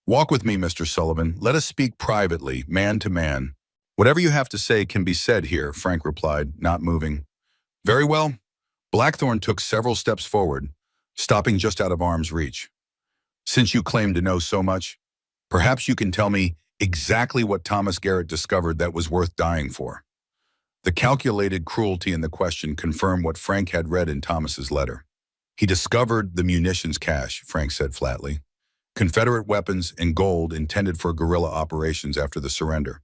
"Walk with me, Mr. Sullivan. Let us speak privately, man to man." "Whatever you have to say can be said here," Frank replied, not moving. "Very well." Blackthorn took several steps forward, stopping just out of arm's reach. "Since you claim to know so much, perhaps you can tell me exactly what Thomas Garrett discovered that was worth dying for." The calculated cruelty in the question confirmed what Frank had read in Thomas's letter. "He discovered the munitions cache," Frank said flatly. "Confederate weapons and gold intended for guerrilla operations after the surrender,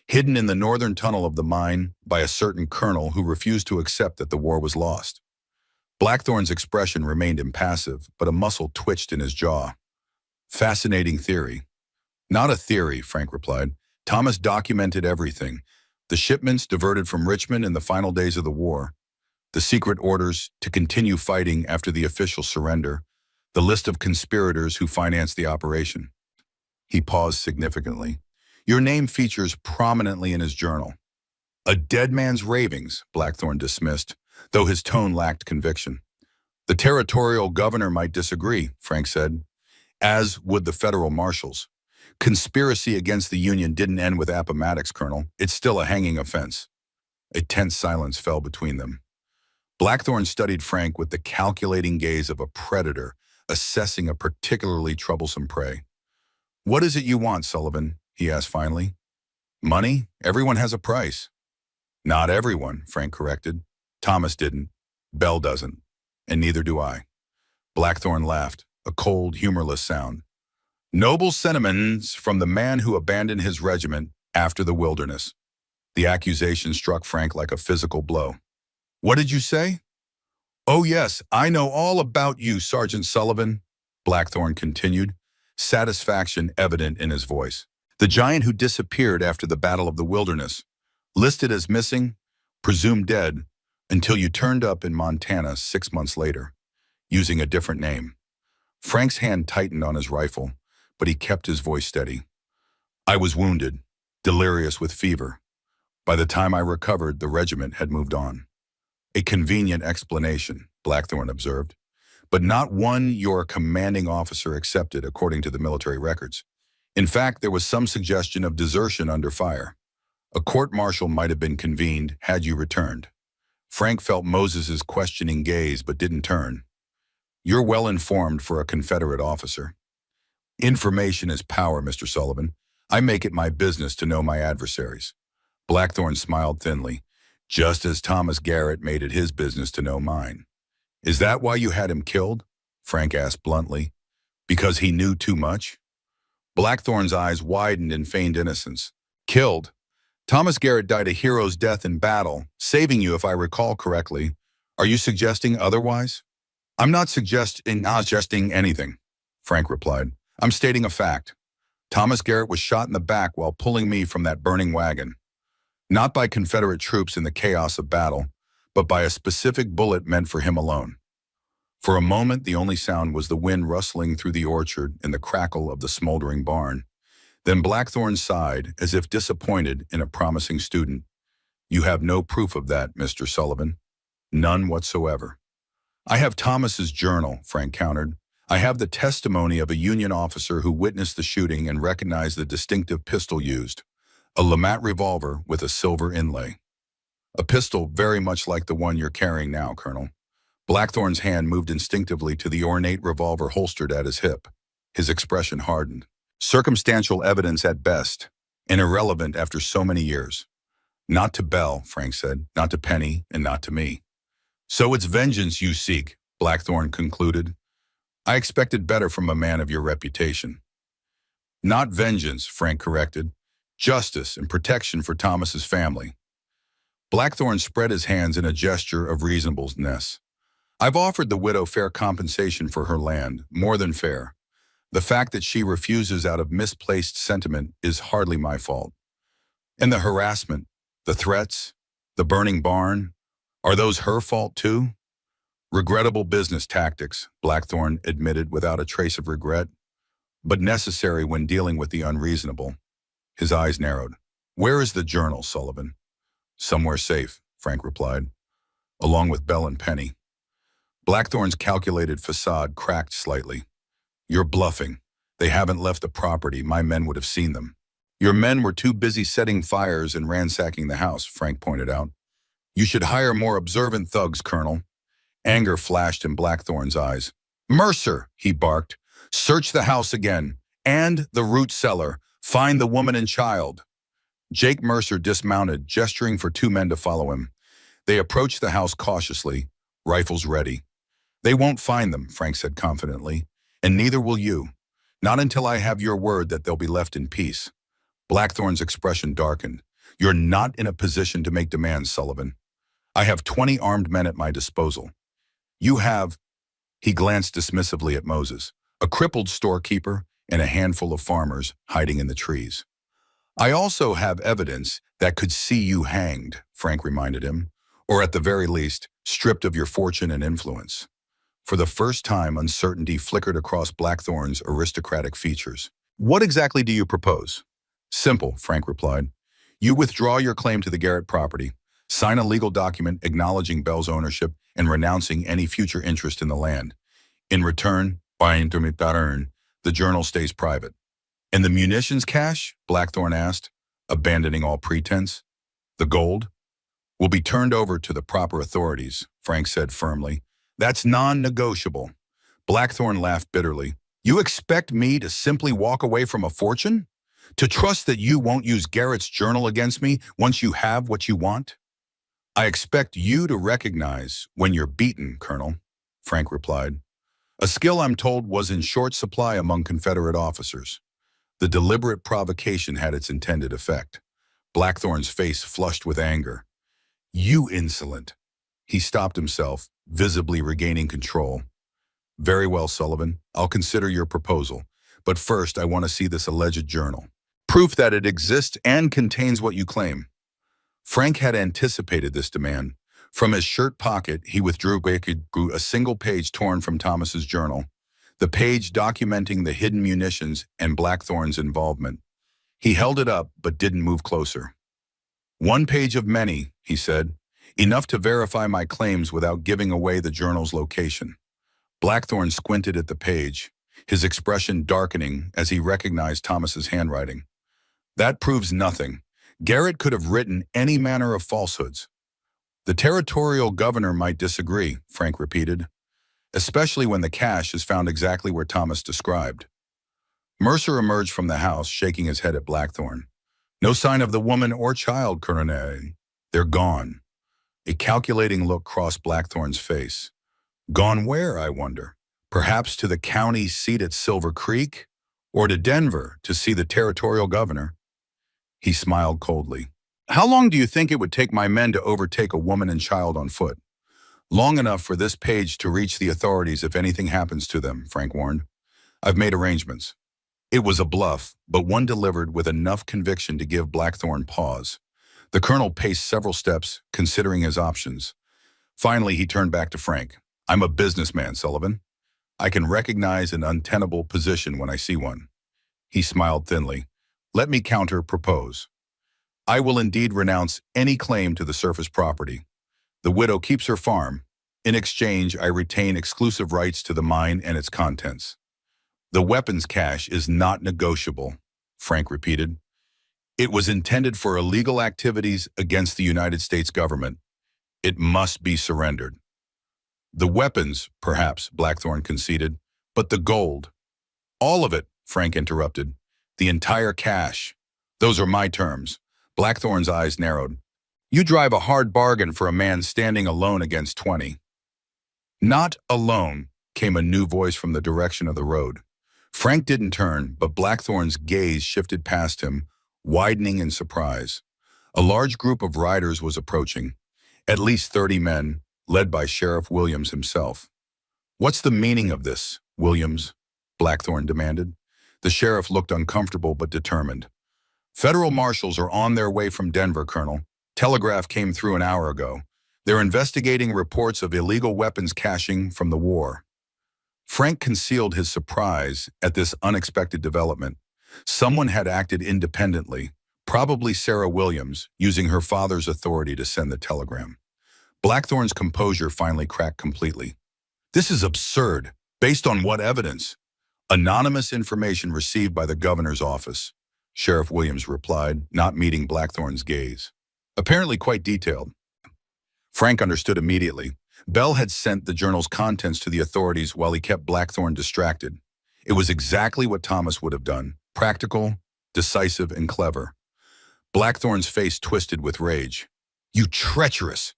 hidden in the northern tunnel of the mine by a certain colonel who refused to accept that the war was lost." Blackthorn's expression remained impassive, but a muscle twitched in his jaw. "Fascinating theory." "Not a theory," Frank replied. "Thomas documented everything. The shipments diverted from Richmond in the final days of the war, the secret orders to continue fighting after the official surrender, the list of conspirators who financed the operation." He paused significantly. "Your name features prominently in his journal." "A dead man's ravings," Blackthorn dismissed, though his tone lacked conviction. "The territorial governor might disagree," Frank said, "as would the federal marshals. Conspiracy against the Union didn't end with Appomattox, Colonel. It's still a hanging offense." A tense silence fell between them. Blackthorn studied Frank with the calculating gaze of a predator assessing a particularly troublesome prey. "What is it you want, Sullivan?" he asked finally. "Money? Everyone has a price." "Not everyone," Frank corrected. "Thomas didn't. Bell doesn't. And neither do I." Blackthorn laughed, a cold, humorless sound. "Noble sentiments from the man who abandoned his regiment after the Wilderness." The accusation struck Frank like a physical blow. "What did you say?" "Oh yes, I know all about you, Sergeant Sullivan," Blackthorn continued, satisfaction evident in his voice. "The giant who disappeared after the Battle of the Wilderness, listed as missing, presumed dead, until you turned up in Montana 6 months later, using a different name." Frank's hand tightened on his rifle, but he kept his voice steady. "I was wounded, delirious with fever. By the time I recovered, the regiment had moved on." "A convenient explanation," Blackthorn observed, "but not one your commanding officer accepted according to the military records. In fact, there was some suggestion of desertion under fire. A court-martial might have been convened had you returned." Frank felt Moses's questioning gaze but didn't turn. "You're well informed for a Confederate officer." "Information is power, Mr. Sullivan. I make it my business to know my adversaries." Blackthorn smiled thinly. "Just as Thomas Garrett made it his business to know mine." "Is that why you had him killed?" Frank asked bluntly. "Because he knew too much?" Blackthorn's eyes widened in feigned innocence. "Killed? Thomas Garrett died a hero's death in battle, saving you if I recall correctly. Are you suggesting otherwise?" "I'm not suggesting anything," Frank replied. "I'm stating a fact. Thomas Garrett was shot in the back while pulling me from that burning wagon. Not by Confederate troops in the chaos of battle, but by a specific bullet meant for him alone." For a moment, the only sound was the wind rustling through the orchard and the crackle of the smoldering barn. Then Blackthorn sighed, as if disappointed in a promising student. "You have no proof of that, Mr. Sullivan." "None whatsoever." "I have Thomas's journal," Frank countered. "I have the testimony of a Union officer who witnessed the shooting and recognized the distinctive pistol used. A Lamat revolver with a silver inlay. A pistol very much like the one you're carrying now, Colonel." Blackthorn's hand moved instinctively to the ornate revolver holstered at his hip. His expression hardened. "Circumstantial evidence at best, and irrelevant after so many years." "Not to Bell," Frank said, "not to Penny, and not to me." "So it's vengeance you seek," Blackthorn concluded. "I expected better from a man of your reputation." "Not vengeance," Frank corrected. "Justice and protection for Thomas's family." Blackthorn spread his hands in a gesture of reasonableness. "I've offered the widow fair compensation for her land, more than fair. The fact that she refuses out of misplaced sentiment is hardly my fault. And the harassment, the threats, the burning barn, are those her fault too?" "Regrettable business tactics," Blackthorn admitted without a trace of regret, "but necessary when dealing with the unreasonable." His eyes narrowed. "Where is the journal, Sullivan?" "Somewhere safe," Frank replied, "along with Bell and Penny." Blackthorn's calculated facade cracked slightly. "You're bluffing. They haven't left the property. My men would have seen them." "Your men were too busy setting fires and ransacking the house," Frank pointed out. "You should hire more observant thugs, Colonel." Anger flashed in Blackthorn's eyes. "Mercer," he barked, "search the house again, and the root cellar. Find the woman and child." Jake Mercer dismounted, gesturing for two men to follow him. They approached the house cautiously, rifles ready. "They won't find them," Frank said confidently, "and neither will you. Not until I have your word that they'll be left in peace." Blackthorn's expression darkened. "You're not in a position to make demands, Sullivan. I have 20 armed men at my disposal. You have," he glanced dismissively at Moses, "a crippled storekeeper and a handful of farmers hiding in the trees." "I also have evidence that could see you hanged," Frank reminded him, "or at the very least, stripped of your fortune and influence." For the first time, uncertainty flickered across Blackthorn's aristocratic features. "What exactly do you propose?" "Simple," Frank replied. "You withdraw your claim to the Garrett property, sign a legal document acknowledging Bell's ownership and renouncing any future interest in the land. In return, by intermittent, the journal stays private." "And the munitions cache?" Blackthorn asked, abandoning all pretense. "The gold?" "Will be turned over to the proper authorities," Frank said firmly. "That's non-negotiable." Blackthorn laughed bitterly. "You expect me to simply walk away from a fortune? To trust that you won't use Garrett's journal against me once you have what you want?" "I expect you to recognize when you're beaten, Colonel," Frank replied. "A skill I'm told was in short supply among Confederate officers." The deliberate provocation had its intended effect. Blackthorn's face flushed with anger. "You insolent." He stopped himself, visibly regaining control. "Very well, Sullivan. I'll consider your proposal. But first, I want to see this alleged journal. Proof that it exists and contains what you claim." Frank had anticipated this demand. From his shirt pocket, he withdrew a single page torn from Thomas's journal, the page documenting the hidden munitions and Blackthorn's involvement. He held it up, but didn't move closer. "One page of many," he said, "enough to verify my claims without giving away the journal's location." Blackthorn squinted at the page, his expression darkening as he recognized Thomas's handwriting. "That proves nothing. Garrett could have written any manner of falsehoods." "The territorial governor might disagree," Frank repeated, "especially when the cache is found exactly where Thomas described." Mercer emerged from the house, shaking his head at Blackthorn. "No sign of the woman or child, Colonel. They're gone." A calculating look crossed Blackthorn's face. "Gone where, I wonder? Perhaps to the county seat at Silver Creek? Or to Denver to see the territorial governor?" He smiled coldly. "How long do you think it would take my men to overtake a woman and child on foot?" "Long enough for this page to reach the authorities if anything happens to them," Frank warned. "I've made arrangements." It was a bluff, but one delivered with enough conviction to give Blackthorn pause. The colonel paced several steps, considering his options. Finally, he turned back to Frank. I'm a businessman, Sullivan. I can recognize an untenable position when I see one. He smiled thinly. Let me counter-propose. I will indeed renounce any claim to the surface property. The widow keeps her farm. In exchange, I retain exclusive rights to the mine and its contents. The weapons cache is not negotiable, Frank repeated. It was intended for illegal activities against the United States government. It must be surrendered. The weapons, perhaps, Blackthorne conceded, but the gold. All of it, Frank interrupted. The entire cache. Those are my terms. Blackthorne's eyes narrowed. You drive a hard bargain for a man standing alone against 20. Not alone, came a new voice from the direction of the road. Frank didn't turn, but Blackthorne's gaze shifted past him, widening in surprise. A large group of riders was approaching, at least 30 men, led by Sheriff Williams himself. What's the meaning of this, Williams? Blackthorne demanded. The sheriff looked uncomfortable but determined. Federal marshals are on their way from Denver, Colonel. Telegraph came through an hour ago. They're investigating reports of illegal weapons caching from the war. Frank concealed his surprise at this unexpected development. Someone had acted independently, probably Sarah Williams, using her father's authority to send the telegram. Blackthorne's composure finally cracked completely. This is absurd. Based on what evidence? Anonymous information received by the governor's office, Sheriff Williams replied, not meeting Blackthorne's gaze. Apparently quite detailed. Frank understood immediately. Bell had sent the journal's contents to the authorities while he kept Blackthorne distracted. It was exactly what Thomas would have done. Practical, decisive, and clever. Blackthorne's face twisted with rage. You treacherous!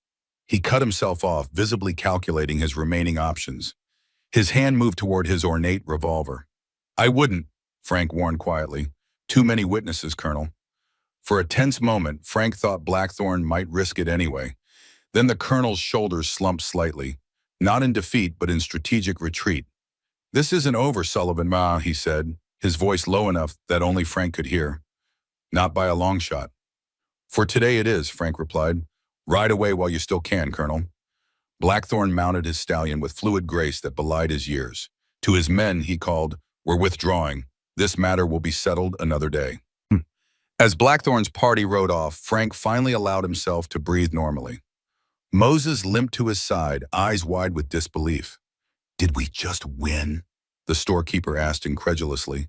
He cut himself off, visibly calculating his remaining options. His hand moved toward his ornate revolver. I wouldn't, Frank warned quietly. Too many witnesses, Colonel. For a tense moment, Frank thought Blackthorne might risk it anyway. Then the colonel's shoulders slumped slightly, not in defeat but in strategic retreat. This isn't over, Sullivan, he said, his voice low enough that only Frank could hear. Not by a long shot. For today it is, Frank replied. Ride away while you still can, Colonel. Blackthorne mounted his stallion with fluid grace that belied his years. To his men, he called, We're withdrawing. This matter will be settled another day. As Blackthorne's party rode off, Frank finally allowed himself to breathe normally. Moses limped to his side, eyes wide with disbelief. Did we just win? The storekeeper asked incredulously.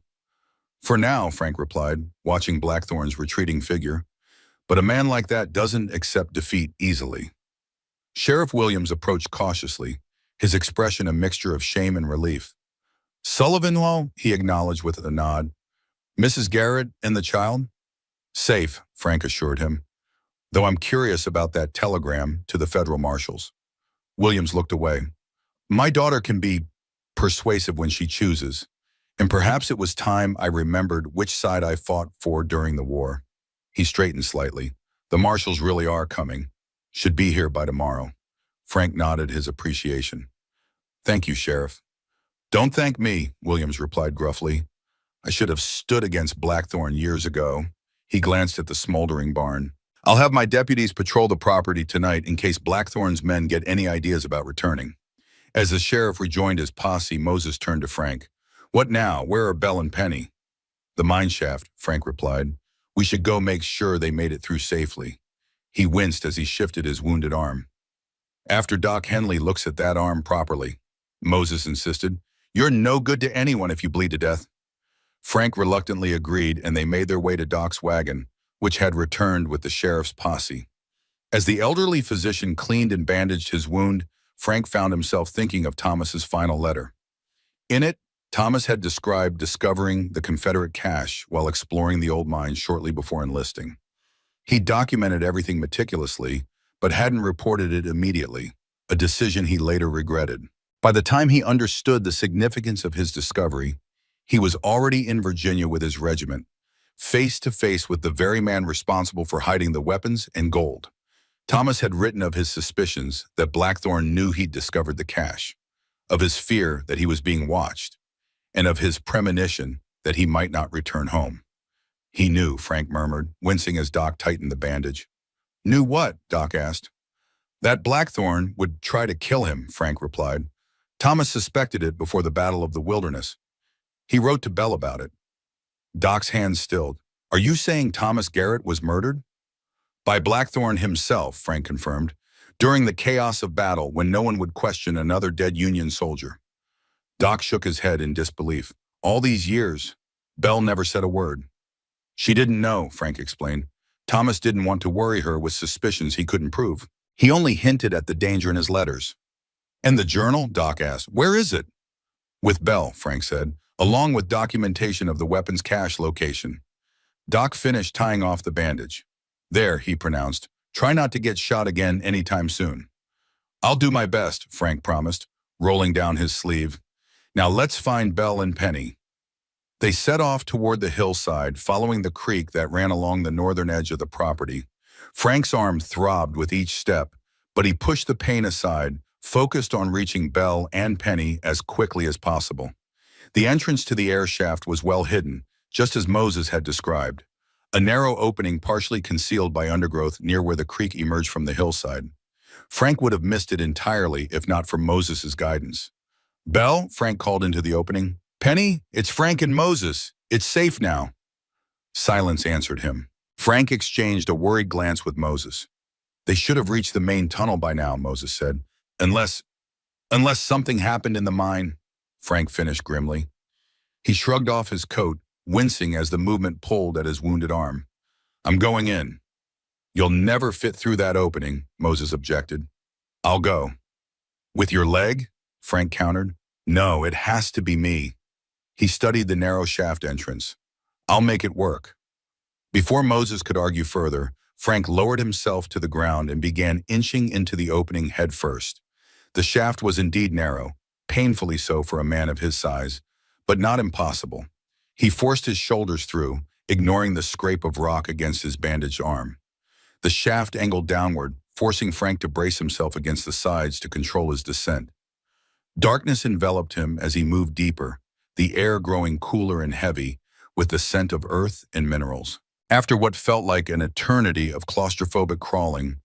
For now, Frank replied, watching Blackthorne's retreating figure. But a man like that doesn't accept defeat easily. Sheriff Williams approached cautiously, his expression a mixture of shame and relief. Sullivan, he acknowledged with a nod. Mrs. Garrett and the child? Safe, Frank assured him. Though I'm curious about that telegram to the federal marshals. Williams looked away. My daughter can be persuasive when she chooses, and perhaps it was time I remembered which side I fought for during the war. He straightened slightly. The marshals really are coming. Should be here by tomorrow. Frank nodded his appreciation. Thank you, Sheriff. Don't thank me, Williams replied gruffly. I should have stood against Blackthorne years ago. He glanced at the smoldering barn. I'll have my deputies patrol the property tonight in case Blackthorne's men get any ideas about returning. As the sheriff rejoined his posse, Moses turned to Frank. What now? Where are Bell and Penny? The mine shaft, Frank replied. We should go make sure they made it through safely. He winced as he shifted his wounded arm. After Doc Henley looks at that arm properly, Moses insisted. You're no good to anyone if you bleed to death. Frank reluctantly agreed, and they made their way to Doc's wagon, which had returned with the sheriff's posse. As the elderly physician cleaned and bandaged his wound, Frank found himself thinking of Thomas's final letter. In it, Thomas had described discovering the Confederate cache while exploring the old mine shortly before enlisting. He documented everything meticulously, but hadn't reported it immediately, a decision he later regretted. By the time he understood the significance of his discovery, he was already in Virginia with his regiment, face to face with the very man responsible for hiding the weapons and gold. Thomas had written of his suspicions that Blackthorne knew he'd discovered the cache, of his fear that he was being watched, and of his premonition that he might not return home. He knew, Frank murmured, wincing as Doc tightened the bandage. Knew what? Doc asked. That Blackthorn would try to kill him, Frank replied. Thomas suspected it before the Battle of the Wilderness. He wrote to Bell about it. Doc's hands stilled. Are you saying Thomas Garrett was murdered? By Blackthorn himself, Frank confirmed, during the chaos of battle when no one would question another dead Union soldier. Doc shook his head in disbelief. All these years, Bell never said a word. She didn't know, Frank explained. Thomas didn't want to worry her with suspicions he couldn't prove. He only hinted at the danger in his letters. And the journal? Doc asked. Where is it? With Bell, Frank said, along with documentation of the weapon's cache location. Doc finished tying off the bandage. There, he pronounced. Try not to get shot again anytime soon. I'll do my best, Frank promised, rolling down his sleeve. Now let's find Bell and Penny. They set off toward the hillside, following the creek that ran along the northern edge of the property. Frank's arm throbbed with each step, but he pushed the pain aside, focused on reaching Bell and Penny as quickly as possible. The entrance to the air shaft was well hidden, just as Moses had described. A narrow opening partially concealed by undergrowth near where the creek emerged from the hillside. Frank would have missed it entirely if not for Moses's guidance. Bell, Frank called into the opening. Penny, it's Frank and Moses. It's safe now. Silence answered him. Frank exchanged a worried glance with Moses. They should have reached the main tunnel by now, Moses said. Unless something happened in the mine, Frank finished grimly. He shrugged off his coat, wincing as the movement pulled at his wounded arm. I'm going in. You'll never fit through that opening, Moses objected. I'll go. With your leg? Frank countered. No, it has to be me. He studied the narrow shaft entrance. I'll make it work. Before Moses could argue further, Frank lowered himself to the ground and began inching into the opening head first. The shaft was indeed narrow, painfully so for a man of his size, but not impossible. He forced his shoulders through, ignoring the scrape of rock against his bandaged arm. The shaft angled downward, forcing Frank to brace himself against the sides to control his descent. Darkness enveloped him as he moved deeper, the air growing cooler and heavy, with the scent of earth and minerals. After what felt like an eternity of claustrophobic crawling,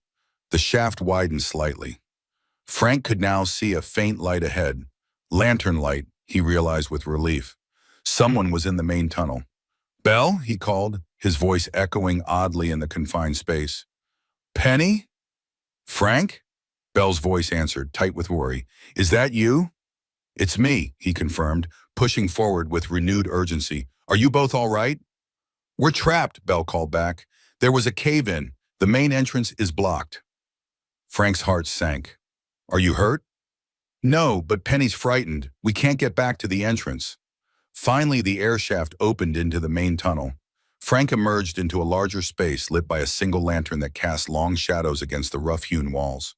the shaft widened slightly. Frank could now see a faint light ahead. Lantern light, he realized with relief. Someone was in the main tunnel. Bell, he called, his voice echoing oddly in the confined space. Penny? Frank? Bell's voice answered, tight with worry. Is that you? It's me, he confirmed, pushing forward with renewed urgency. Are you both all right? We're trapped, Bell called back. There was a cave-in. The main entrance is blocked. Frank's heart sank. Are you hurt? No, but Penny's frightened. We can't get back to the entrance. Finally, the air shaft opened into the main tunnel. Frank emerged into a larger space lit by a single lantern that cast long shadows against the rough-hewn walls.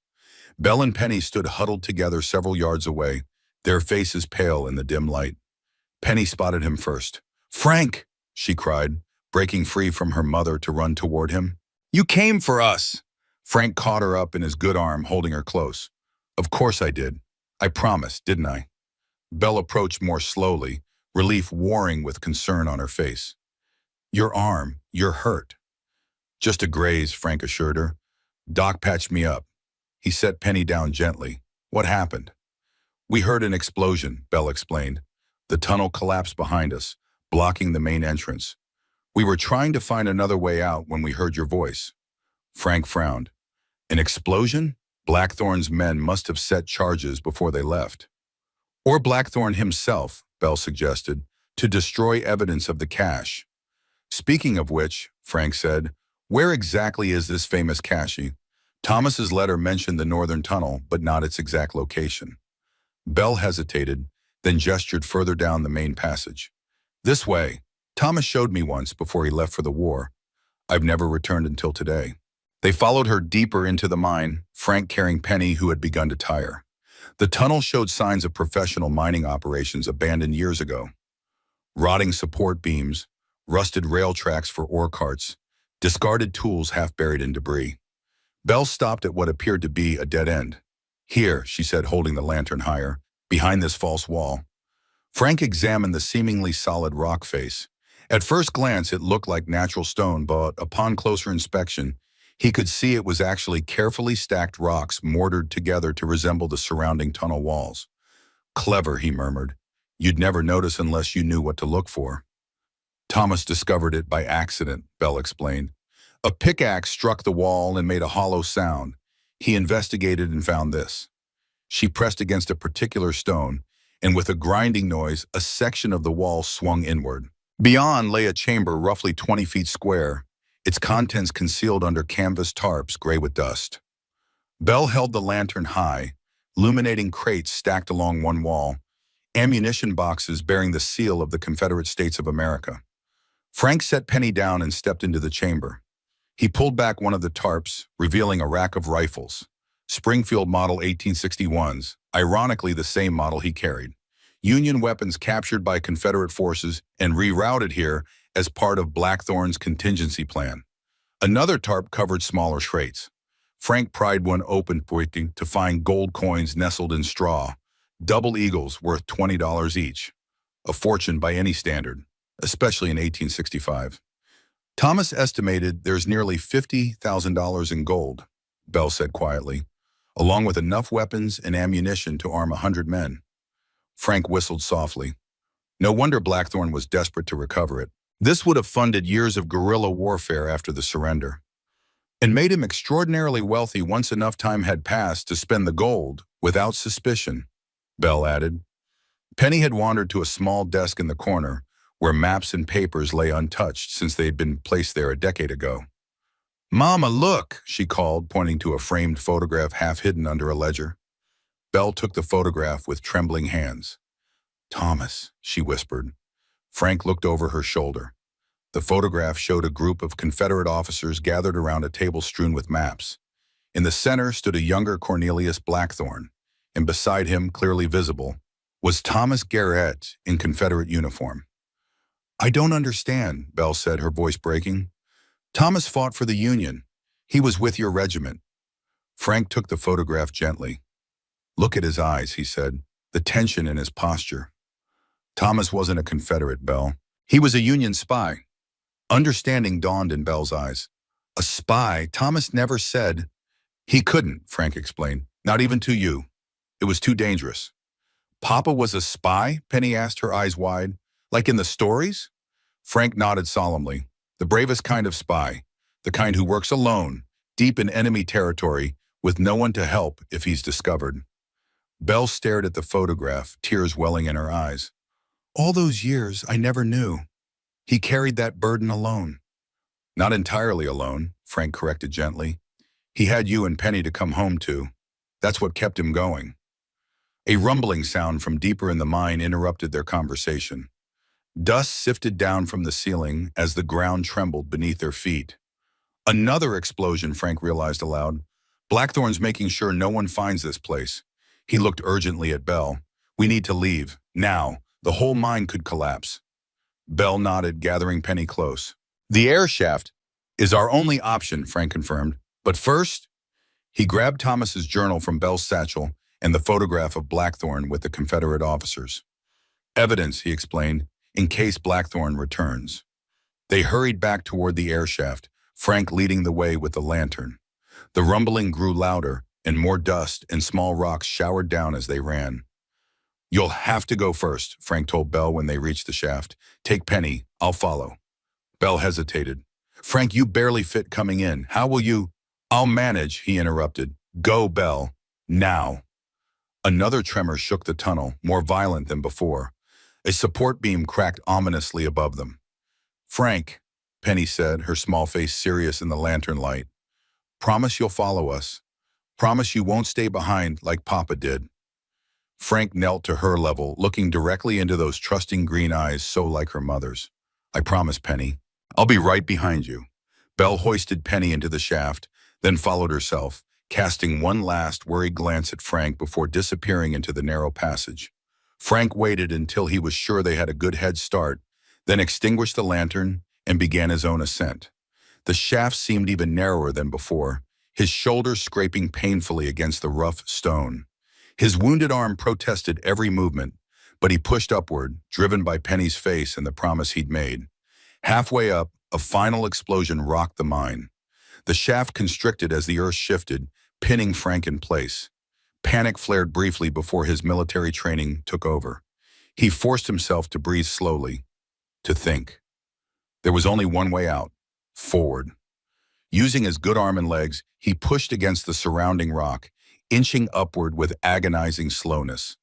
Bell and Penny stood huddled together several yards away, their faces pale in the dim light. Penny spotted him first. Frank, she cried, breaking free from her mother to run toward him. You came for us. Frank caught her up in his good arm, holding her close. Of course I did. I promised, didn't I? Bell approached more slowly, relief warring with concern on her face. Your arm, you're hurt. Just a graze, Frank assured her. Doc patched me up. He set Penny down gently. What happened? We heard an explosion, Bell explained. The tunnel collapsed behind us, blocking the main entrance. We were trying to find another way out when we heard your voice. Frank frowned. An explosion? Blackthorn's men must have set charges before they left. Or Blackthorn himself, Bell suggested, to destroy evidence of the cache. Speaking of which, Frank said, where exactly is this famous cache? Thomas's letter mentioned the northern tunnel, but not its exact location. Bell hesitated, then gestured further down the main passage. This way. Thomas showed me once before he left for the war. I've never returned until today. They followed her deeper into the mine, Frank carrying Penny, who had begun to tire. The tunnel showed signs of professional mining operations abandoned years ago. Rotting support beams, rusted rail tracks for ore carts, discarded tools half buried in debris. Bell stopped at what appeared to be a dead end. Here, she said, holding the lantern higher, behind this false wall. Frank examined the seemingly solid rock face. At first glance, it looked like natural stone, but upon closer inspection, He could see it was actually carefully stacked rocks mortared together to resemble the surrounding tunnel walls. Clever, he murmured. You'd never notice unless you knew what to look for. Thomas discovered it by accident, Bell explained. A pickaxe struck the wall and made a hollow sound. He investigated and found this. She pressed against a particular stone, and with a grinding noise, a section of the wall swung inward. Beyond lay a chamber roughly 20 feet square, its contents concealed under canvas tarps gray with dust. Bell held the lantern high, illuminating crates stacked along one wall, ammunition boxes bearing the seal of the Confederate States of America. Frank set Penny down and stepped into the chamber. He pulled back one of the tarps, revealing a rack of rifles. Springfield Model 1861s, ironically the same model he carried. Union weapons captured by Confederate forces and rerouted here as part of Blackthorn's contingency plan. Another tarp covered smaller crates. Frank pried one open, pointing to find gold coins nestled in straw, double eagles worth $20 each. A fortune by any standard, especially in 1865. Thomas estimated there's nearly $50,000 in gold, Bell said quietly, along with enough weapons and ammunition to arm 100 men. Frank whistled softly. No wonder Blackthorn was desperate to recover it. This would have funded years of guerrilla warfare after the surrender, and made him extraordinarily wealthy once enough time had passed to spend the gold without suspicion, Bell added. Penny had wandered to a small desk in the corner, where maps and papers lay untouched since they had been placed there a decade ago. "Mama, look," she called, pointing to a framed photograph half hidden under a ledger. Bell took the photograph with trembling hands. "Thomas," she whispered. Frank looked over her shoulder. The photograph showed a group of Confederate officers gathered around a table strewn with maps. In the center stood a younger Cornelius Blackthorn, and beside him, clearly visible, was Thomas Garrett in Confederate uniform. "I don't understand," Bell said, her voice breaking. "Thomas fought for the Union. He was with your regiment." Frank took the photograph gently. "Look at his eyes," he said, the tension in his posture. Thomas wasn't a Confederate, Bell. He was a Union spy. Understanding dawned in Bell's eyes. "A spy? Thomas never said—" "He couldn't," Frank explained. "Not even to you. It was too dangerous." "Papa was a spy?" Penny asked, her eyes wide. "Like in the stories?" Frank nodded solemnly. "The bravest kind of spy. The kind who works alone, deep in enemy territory, with no one to help if he's discovered." Bell stared at the photograph, tears welling in her eyes. "All those years, I never knew. He carried that burden alone." "Not entirely alone," Frank corrected gently. "He had you and Penny to come home to. That's what kept him going." A rumbling sound from deeper in the mine interrupted their conversation. Dust sifted down from the ceiling as the ground trembled beneath their feet. "Another explosion," Frank realized aloud. "Blackthorn's making sure no one finds this place." He looked urgently at Bell. "We need to leave. Now. The whole mine could collapse." Bell nodded, gathering Penny close. "The air shaft is our only option," Frank confirmed. "But first—" He grabbed Thomas's journal from Bell's satchel and the photograph of Blackthorn with the Confederate officers. "Evidence," he explained, "in case Blackthorn returns." They hurried back toward the air shaft, Frank leading the way with the lantern. The rumbling grew louder, and more dust and small rocks showered down as they ran. "You'll have to go first," Frank told Bell when they reached the shaft. "Take Penny. I'll follow." Bell hesitated. "Frank, you barely fit coming in. How will you—" "I'll manage," he interrupted. "Go, Bell. Now." Another tremor shook the tunnel, more violent than before. A support beam cracked ominously above them. "Frank," Penny said, her small face serious in the lantern light. "Promise you'll follow us. Promise you won't stay behind like Papa did." Frank knelt to her level, looking directly into those trusting green eyes so like her mother's. "I promise, Penny. I'll be right behind you." Bell hoisted Penny into the shaft, then followed herself, casting one last worried glance at Frank before disappearing into the narrow passage. Frank waited until he was sure they had a good head start, then extinguished the lantern and began his own ascent. The shaft seemed even narrower than before, his shoulders scraping painfully against the rough stone. His wounded arm protested every movement, but he pushed upward, driven by Penny's face and the promise he'd made. Halfway up, a final explosion rocked the mine. The shaft constricted as the earth shifted, pinning Frank in place. Panic flared briefly before his military training took over. He forced himself to breathe slowly, to think. There was only one way out, forward. Using his good arm and legs, he pushed against the surrounding rock, inching upward with agonizing slowness.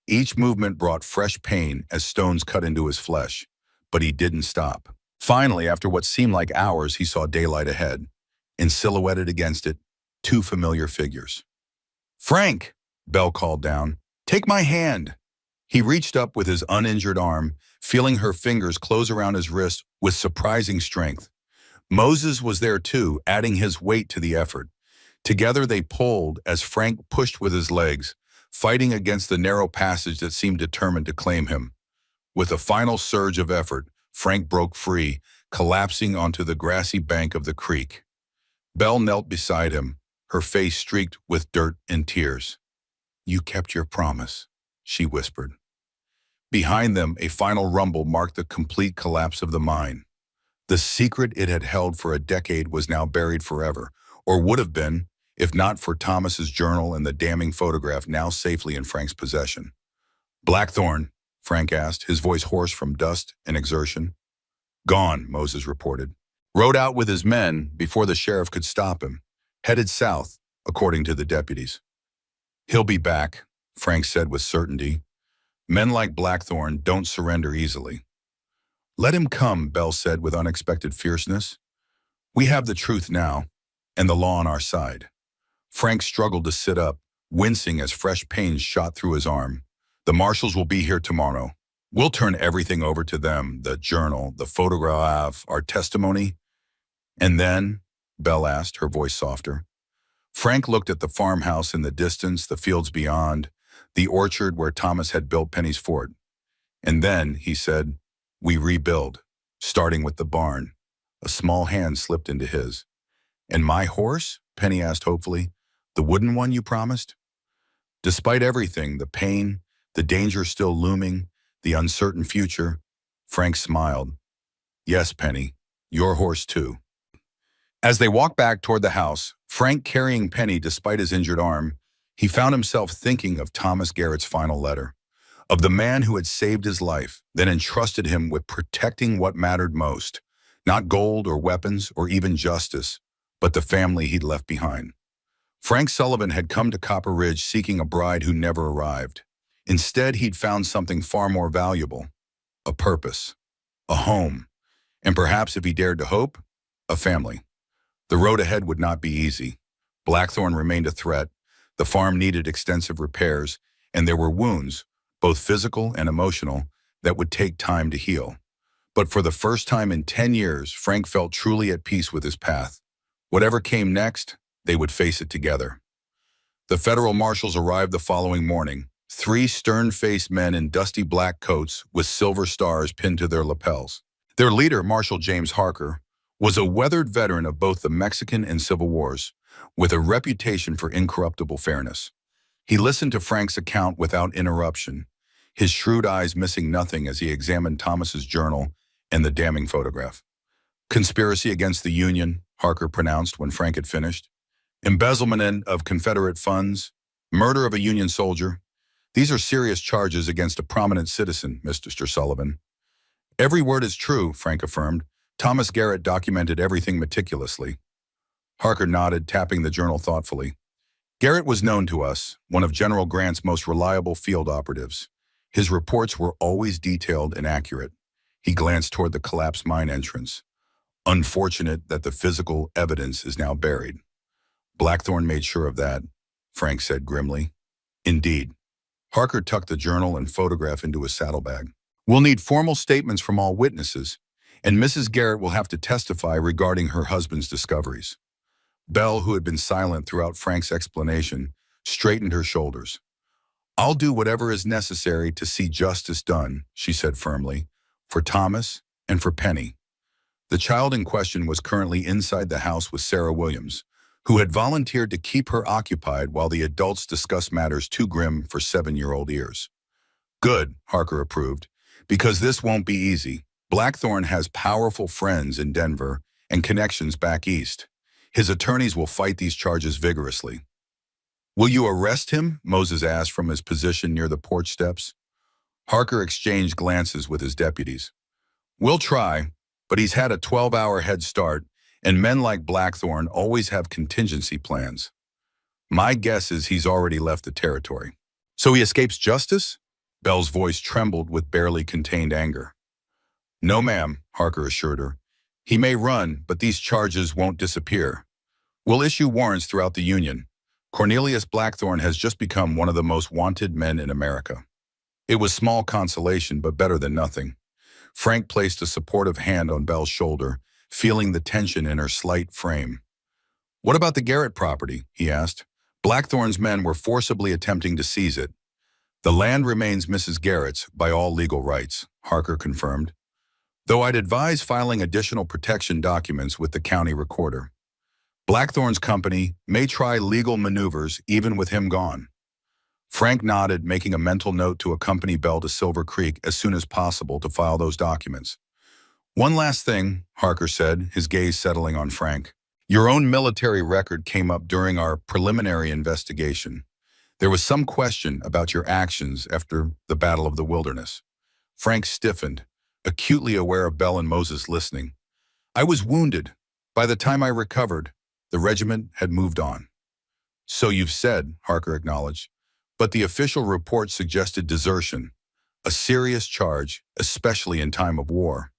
Each movement brought fresh pain as stones cut into his flesh, but he didn't stop. Finally, after what seemed like hours, he saw daylight ahead, and silhouetted against it, two familiar figures. "Frank!" Belle called down. "Take my hand!" He reached up with his uninjured arm, feeling her fingers close around his wrist with surprising strength. Moses was there too, adding his weight to the effort. Together they pulled as Frank pushed with his legs, fighting against the narrow passage that seemed determined to claim him. With a final surge of effort, Frank broke free, collapsing onto the grassy bank of the creek. Belle knelt beside him, her face streaked with dirt and tears. "You kept your promise," she whispered. Behind them, a final rumble marked the complete collapse of the mine. The secret it had held for a decade was now buried forever, or would have been, if not for Thomas's journal and the damning photograph now safely in Frank's possession. "Blackthorn?" Frank asked, his voice hoarse from dust and exertion. "Gone," Moses reported. "Rode out with his men before the sheriff could stop him. Headed south, according to the deputies." "He'll be back," Frank said with certainty. "Men like Blackthorn don't surrender easily." "Let him come," Belle said with unexpected fierceness. "We have the truth now, and the law on our side." Frank struggled to sit up, wincing as fresh pains shot through his arm. "The marshals will be here tomorrow. We'll turn everything over to them, the journal, the photograph, our testimony." "And then?" Belle asked, her voice softer. Frank looked at the farmhouse in the distance, the fields beyond, the orchard where Thomas had built Penny's fort. "And then," he said, "we rebuild, starting with the barn." A small hand slipped into his. "And my horse?" Penny asked hopefully. "The wooden one you promised?" Despite everything, the pain, the danger still looming, the uncertain future, Frank smiled. "Yes, Penny, your horse too." As they walked back toward the house, Frank carrying Penny despite his injured arm, he found himself thinking of Thomas Garrett's final letter, of the man who had saved his life, then entrusted him with protecting what mattered most, not gold or weapons or even justice, but the family he'd left behind. Frank Sullivan had come to Copper Ridge seeking a bride who never arrived. Instead, he'd found something far more valuable, a purpose, a home, and perhaps if he dared to hope, a family. The road ahead would not be easy. Blackthorn remained a threat, the farm needed extensive repairs, and there were wounds, both physical and emotional, that would take time to heal. But for the first time in 10 years, Frank felt truly at peace with his path. Whatever came next, they would face it together. The federal marshals arrived the following morning, 3 stern-faced men in dusty black coats with silver stars pinned to their lapels. Their leader, Marshal James Harker, was a weathered veteran of both the Mexican and Civil Wars, with a reputation for incorruptible fairness. He listened to Frank's account without interruption, his shrewd eyes missing nothing as he examined Thomas's journal and the damning photograph. "Conspiracy against the Union," Harker pronounced when Frank had finished. "Embezzlement of Confederate funds, murder of a Union soldier. These are serious charges against a prominent citizen, Mr. Sullivan." "Every word is true," Frank affirmed. "Thomas Garrett documented everything meticulously." Harker nodded, tapping the journal thoughtfully. "Garrett was known to us, one of General Grant's most reliable field operatives. His reports were always detailed and accurate." He glanced toward the collapsed mine entrance. "Unfortunate that the physical evidence is now buried." "Blackthorn made sure of that," Frank said grimly. "Indeed." Harker tucked the journal and photograph into his saddlebag. "We'll need formal statements from all witnesses, and Mrs. Garrett will have to testify regarding her husband's discoveries." Belle, who had been silent throughout Frank's explanation, straightened her shoulders. "I'll do whatever is necessary to see justice done," she said firmly, "for Thomas and for Penny." The child in question was currently inside the house with Sarah Williams, who had volunteered to keep her occupied while the adults discussed matters too grim for 7-year-old ears. "Good," Harker approved, "because this won't be easy. Blackthorn has powerful friends in Denver and connections back east. His attorneys will fight these charges vigorously. Will you arrest him? Moses asked from his position near the porch steps. Harker exchanged glances with his deputies. We'll try, but he's had a 12-hour head start, and men like Blackthorne always have contingency plans. My guess is he's already left the territory. So he escapes justice? Bell's voice trembled with barely contained anger. No, ma'am, Harker assured her. He may run, but these charges won't disappear. We'll issue warrants throughout the Union. Cornelius Blackthorne has just become one of the most wanted men in America. It was small consolation, but better than nothing. Frank placed a supportive hand on Belle's shoulder, feeling the tension in her slight frame. What about the Garrett property? He asked. Blackthorne's men were forcibly attempting to seize it. The land remains Mrs. Garrett's by all legal rights, Harker confirmed, though I'd advise filing additional protection documents with the county recorder. Blackthorne's company may try legal maneuvers even with him gone. Frank nodded, making a mental note to accompany Belle to Silver Creek as soon as possible to file those documents. One last thing, Harker said, his gaze settling on Frank. Your own military record came up during our preliminary investigation. There was some question about your actions after the Battle of the Wilderness. Frank stiffened, acutely aware of Belle and Moses listening. I was wounded. By the time I recovered, the regiment had moved on. So you've said, Harker acknowledged, but the official report suggested desertion, a serious charge, especially in time of war.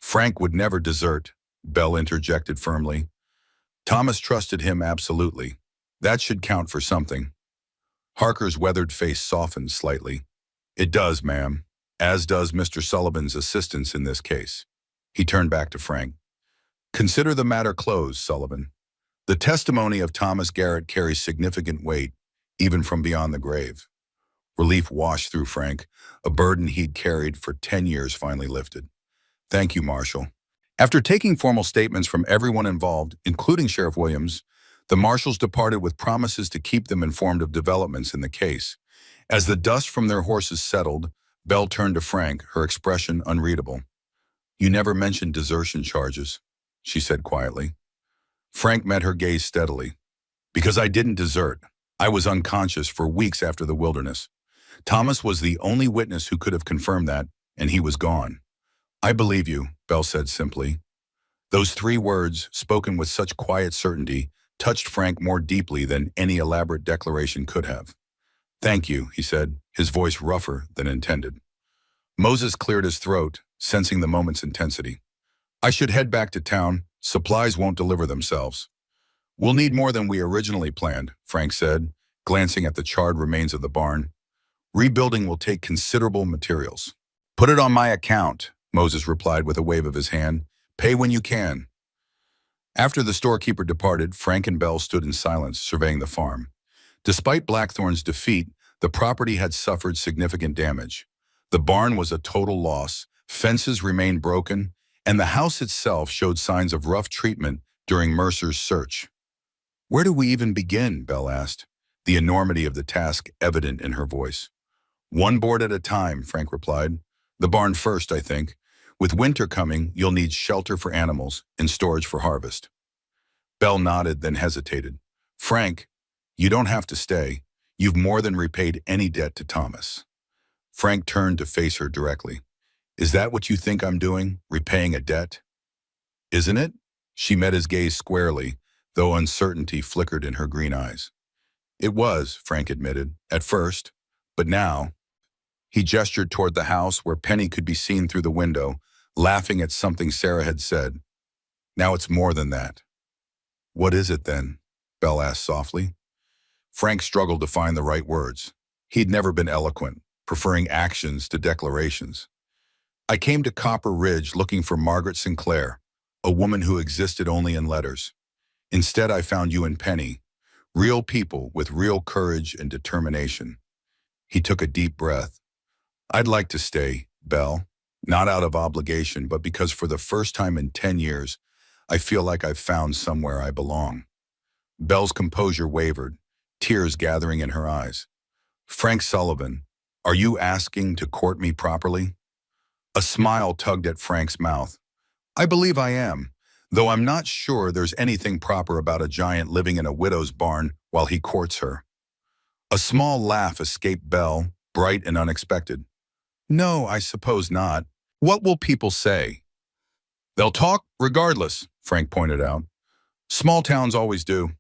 Frank would never desert, Belle interjected firmly. Thomas trusted him absolutely. That should count for something. Harker's weathered face softened slightly. It does, ma'am, as does Mr. Sullivan's assistance in this case. He turned back to Frank. Consider the matter closed, Sullivan. The testimony of Thomas Garrett carries significant weight, even from beyond the grave. Relief washed through Frank, a burden he'd carried for 10 years finally lifted. Thank you, Marshal. After taking formal statements from everyone involved, including Sheriff Williams, the marshals departed with promises to keep them informed of developments in the case. As the dust from their horses settled, Belle turned to Frank, her expression unreadable. You never mentioned desertion charges, she said quietly. Frank met her gaze steadily. Because I didn't desert. I was unconscious for weeks after the Wilderness. Thomas was the only witness who could have confirmed that, and he was gone. I believe you, Belle said simply. Those 3 words, spoken with such quiet certainty, touched Frank more deeply than any elaborate declaration could have. Thank you, he said, his voice rougher than intended. Moses cleared his throat, sensing the moment's intensity. I should head back to town. Supplies won't deliver themselves. We'll need more than we originally planned, Frank said, glancing at the charred remains of the barn. Rebuilding will take considerable materials. Put it on my account, Moses replied with a wave of his hand. Pay when you can. After the storekeeper departed, Frank and Belle stood in silence, surveying the farm. Despite Blackthorne's defeat, the property had suffered significant damage. The barn was a total loss, fences remained broken, and the house itself showed signs of rough treatment during Mercer's search. Where do we even begin? Belle asked, the enormity of the task evident in her voice. One board at a time, Frank replied. The barn first, I think. With winter coming, you'll need shelter for animals and storage for harvest. Belle nodded, then hesitated. Frank, you don't have to stay. You've more than repaid any debt to Thomas. Frank turned to face her directly. Is that what you think I'm doing, repaying a debt? Isn't it? She met his gaze squarely, though uncertainty flickered in her green eyes. It was, Frank admitted, at first, but now. He gestured toward the house where Penny could be seen through the window, laughing at something Sarah had said. Now it's more than that. What is it then? Belle asked softly. Frank struggled to find the right words. He'd never been eloquent, preferring actions to declarations. I came to Copper Ridge looking for Margaret Sinclair, a woman who existed only in letters. Instead, I found you and Penny, real people with real courage and determination. He took a deep breath. I'd like to stay, Belle, not out of obligation, but because for the first time in 10 years, I feel like I've found somewhere I belong. Belle's composure wavered, tears gathering in her eyes. Frank Sullivan, are you asking to court me properly? A smile tugged at Frank's mouth. I believe I am. though I'm not sure there's anything proper about a giant living in a widow's barn while he courts her. A small laugh escaped Belle, bright and unexpected. No, I suppose not. What will people say? They'll talk regardless, Frank pointed out. Small towns always do.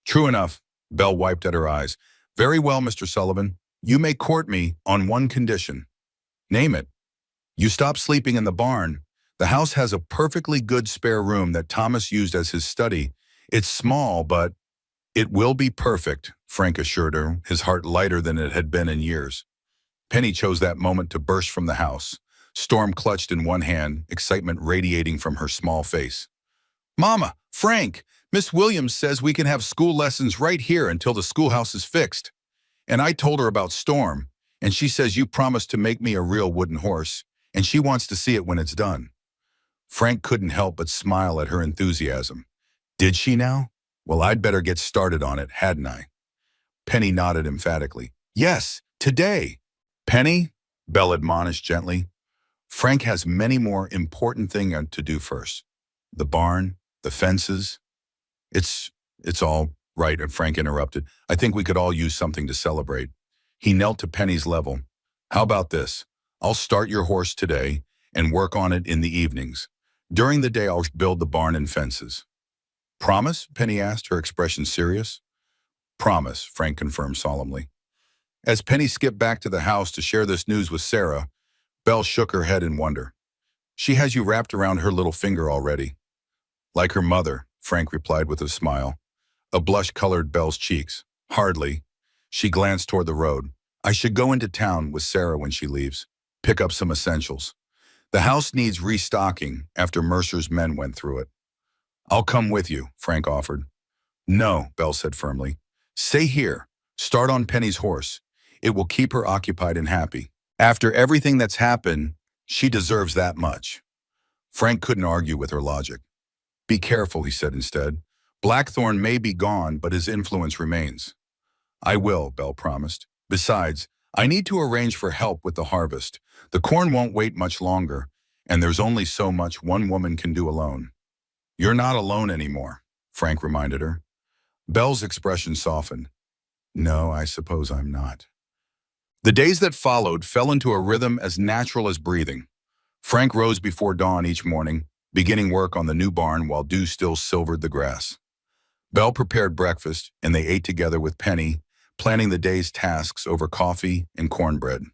True enough, Belle wiped at her eyes. Very well, Mr. Sullivan. You may court me on one condition. Name it. You stop sleeping in the barn. The house has a perfectly good spare room that Thomas used as his study. It's small, but it will be perfect, Frank assured her, his heart lighter than it had been in years. Penny chose that moment to burst from the house, Storm clutched in one hand, excitement radiating from her small face. Mama, Frank, Miss Williams says we can have school lessons right here until the schoolhouse is fixed. And I told her about Storm, and she says you promised to make me a real wooden horse, and she wants to see it when it's done. Frank couldn't help but smile at her enthusiasm. Did she now? Well, I'd better get started on it, hadn't I? Penny nodded emphatically. Yes, today. Penny, Belle admonished gently. Frank has many more important things to do first. The barn, the fences. It's all right, Frank interrupted. I think we could all use something to celebrate. He knelt to Penny's level. How about this? I'll start your horse today and work on it in the evenings. During the day, I'll build the barn and fences. Promise? Penny asked, her expression serious. Promise, Frank confirmed solemnly. As Penny skipped back to the house to share this news with Sarah, Belle shook her head in wonder. She has you wrapped around her little finger already. Like her mother, Frank replied with a smile. A blush colored Belle's cheeks. Hardly. She glanced toward the road. I should go into town with Sarah when she leaves. Pick up some essentials. The house needs restocking after Mercer's men went through it. I'll come with you, Frank offered. No, Belle said firmly. Stay here. Start on Penny's horse. It will keep her occupied and happy. After everything that's happened, she deserves that much. Frank couldn't argue with her logic. Be careful, he said instead. Blackthorn may be gone, but his influence remains. I will, Belle promised. Besides, I need to arrange for help with the harvest. The corn won't wait much longer, and there's only so much one woman can do alone. You're not alone anymore, Frank reminded her. Belle's expression softened. No, I suppose I'm not. The days that followed fell into a rhythm as natural as breathing. Frank rose before dawn each morning, beginning work on the new barn while dew still silvered the grass. Belle prepared breakfast, and they ate together with Penny, planning the day's tasks over coffee and cornbread.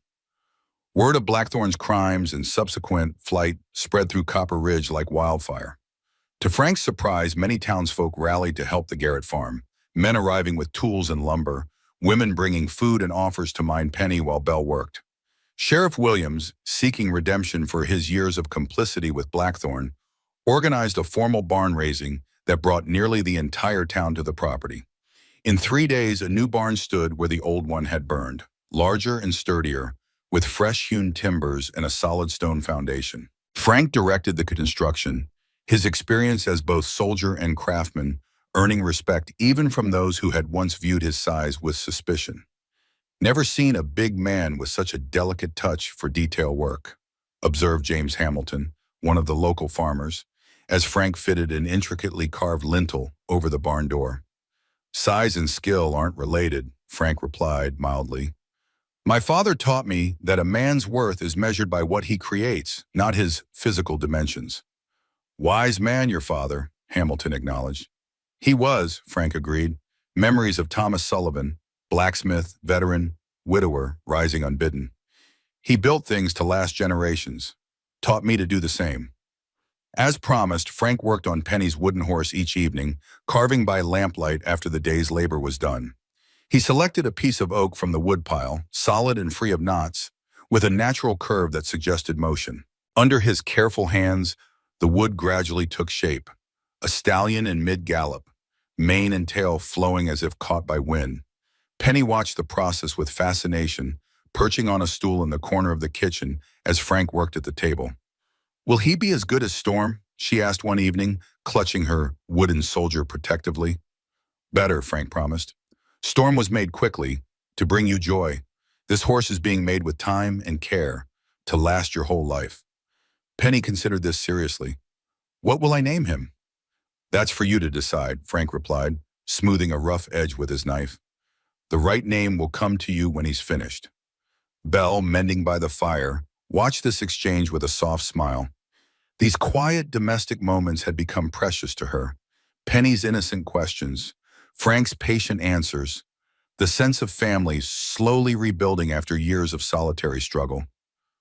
Word of Blackthorn's crimes and subsequent flight spread through Copper Ridge like wildfire. To Frank's surprise, many townsfolk rallied to help the Garrett farm, men arriving with tools and lumber, women bringing food and offers to mind Penny while Belle worked. Sheriff Williams, seeking redemption for his years of complicity with Blackthorn, organized a formal barn raising that brought nearly the entire town to the property. In 3 days, a new barn stood where the old one had burned, larger and sturdier, with fresh-hewn timbers and a solid stone foundation. Frank directed the construction, his experience as both soldier and craftsman earning respect even from those who had once viewed his size with suspicion. Never seen a big man with such a delicate touch for detail work, observed James Hamilton, one of the local farmers, as Frank fitted an intricately carved lintel over the barn door. Size and skill aren't related, Frank replied mildly. My father taught me that a man's worth is measured by what he creates, not his physical dimensions. Wise man, your father, Hamilton acknowledged. He was, Frank agreed. Memories of Thomas Sullivan, blacksmith, veteran, widower, rising unbidden. He built things to last generations, taught me to do the same. As promised, Frank worked on Penny's wooden horse each evening, carving by lamplight after the day's labor was done. He selected a piece of oak from the woodpile, solid and free of knots, with a natural curve that suggested motion. Under his careful hands, the wood gradually took shape, a stallion in mid-gallop, mane and tail flowing as if caught by wind. Penny watched the process with fascination, perching on a stool in the corner of the kitchen as Frank worked at the table. Will he be as good as Storm? She asked one evening, clutching her wooden soldier protectively. Better, Frank promised. Storm was made quickly, to bring you joy. This horse is being made with time and care, to last your whole life. Penny considered this seriously. What will I name him? That's for you to decide, Frank replied, smoothing a rough edge with his knife. The right name will come to you when he's finished. Belle, mending by the fire, watched this exchange with a soft smile. These quiet domestic moments had become precious to her. Penny's innocent questions, Frank's patient answers, the sense of family slowly rebuilding after years of solitary struggle.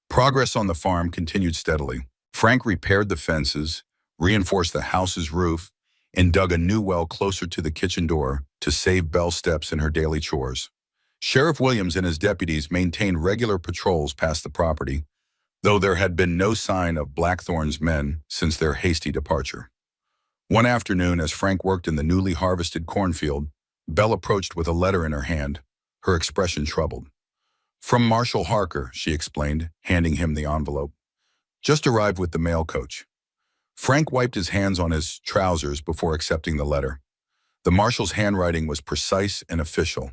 Progress on the farm continued steadily. Frank repaired the fences, reinforced the house's roof, and dug a new well closer to the kitchen door to save Belle's steps in her daily chores. Sheriff Williams and his deputies maintained regular patrols past the property, though there had been no sign of Blackthorn's men since their hasty departure. One afternoon, as Frank worked in the newly harvested cornfield, Belle approached with a letter in her hand, her expression troubled. From Marshal Harker, she explained, handing him the envelope. Just arrived with the mail coach. Frank wiped his hands on his trousers before accepting the letter. The marshal's handwriting was precise and official.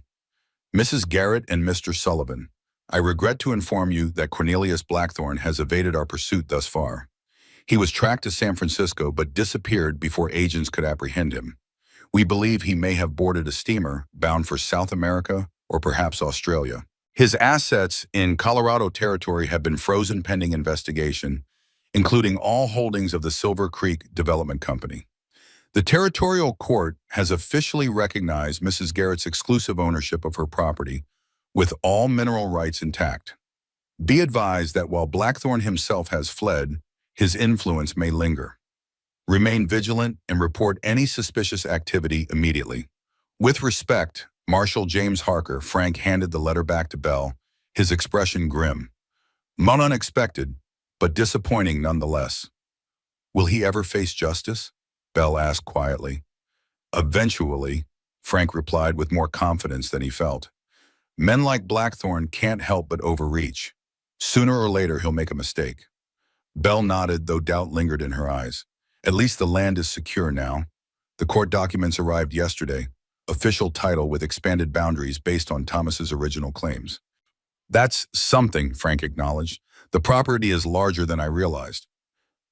Mrs. Garrett and Mr. Sullivan, I regret to inform you that Cornelius Blackthorn has evaded our pursuit thus far. He was tracked to San Francisco but disappeared before agents could apprehend him. We believe he may have boarded a steamer bound for South America or perhaps Australia. His assets in Colorado Territory have been frozen pending investigation, including all holdings of the Silver Creek Development Company. The territorial court has officially recognized Mrs. Garrett's exclusive ownership of her property, with all mineral rights intact. Be advised that while Blackthorn himself has fled, his influence may linger. Remain vigilant and report any suspicious activity immediately. With respect, Marshal James Harker. Frank handed the letter back to Belle, his expression grim. Not unexpected, but disappointing nonetheless. Will he ever face justice? Belle asked quietly. Eventually, Frank replied with more confidence than he felt. Men like Blackthorn can't help but overreach. Sooner or later, he'll make a mistake. Belle nodded, though doubt lingered in her eyes. At least the land is secure now. The court documents arrived yesterday, official title with expanded boundaries based on Thomas's original claims. That's something, Frank acknowledged. The property is larger than I realized.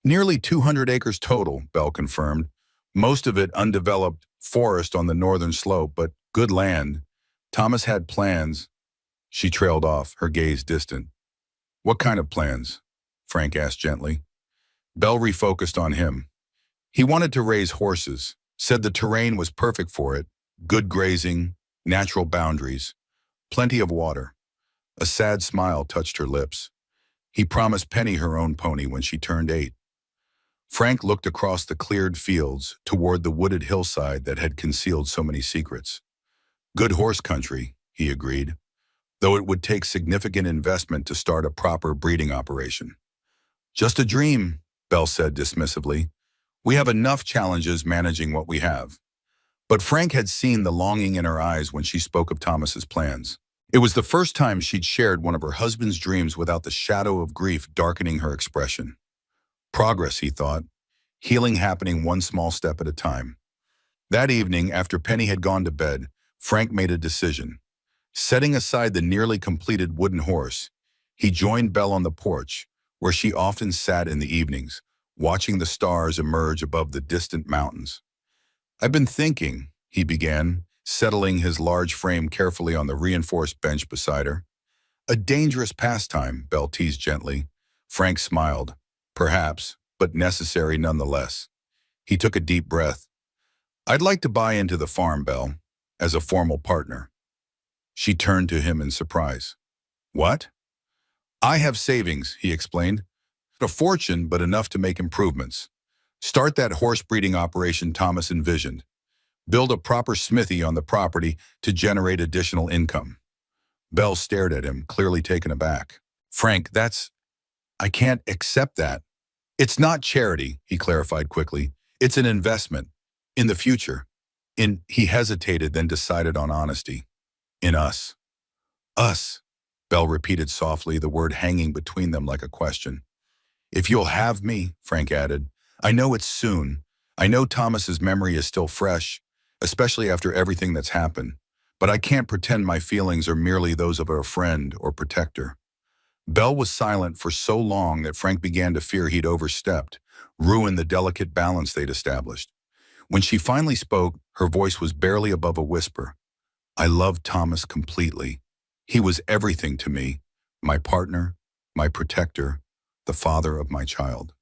Nearly 200 acres total, Belle confirmed. Most of it undeveloped forest on the northern slope, but good land. Thomas had plans. She trailed off, her gaze distant. What kind of plans? Frank asked gently. Belle refocused on him. He wanted to raise horses, said the terrain was perfect for it, good grazing, natural boundaries, plenty of water. A sad smile touched her lips. He promised Penny her own pony when she turned 8. Frank looked across the cleared fields toward the wooded hillside that had concealed so many secrets. Good horse country, he agreed, though it would take significant investment to start a proper breeding operation. Just a dream, Belle said dismissively. We have enough challenges managing what we have. But Frank had seen the longing in her eyes when she spoke of Thomas's plans. It was the first time she'd shared one of her husband's dreams without the shadow of grief darkening her expression. Progress, he thought, healing happening one small step at a time. That evening, after Penny had gone to bed, Frank made a decision. Setting aside the nearly completed wooden horse, he joined Belle on the porch, where she often sat in the evenings, watching the stars emerge above the distant mountains. I've been thinking, he began, settling his large frame carefully on the reinforced bench beside her. A dangerous pastime, Belle teased gently. Frank smiled. Perhaps, but necessary nonetheless. He took a deep breath. I'd like to buy into the farm, Belle, as a formal partner. She turned to him in surprise. What? I have savings, he explained. A fortune, but enough to make improvements. Start that horse breeding operation Thomas envisioned. Build a proper smithy on the property to generate additional income. Belle stared at him, clearly taken aback. Frank, I can't accept that. It's not charity, he clarified quickly. It's an investment. In the future. He hesitated, then decided on honesty. In us. Us, Belle repeated softly, the word hanging between them like a question. If you'll have me, Frank added. I know it's soon. I know Thomas's memory is still fresh, especially after everything that's happened. But I can't pretend my feelings are merely those of a friend or protector. Belle was silent for so long that Frank began to fear he'd overstepped, ruined the delicate balance they'd established. When she finally spoke, her voice was barely above a whisper. I loved Thomas completely. He was everything to me, my partner, my protector, the father of my child.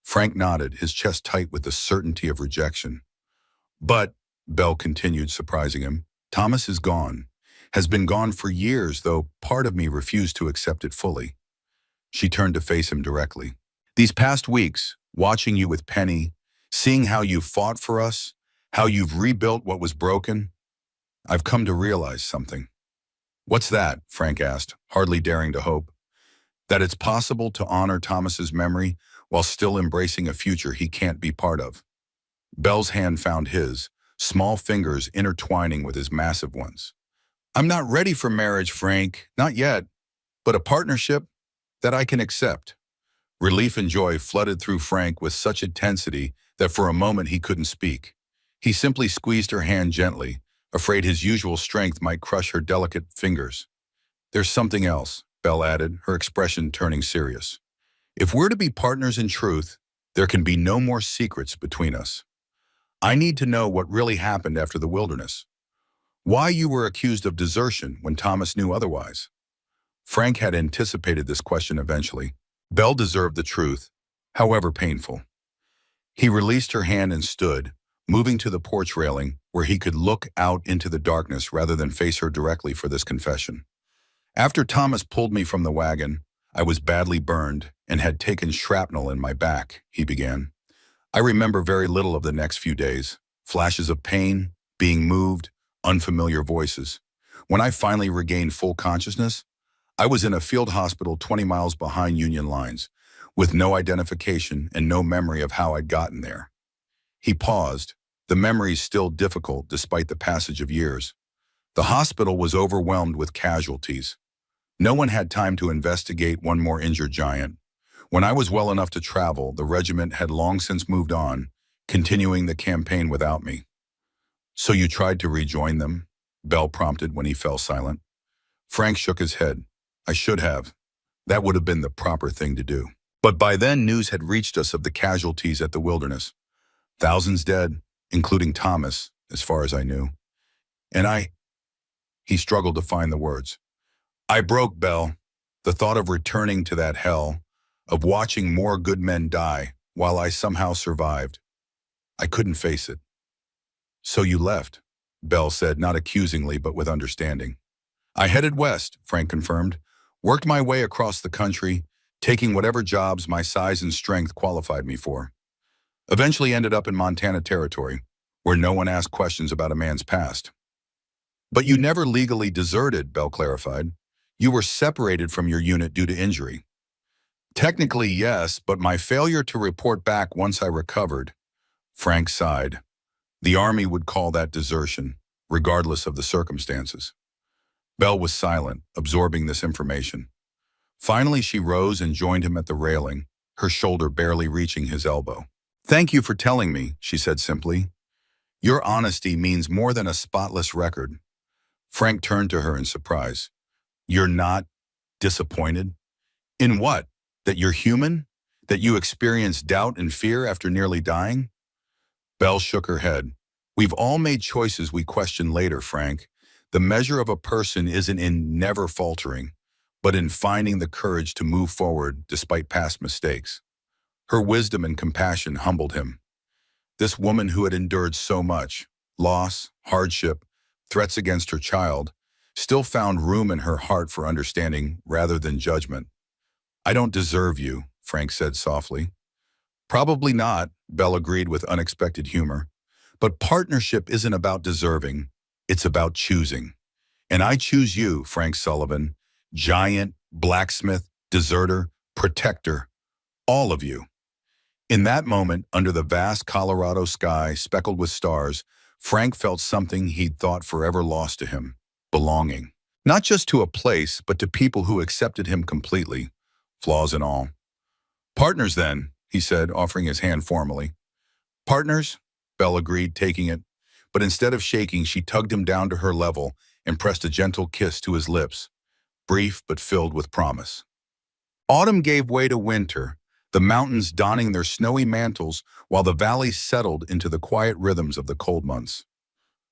Frank nodded, his chest tight with the certainty of rejection. But, Belle continued, surprising him, Thomas is gone. Has been gone for years, though part of me refused to accept it fully. She turned to face him directly. These past weeks, watching you with Penny, seeing how you fought for us, how you've rebuilt what was broken, I've come to realize something. What's that? Frank asked, hardly daring to hope. That it's possible to honor Thomas's memory while still embracing a future he can't be part of. Belle's hand found his, small fingers intertwining with his massive ones. I'm not ready for marriage, Frank, not yet, but a partnership that I can accept. Relief and joy flooded through Frank with such intensity that for a moment he couldn't speak. He simply squeezed her hand gently, afraid his usual strength might crush her delicate fingers. There's something else, Belle added, her expression turning serious. If we're to be partners in truth, there can be no more secrets between us. I need to know what really happened after the wilderness. Why you were accused of desertion when Thomas knew otherwise. Frank had anticipated this question eventually. Belle deserved the truth, however painful. He released her hand and stood, moving to the porch railing where he could look out into the darkness rather than face her directly for this confession. After Thomas pulled me from the wagon, I was badly burned and had taken shrapnel in my back, he began. I remember very little of the next few days. Flashes of pain, being moved, unfamiliar voices. When I finally regained full consciousness, I was in a field hospital 20 miles behind Union lines, with no identification and no memory of how I'd gotten there. He paused, the memories still difficult despite the passage of years. The hospital was overwhelmed with casualties. No one had time to investigate one more injured giant. When I was well enough to travel, the regiment had long since moved on, continuing the campaign without me. So you tried to rejoin them? Belle prompted when he fell silent. Frank shook his head. I should have. That would have been the proper thing to do. But by then news had reached us of the casualties at the wilderness. Thousands dead, including Thomas, as far as I knew. And he struggled to find the words. I broke, Belle. The thought of returning to that hell, of watching more good men die while I somehow survived. I couldn't face it. So you left, Belle said, not accusingly but with understanding. I headed west, Frank confirmed, worked my way across the country, taking whatever jobs my size and strength qualified me for. Eventually ended up in Montana Territory, where no one asked questions about a man's past. But you never legally deserted, Belle clarified. You were separated from your unit due to injury. Technically, yes, but my failure to report back once I recovered, Frank sighed. The Army would call that desertion, regardless of the circumstances. Belle was silent, absorbing this information. Finally, she rose and joined him at the railing, her shoulder barely reaching his elbow. Thank you for telling me, she said simply. Your honesty means more than a spotless record. Frank turned to her in surprise. You're not disappointed? In what? That you're human? That you experience doubt and fear after nearly dying? Belle shook her head. We've all made choices we question later, Frank. The measure of a person isn't in never faltering, but in finding the courage to move forward despite past mistakes. Her wisdom and compassion humbled him. This woman who had endured so much, loss, hardship, threats against her child, still found room in her heart for understanding rather than judgment. I don't deserve you, Frank said softly. Probably not, Belle agreed with unexpected humor. But partnership isn't about deserving, it's about choosing. And I choose you, Frank Sullivan, giant, blacksmith, deserter, protector, all of you. In that moment, under the vast Colorado sky speckled with stars, Frank felt something he'd thought forever lost to him, belonging. Not just to a place, but to people who accepted him completely, flaws and all. Partners then, he said, offering his hand formally. Partners? Belle agreed, taking it. But instead of shaking, she tugged him down to her level and pressed a gentle kiss to his lips, brief but filled with promise. Autumn gave way to winter. the mountains donning their snowy mantles while the valley settled into the quiet rhythms of the cold months.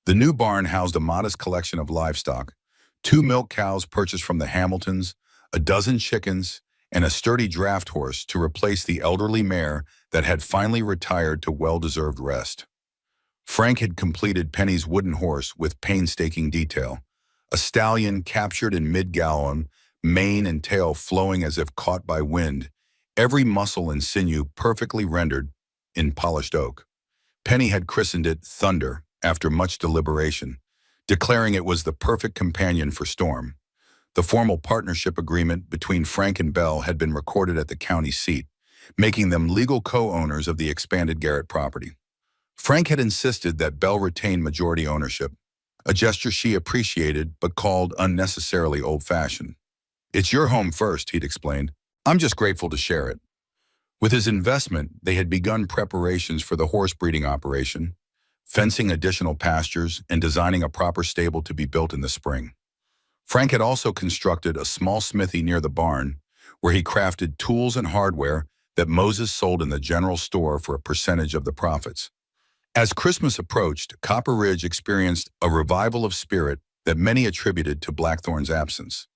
The new barn housed a modest collection of livestock, 2 milk cows purchased from the Hamiltons, a dozen chickens, and a sturdy draft horse to replace the elderly mare that had finally retired to well-deserved rest. Frank had completed Penny's wooden horse with painstaking detail, a stallion captured in mid-gallon, mane and tail flowing as if caught by wind, every muscle and sinew perfectly rendered in polished oak. Penny had christened it Thunder after much deliberation, declaring it was the perfect companion for Storm. The formal partnership agreement between Frank and Belle had been recorded at the county seat, making them legal co-owners of the expanded Garrett property. Frank had insisted that Belle retain majority ownership, a gesture she appreciated but called unnecessarily old-fashioned. "It's your home first," he'd explained. "I'm just grateful to share it." With his investment, they had begun preparations for the horse breeding operation, fencing additional pastures and designing a proper stable to be built in the spring. Frank had also constructed a small smithy near the barn, where he crafted tools and hardware that Moses sold in the general store for a percentage of the profits. As Christmas approached, Copper Ridge experienced a revival of spirit that many attributed to Blackthorn's absence.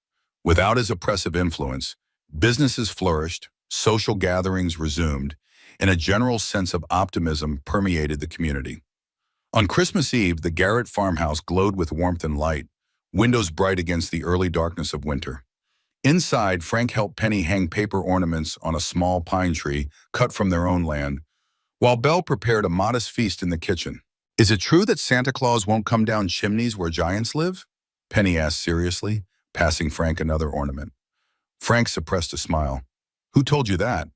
Without his oppressive influence, businesses flourished, social gatherings resumed, and a general sense of optimism permeated the community. On Christmas Eve, the Garrett farmhouse glowed with warmth and light, windows bright against the early darkness of winter. Inside, Frank helped Penny hang paper ornaments on a small pine tree cut from their own land, while Belle prepared a modest feast in the kitchen. "Is it true that Santa Claus won't come down chimneys where giants live?" Penny asked seriously, passing Frank another ornament. Frank suppressed a smile. "Who told you that?"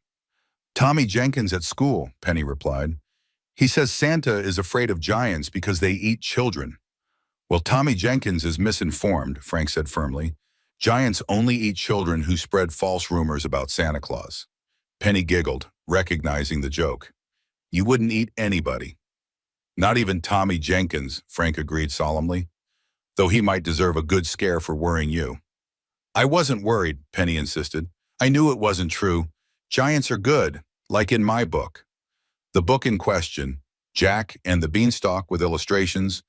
"Tommy Jenkins at school," Penny replied. "He says Santa is afraid of giants because they eat children." "Well, Tommy Jenkins is misinformed," Frank said firmly. "Giants only eat children who spread false rumors about Santa Claus." Penny giggled, recognizing the joke. "You wouldn't eat anybody." "Not even Tommy Jenkins," Frank agreed solemnly, "though he might deserve a good scare for worrying you." "I wasn't worried," Penny insisted. "I knew it wasn't true. Giants are good, like in my book." The book in question, Jack and the Beanstalk with Illustrations,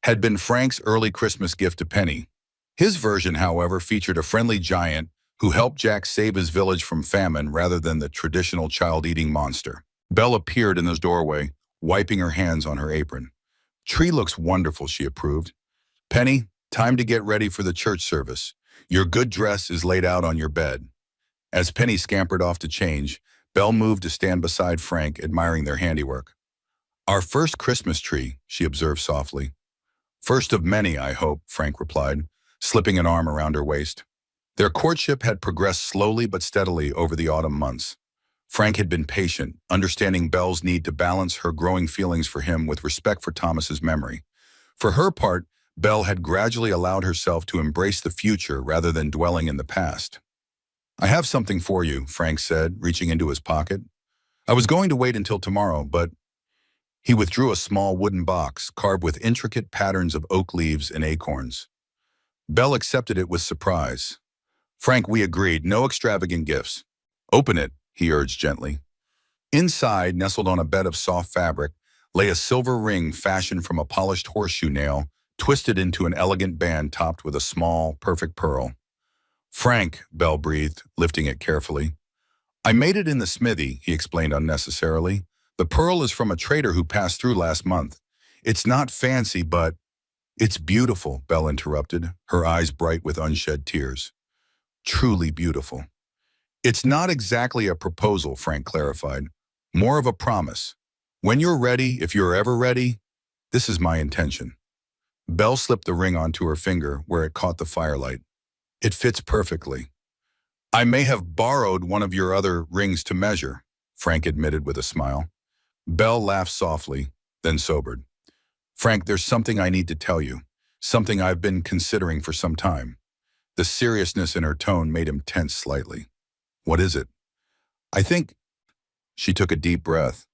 had been Frank's early Christmas gift to Penny. His version, however, featured a friendly giant who helped Jack save his village from famine rather than the traditional child-eating monster. Belle appeared in the doorway, wiping her hands on her apron. "Tree looks wonderful," she approved. "Penny, time to get ready for the church service. Your good dress is laid out on your bed." As Penny scampered off to change, Belle moved to stand beside Frank, admiring their handiwork. "Our first Christmas tree," she observed softly. "First of many, I hope," Frank replied, slipping an arm around her waist. Their courtship had progressed slowly but steadily over the autumn months. Frank had been patient, understanding Belle's need to balance her growing feelings for him with respect for Thomas's memory. For her part, Belle had gradually allowed herself to embrace the future rather than dwelling in the past. "I have something for you," Frank said, reaching into his pocket. "I was going to wait until tomorrow, but—" He withdrew a small wooden box carved with intricate patterns of oak leaves and acorns. Belle accepted it with surprise. "Frank, we agreed, no extravagant gifts." "Open it," he urged gently. Inside, nestled on a bed of soft fabric, lay a silver ring fashioned from a polished horseshoe nail, twisted into an elegant band topped with a small, perfect pearl. "Frank," Belle breathed, lifting it carefully. "I made it in the smithy," he explained unnecessarily. "The pearl is from a trader who passed through last month. It's not fancy, but—" "It's beautiful," Belle interrupted, her eyes bright with unshed tears. "Truly beautiful." "It's not exactly a proposal," Frank clarified. "More of a promise. When you're ready, if you're ever ready, this is my intention." Belle slipped the ring onto her finger where it caught the firelight. "It fits perfectly." "I may have borrowed one of your other rings to measure," Frank admitted with a smile. Belle laughed softly, then sobered. "Frank, there's something I need to tell you, something I've been considering for some time." The seriousness in her tone made him tense slightly. "What is it?" "I think—" She took a deep breath.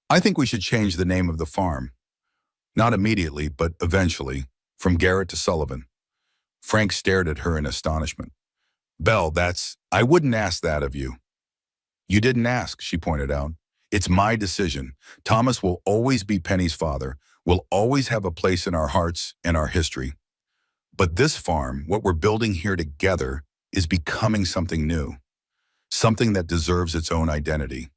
"I think we should change the name of the farm. Not immediately, but eventually, from Garrett to Sullivan." Frank stared at her in astonishment. "Belle, I wouldn't ask that of you." You didn't ask, she pointed out. It's my decision. Thomas will always be Penny's father, will always have a place in our hearts and our history. But this farm, what we're building here together, is becoming something new, something that deserves its own identity.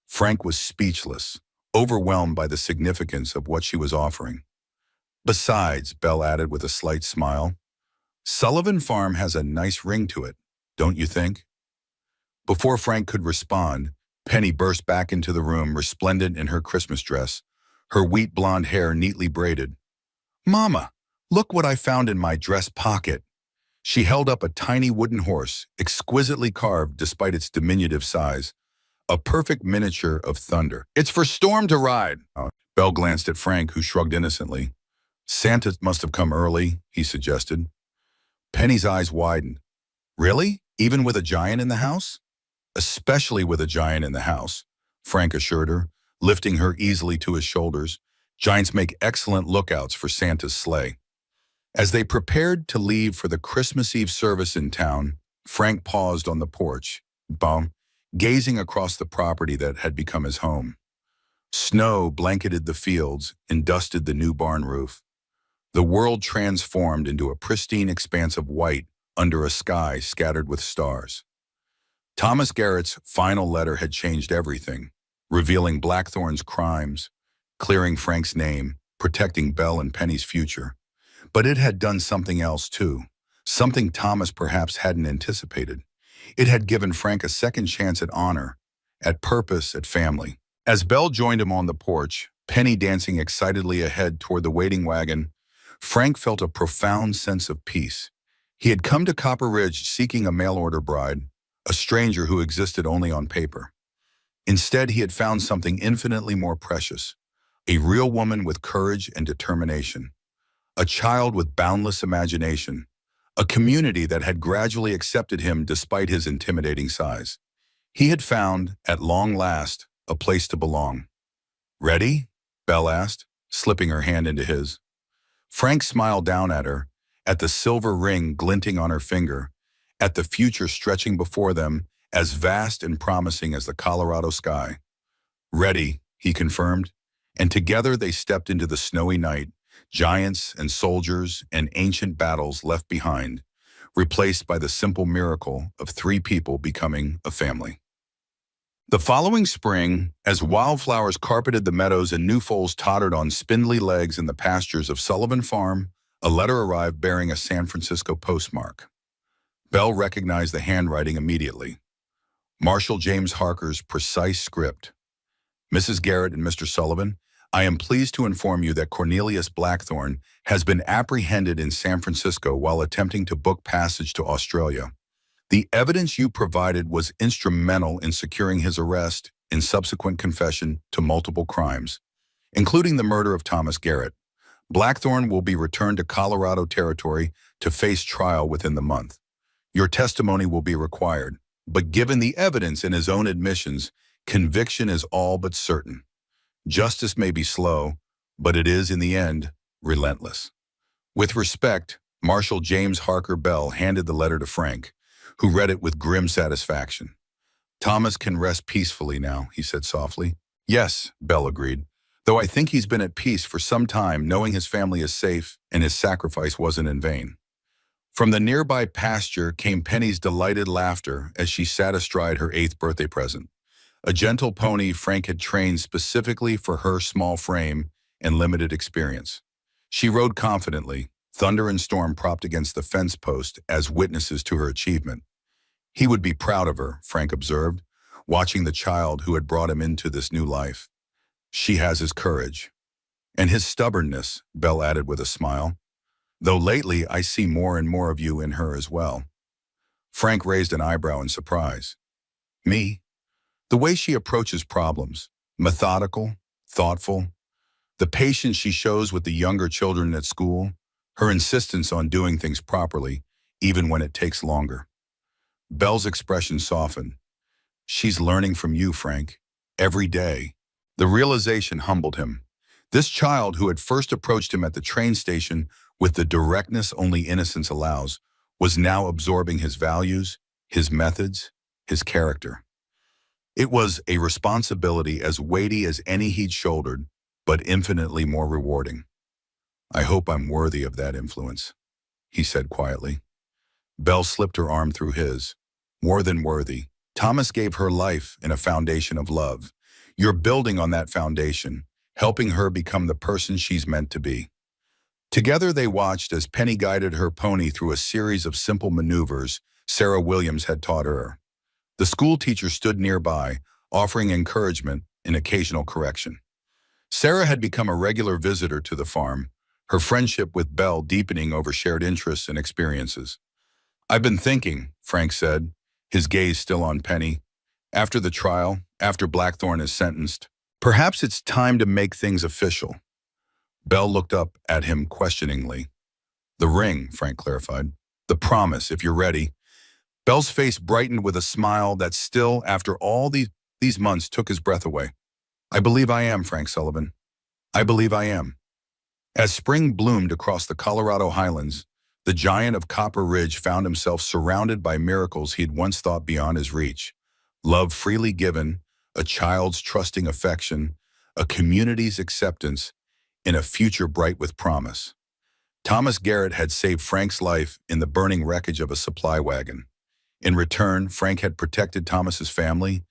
Frank was speechless, overwhelmed by the significance of what she was offering. Besides, Belle added with a slight smile, Sullivan Farm has a nice ring to it, don't you think? Before Frank could respond, Penny burst back into the room, resplendent in her Christmas dress, her wheat blonde hair neatly braided. Mama, look what I found in my dress pocket. She held up a tiny wooden horse, exquisitely carved despite its diminutive size, a perfect miniature of thunder. It's for Storm to ride. Belle glanced at Frank, who shrugged innocently. Santa must have come early, he suggested. Penny's eyes widened. Really? Even with a giant in the house? Especially with a giant in the house, Frank assured her, lifting her easily to his shoulders. Giants make excellent lookouts for Santa's sleigh. As they prepared to leave for the Christmas Eve service in town, Frank paused on the porch, gazing across the property that had become his home. Snow blanketed the fields and dusted the new barn roof. The world transformed into a pristine expanse of white under a sky scattered with stars. Thomas Garrett's final letter had changed everything, revealing Blackthorn's crimes, clearing Frank's name, protecting Belle and Penny's future. But it had done something else too, something Thomas perhaps hadn't anticipated. It had given Frank a second chance at honor, at purpose, at family. As Belle joined him on the porch, Penny dancing excitedly ahead toward the waiting wagon, Frank felt a profound sense of peace. He had come to Copper Ridge seeking a mail-order bride, a stranger who existed only on paper. Instead, he had found something infinitely more precious, a real woman with courage and determination, a child with boundless imagination, a community that had gradually accepted him despite his intimidating size. He had found, at long last, a place to belong. Ready? Belle asked, slipping her hand into his. Frank smiled down at her, at the silver ring glinting on her finger, at the future stretching before them, as vast and promising as the Colorado sky. Ready, he confirmed, and together they stepped into the snowy night, giants and soldiers and ancient battles left behind, replaced by the simple miracle of three people becoming a family. The following spring, as wildflowers carpeted the meadows and new foals tottered on spindly legs in the pastures of Sullivan Farm, a letter arrived bearing a San Francisco postmark. Belle recognized the handwriting immediately. Marshal James Harker's precise script. Mrs. Garrett and Mr. Sullivan, I am pleased to inform you that Cornelius Blackthorn has been apprehended in San Francisco while attempting to book passage to Australia. The evidence you provided was instrumental in securing his arrest and subsequent confession to multiple crimes, including the murder of Thomas Garrett. Blackthorn will be returned to Colorado Territory to face trial within the month. Your testimony will be required, but given the evidence and his own admissions, conviction is all but certain. Justice may be slow, but it is, in the end, relentless. With respect, Marshal James Harker Bell handed the letter to Frank, who read it with grim satisfaction. Thomas can rest peacefully now, he said softly. Yes, Bell agreed, though I think he's been at peace for some time, knowing his family is safe and his sacrifice wasn't in vain. From the nearby pasture came Penny's delighted laughter as she sat astride her 8th birthday present, a gentle pony Frank had trained specifically for her small frame and limited experience. She rode confidently, thunder and storm propped against the fence post as witnesses to her achievement. He would be proud of her, Frank observed, watching the child who had brought him into this new life. She has his courage. And his stubbornness, Belle added with a smile. Though lately I see more and more of you in her as well. Frank raised an eyebrow in surprise. Me? The way she approaches problems, methodical, thoughtful, the patience she shows with the younger children at school, her insistence on doing things properly, even when it takes longer. Belle's expression softened. She's learning from you, Frank, every day. The realization humbled him. This child who had first approached him at the train station with the directness only innocence allows, was now absorbing his values, his methods, his character. It was a responsibility as weighty as any he'd shouldered, but infinitely more rewarding. I hope I'm worthy of that influence, he said quietly. Belle slipped her arm through his. More than worthy. Thomas gave her life in a foundation of love. You're building on that foundation, helping her become the person she's meant to be. Together they watched as Penny guided her pony through a series of simple maneuvers Sarah Williams had taught her. The school teacher stood nearby, offering encouragement and occasional correction. Sarah had become a regular visitor to the farm, her friendship with Belle deepening over shared interests and experiences. I've been thinking, Frank said, his gaze still on Penny. After the trial, after Blackthorne is sentenced, perhaps it's time to make things official. Belle looked up at him questioningly. The ring, Frank clarified. The promise, if you're ready. Belle's face brightened with a smile that still, after all these months, took his breath away. I believe I am, Frank Sullivan. I believe I am. As spring bloomed across the Colorado highlands, the giant of Copper Ridge found himself surrounded by miracles he'd once thought beyond his reach. Love freely given, a child's trusting affection, a community's acceptance, and a future bright with promise. Thomas Garrett had saved Frank's life in the burning wreckage of a supply wagon. In return, Frank had protected Thomas's family,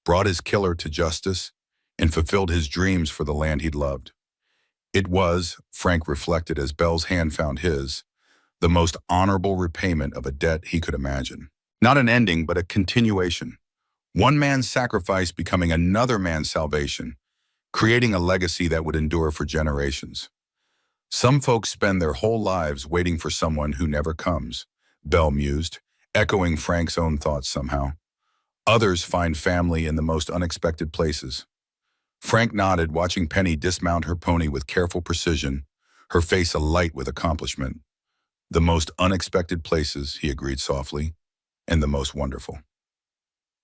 brought his killer to justice, and fulfilled his dreams for the land he'd loved. It was, Frank reflected as Belle's hand found his, the most honorable repayment of a debt he could imagine. Not an ending, but a continuation. One man's sacrifice becoming another man's salvation, creating a legacy that would endure for generations. Some folks spend their whole lives waiting for someone who never comes, Belle mused, echoing Frank's own thoughts somehow. Others find family in the most unexpected places. Frank nodded, watching Penny dismount her pony with careful precision, her face alight with accomplishment. The most unexpected places, he agreed softly, and the most wonderful.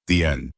The end.